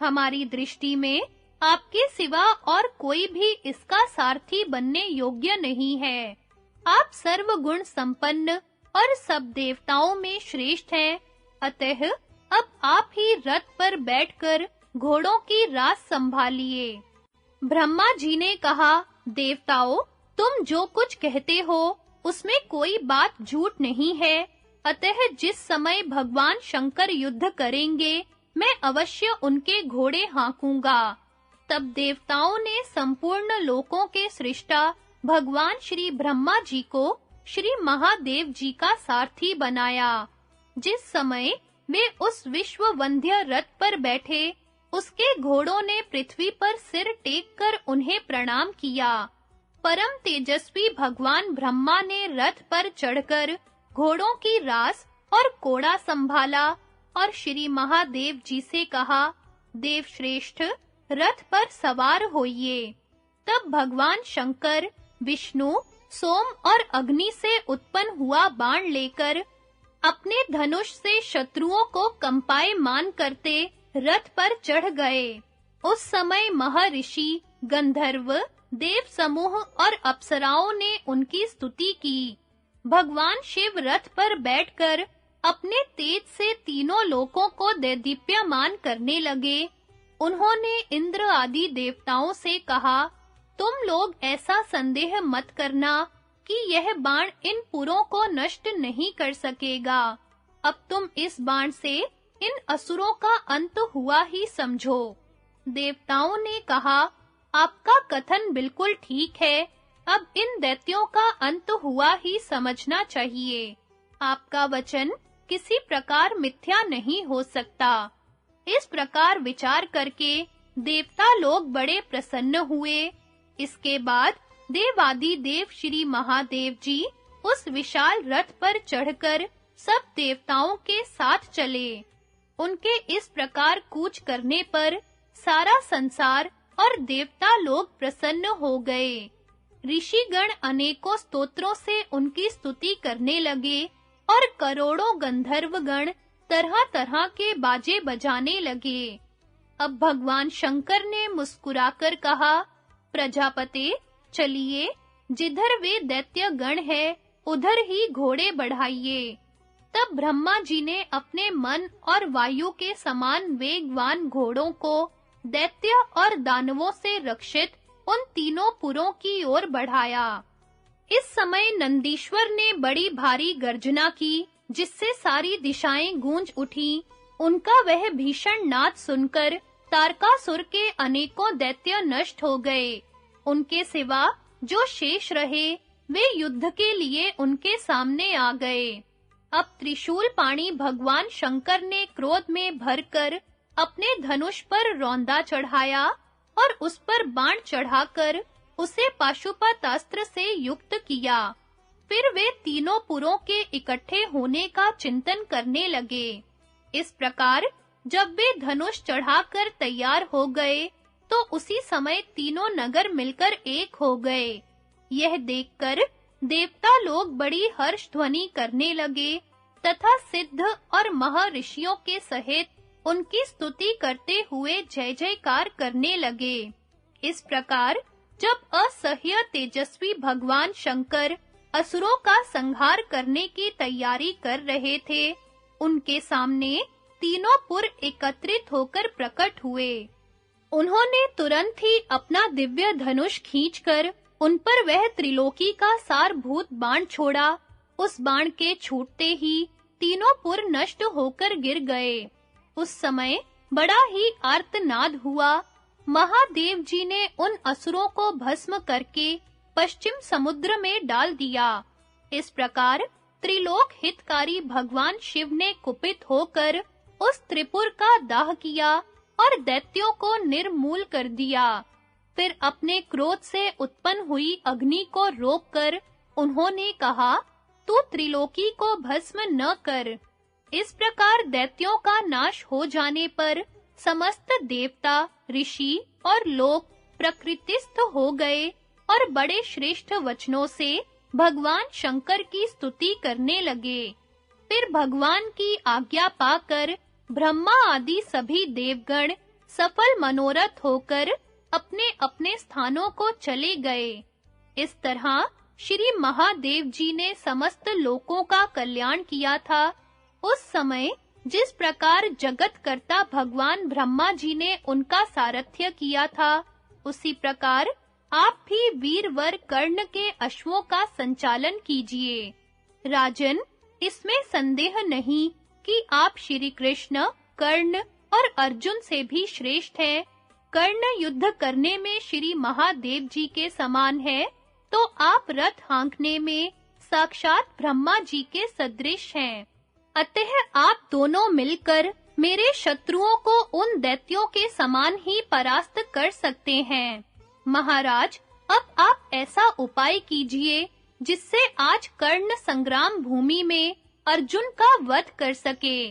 हमारी दृष्टि में आपके सिवा और कोई भी इसका सारथी बनने योग्य नहीं है। आप सर्वगुण संपन्न और सब देवताओं में श्रेष्ठ हैं, अतः अब आप ही रथ पर बैठकर घोड़ों की रास संभालिए। ब्रह्मा जी ने कहा, देवताओं, तुम जो कुछ कहते हो उसमें कोई बात झूठ नहीं है, अतः जिस समय भगवान शंकर युद्ध करेंगे मैं अवश्य उनके घोड़े हाँकूंगा। तब देवताओं ने संपूर्ण लोकों के सृष्टा भगवान श्री ब्रह्मा जी को श्री महादेव जी का सारथी बनाया। जिस समय वे उस विश्ववंद्य रथ पर बैठे, उसके घोड़ों ने पृथ्वी पर सिर टेक कर उन्हें प्रणाम किया। परम तेजस्वी भगवान ब्रह्मा ने रथ पर चढ़कर घोड़ों की रास और कोड़ा संभाला और श्री महादेव जी से कहा, देव श्रेष्ठ, रथ पर सवार होइए। तब भगवान शंकर, विष्णु, सोम और अग्नि से उत्पन्न हुआ बाण लेकर अपने धनुष से शत्रुओं को कंपायमान करते रथ पर चढ़ गए। उस समय महर्षि, गंधर्व, देव समूह और अप्सराओं ने उनकी स्तुति की। भगवान शिव रथ पर बैठकर अपने तेज से तीनों लोकों को दैदीप्यमान करने लगे। उन्होंने इंद्र आदि देवताओं से कहा, तुम लोग ऐसा संदेह मत करना कि यह बाण इन पुरों को नष्ट नहीं कर सकेगा। अब तुम इस बाण से इन असुरों का अंत हुआ ही समझो। देवताओं ने कहा, आपका कथन बिल्कुल ठीक है, अब इन दैत्यों का अंत हुआ ही समझना चाहिए। आपका वचन किसी प्रकार मिथ्या नहीं हो सकता। इस प्रकार विचार करके देवता लोग बड़े प्रसन्न हुए। इसके बाद देवादि देव श्री महादेव जी उस विशाल रथ पर चढ़कर सब देवताओं के साथ चले। उनके इस प्रकार कूच करने पर सारा संसार और देवता लोग प्रसन्न हो गए। ऋषिगण अनेकों स्तोत्रों से उनकी स्तुति करने लगे और करोड़ों गंधर्वगण तरह-तरह के बाजे बजाने लगे। अब भगवान शंकर ने मुस्कुराकर कहा, प्रजापते, चलिए, जिधर वे दैत्य गण है उधर ही घोड़े बढ़ाइए। तब ब्रह्मा जी ने अपने मन और वायु के समान वेगवान घोड़ों को दैत्य और दानवों से रक्षित उन तीनों पुरों की ओर बढ़ाया। इस समय नंदीश्वर ने बड़ी भारी गर्जना की, जिससे सारी दिशाएं गूंज उठीं। उनका वह भीषण नाद सुनकर तारकासुर के अनेकों दैत्य नष्ट हो गए। उनके सिवा जो शेष रहे वे युद्ध के लिए उनके सामने आ गए। अब त्रिशूल पाणी भगवान शंकर ने क्रोध में भरकर अपने धनुष पर रौंदा चढ़ाया और उस पर बाण चढ़ाकर उसे पाशुपतास्त्र से युक्त किया। फिर वे तीनों पुरों के इकट्ठे होने का चिंतन करने लगे। इस प्रकार जब वे धनुष चढ़ाकर तैयार हो गए, तो उसी समय तीनों नगर मिलकर एक हो गए। यह देखकर देवता लोग बड़ी हर्ष ध्वनि करने लगे तथा सिद्ध और महर्षियों के सहित उनकी स्तुति करते हुए जय जयकार करने लगे। इस प्रकार जब असह्य तेजस्वी भगवान शंकर असुरों का संहार करने की तैयारी कर रहे थे, उनके सामने तीनों पुर एकत्रित होकर प्रकट हुए। उन्होंने तुरंत ही अपना दिव्य धनुष खींचकर उन पर वह त्रिलोकी का सारभूत बाण छोड़ा। उस बाण के छूटते ही तीनों पुर नष्ट होकर गिर गए। उस समय बड़ा ही आर्तनाद हुआ। महादेव जी ने उन असुरों को भस्म करके पश्चिम समुद्र में डाल दिया। इस प्रकार त्रिलोक हितकारी भगवान शिव ने कुपित होकर उस त्रिपुर का दाह किया और दैत्यों को निर्मूल कर दिया। फिर अपने क्रोध से उत्पन्न हुई अग्नि को रोककर उन्होंने कहा, तू त्रिलोकी को भस्म न कर। इस प्रकार दैत्यों का नाश हो जाने पर समस्त देवता, ऋषि और लोग प्रकृतिस्थ हो गए और बड़े श्रेष्ठ वचनों से भगवान शंकर की स्तुति करने लगे। फिर भगवान की आज्ञा पाकर ब्रह्मा आदि सभी देवगण सफल मनोरथ होकर अपने-अपने स्थानों को चले गए। इस तरह श्री महादेव जी ने समस्त लोकों का कल्याण किया था। उस समय जिस प्रकार जगतकर्ता भगवान ब्रह्मा जी ने उनका सारथ्य किया था, उसी प्रकार आप भी वीरवर कर्ण के अश्वों का संचालन कीजिए। राजन, इसमें संदेह नहीं कि आप श्री कृष्ण, कर्ण और अर्जुन से भी श्रेष्ठ हैं। कर्ण युद्ध करने में श्री महादेव जी के समान है, तो आप रथ हाँकने में साक्षात ब्रह्मा जी के सदृश हैं। अतः आप दोनों मिलकर मेरे शत्रुओं को उन दैत्यों के समान ही परास्त कर सकते हैं। महाराज, अब आप ऐसा उपाय कीजिए जिससे आज कर्ण संग्राम भूमि में अर्जुन का वध कर सके।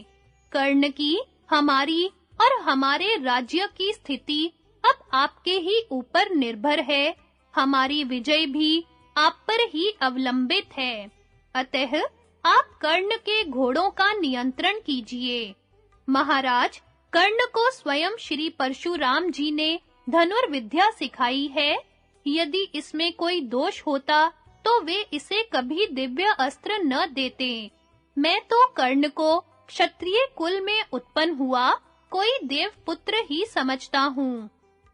कर्ण की, हमारी और हमारे राज्य की स्थिति अब आपके ही ऊपर निर्भर है। हमारी विजय भी आप पर ही अवलंबित है। अतः आप कर्ण के घोड़ों का नियंत्रण कीजिए। महाराज, कर्ण को स्वयं श्री परशुराम जी ने धनुर्विद्या सिखाई है। यदि इसमें कोई दोष होता तो वे इसे कभी दिव्य अस्त्र न देते। मैं तो कर्ण को क्षत्रिय कुल में उत्पन्न हुआ कोई देवपुत्र ही समझता हूँ।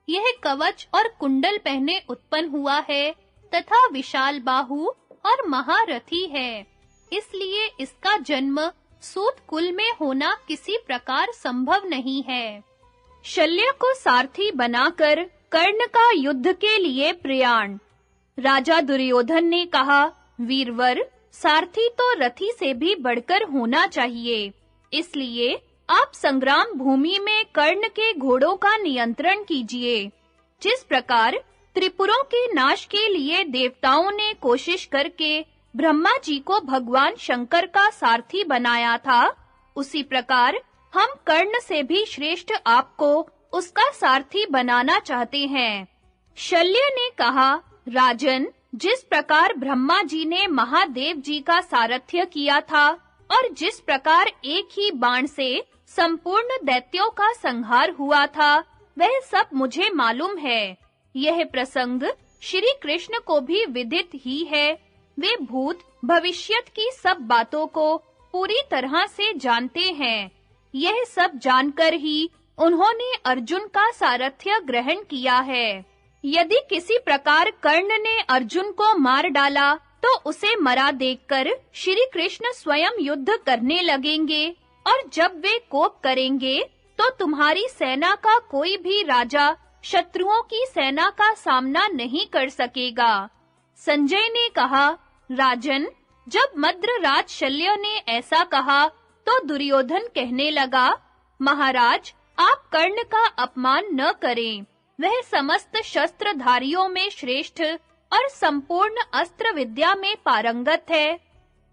यह कवच और कुंडल पहने उत्पन्न हुआ है तथा विशाल बाहु और महारथी है। इसलिए इसका जन्म सूत कुल में होना किसी प्रकार संभव नहीं है। शल्य को सारथी बनाकर कर्ण का युद्ध के लिए प्रयाण। राजा दुर्योधन ने कहा, वीरवर, सारथी तो रथी से भी बढ़कर होना चाहिए। इसलिए आप संग्राम भूमि में कर्ण के घोड़ों का नियंत्रण कीजिए। जिस प्रकार त्रिपुरों के नाश के लिए देवताओं ने कोशिश करके ब्रह्मा जी को भगवान शंकर का सारथी बनाया था, उसी प्रकार हम कर्ण से भी श्रेष्ठ आपको उसका सारथी बनाना चाहते हैं। शल्य ने कहा, राजन, जिस प्रकार ब्रह्मा जी ने महादेव जी का सारथ्य किया था और जिस प्रकार एक ही बाण से संपूर्ण दैत्यों का संहार हुआ था, वह सब मुझे मालूम है। यह प्रसंग श्री कृष्ण को भी विदित ही है। वे भूत भविष्यत की सब बातों को पूरी तरह से जानते हैं। यह सब जानकर ही उन्होंने अर्जुन का सारथ्य ग्रहण किया है। यदि किसी प्रकार कर्ण ने अर्जुन को मार डाला तो उसे मरा देखकर श्री कृष्ण स्वयं युद्ध करने लगेंगे और जब वे कोप करेंगे तो तुम्हारी सेना का कोई भी राजा शत्रुओं की सेना का सामना नहीं कर सकेगा। संजय ने कहा, राजन, जब मद्रराज शल्य ने ऐसा कहा तो दुर्योधन कहने लगा, महाराज, आप कर्ण का अपमान न करें। वह समस्त शस्त्रधारियों में श्रेष्ठ और संपूर्ण अस्त्र विद्या में पारंगत है।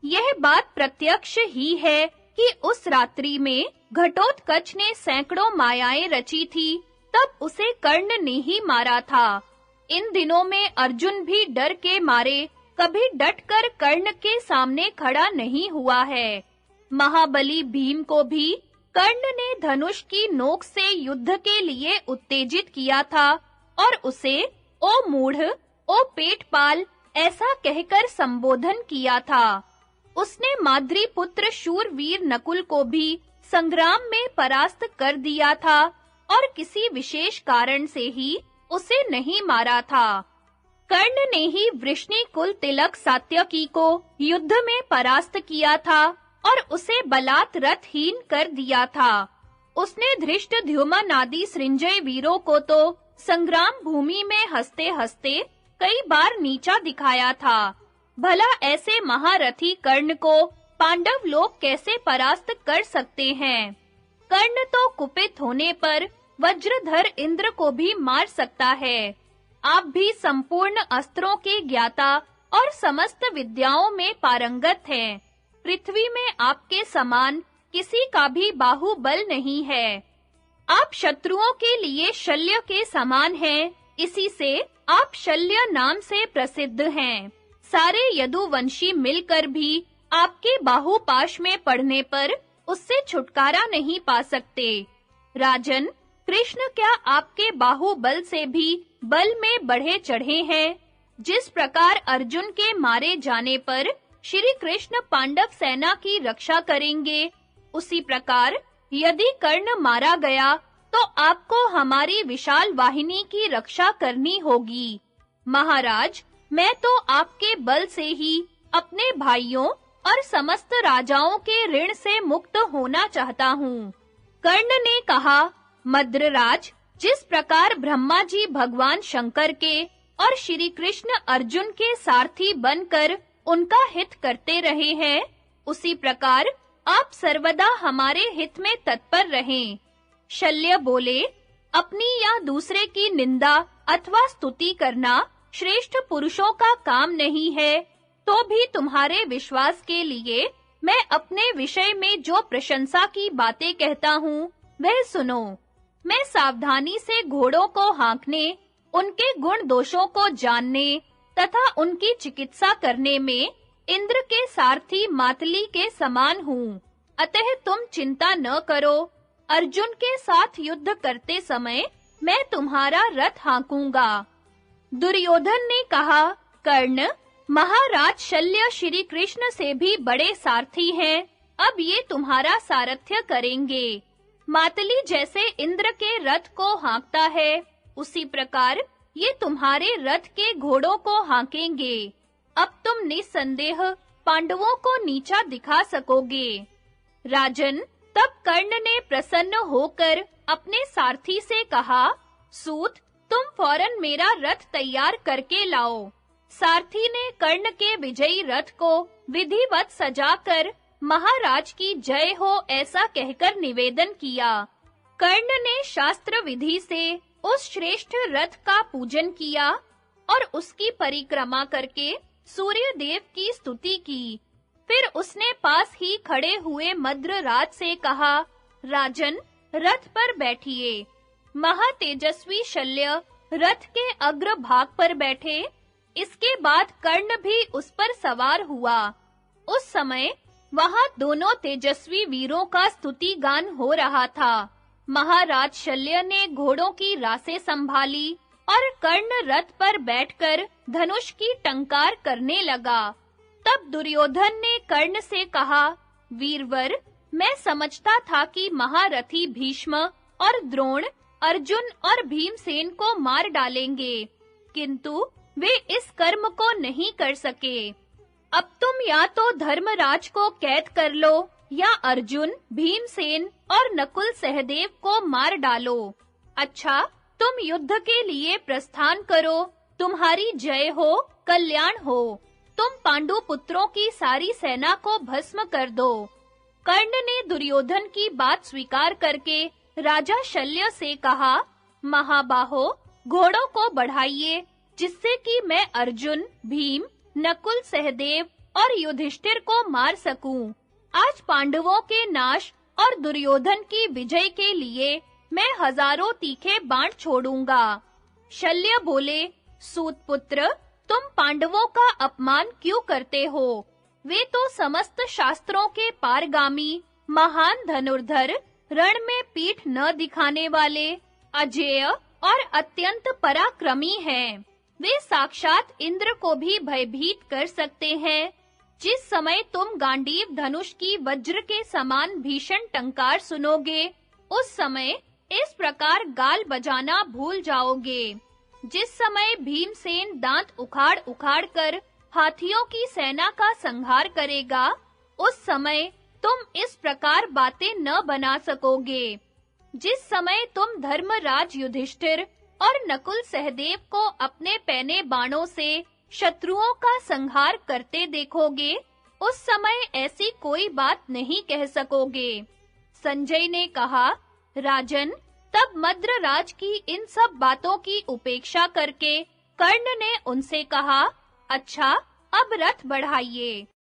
यह बात प्रत्यक्ष ही है कि उस रात्रि में घटोत्कच ने सैकड़ों मायाएं रची थी, तब उसे कर्ण ने ही मारा था। इन दिनों में अर्जुन भी डर के मारे कभी डटकर कर्ण के सामने खड़ा नहीं हुआ है। महाबली भीम को भी कर्ण ने धनुष की नोक से युद्ध के लिए उत्तेजित किया था और उसे, ओ मूढ़, ओ पेटपाल, ऐसा कहकर संबोधन किया था। उसने माद्री पुत्र शूरवीर नकुल को भी संग्राम में परास्त कर दिया था और किसी विशेष कारण से ही उसे नहीं मारा था। कर्ण ने ही वृष्णिकुल तिलक सात्यकी को युद्ध में परास्त किया था और उसे बलात् रथहीन कर दिया था। उसने धृष्टद्युम्न आदि सृंजय वीरों को तो संग्राम भूमि में हंसते-हंसते कई बार नीचा दिखाया था। भला ऐसे महारथी कर्ण को पांडव लोग कैसे परास्त कर सकते हैं? कर्ण तो कुपित होने पर वज्रधर इंद्र को भी मार सकता है। आप भी संपूर्ण अस्त्रों के ज्ञाता और समस्त विद्याओं में पारंगत हैं। पृथ्वी में आपके समान किसी का भी बाहुबल नहीं है। आप शत्रुओं के लिए शल्य के समान हैं, इसी से आप शल्य नाम से प्रसिद्ध हैं। सारे यदुवंशी मिलकर भी आपके बाहुपाश में पड़ने पर उससे छुटकारा नहीं पा सकते। राजन, कृष्ण क्या आपके बाहुबल से भी बल में बढ़े चढ़े हैं? जिस प्रकार अर्जुन के मारे जाने पर श्री कृष्ण पांडव सेना की रक्षा करेंगे, उसी प्रकार यदि कर्ण मारा गया तो आपको हमारी विशाल वाहिनी की रक्षा करनी होगी। महाराज, मैं तो आपके बल से ही अपने भाइयों और समस्त राजाओं के ऋण से मुक्त होना चाहता हूँ। कर्ण ने कहा, मद्रराज, जिस प्रकार ब्रह्मा जी भगवान शंकर के और श्री कृष्ण अर्जुन के सारथी बनकर उनका हित करते रहे हैं, उसी प्रकार आप सर्वदा हमारे हित में तत्पर रहें। शल्य बोले, अपनी या दूसरे की निंदा अथवा स्तुति करना श्रेष्ठ पुरुषों का काम नहीं है, तो भी तुम्हारे विश्वास के लिए मैं अपने विषय में जो प्रशंसा की बातें कहता हूँ, वह सुनो। मैं सावधानी से घोड़ों को हाँकने, उनके गुण दोषों को जानने तथा उनकी चिकित्सा करने में इंद्र के सारथी मातली के समान हूँ। अतः तुम चिंता न करो। अर्जुन के साथ युद्ध करते समय मैं तुम्हारा रथ हाँकूंगा। दुर्योधन ने कहा, कर्ण, महाराज शल्य श्री कृष्ण से भी बड़े सारथी हैं, अब ये तुम्हारा सारथ्य करेंगे। मातली जैसे इंद्र के रथ को हाँकता है, उसी प्रकार ये तुम्हारे रथ के घोड़ों को हाँकेंगे। अब तुम निसंदेह पांडवों को नीचा दिखा सकोगे। राजन, तब कर्ण ने प्रसन्न होकर अपने सारथी से कहा, सूत, तुम फौरन मेरा रथ तैयार करके लाओ। सारथी ने कर्ण के विजयी रथ को विधिवत सजाकर महाराज की जय हो ऐसा कहकर निवेदन किया। कर्ण ने शास्त्र विधि से उस श्रेष्ठ रथ का पूजन किया और उसकी परिक्रमा करके सूर्य देव की स्तुति की। फिर उसने पास ही खड़े हुए मद्रराज से कहा, राजन, रथ पर बैठिए। महातेजस्वी शल्य रथ के अग्र भाग पर बैठे। इसके बाद कर्ण भी उस पर सवार हुआ। उस समय वहां दोनों तेजस्वी वीरों का स्तुति गान हो रहा था। महाराज शल्य ने घोड़ों की रासें संभाली और कर्ण रथ पर बैठकर धनुष की टंकार करने लगा। तब दुर्योधन ने कर्ण से कहा, वीरवर, मैं समझता था कि महारथी भीष्म और द्रोण अर्जुन और भीमसेन को मार डालेंगे, किंतु वे इस कर्म को नहीं कर सके। अब तुम या तो धर्मराज को कैद कर लो या अर्जुन, भीमसेन और नकुल सहदेव को मार डालो। अच्छा, तुम युद्ध के लिए प्रस्थान करो। तुम्हारी जय हो, कल्याण हो। तुम पांडु पुत्रों की सारी सेना को भस्म कर दो। कर्ण ने दुर्योधन की बात स्वीकार करके राजा शल्य से कहा, महाबाहो, घोड़ों को बढ़ाइए, जिससे कि मैं अर्जुन, भीम, नकुल सहदेव और युधिष्ठिर को मार सकूं। आज पांडवों के नाश और दुर्योधन की विजय के लिए मैं हजारों तीखे बाण छोड़ूंगा। शल्य बोले, सूत पुत्र, तुम पांडवों का अपमान क्यों करते हो? वे तो समस्त शास्त्रों के पारगामी, महान धनुर्धर, रण में पीठ न दिखाने वाले, अजेय और अत्यंत पराक्रमी हैं। वे साक्षात इंद्र को भी भयभीत कर सकते हैं। जिस समय तुम गांडीव धनुष की वज्र के समान भीषण टंकार सुनोगे, उस समय इस प्रकार गाल बजाना भूल जाओगे। जिस समय भीमसेन दांत उखाड़-उखाड़ कर हाथियों की सेना का संहार करेगा, उस समय तुम इस प्रकार बातें न बना सकोगे। जिस समय तुम धर्मराज युधिष्ठिर और नकुल सहदेव को अपने पैने बाणों से शत्रुओं का संहार करते देखोगे, उस समय ऐसी कोई बात नहीं कह सकोगे। संजय ने कहा, राजन, तब मद्रराज की इन सब बातों की उपेक्षा करके कर्ण ने उनसे कहा, अच्छा, अब रथ बढ़ाइए।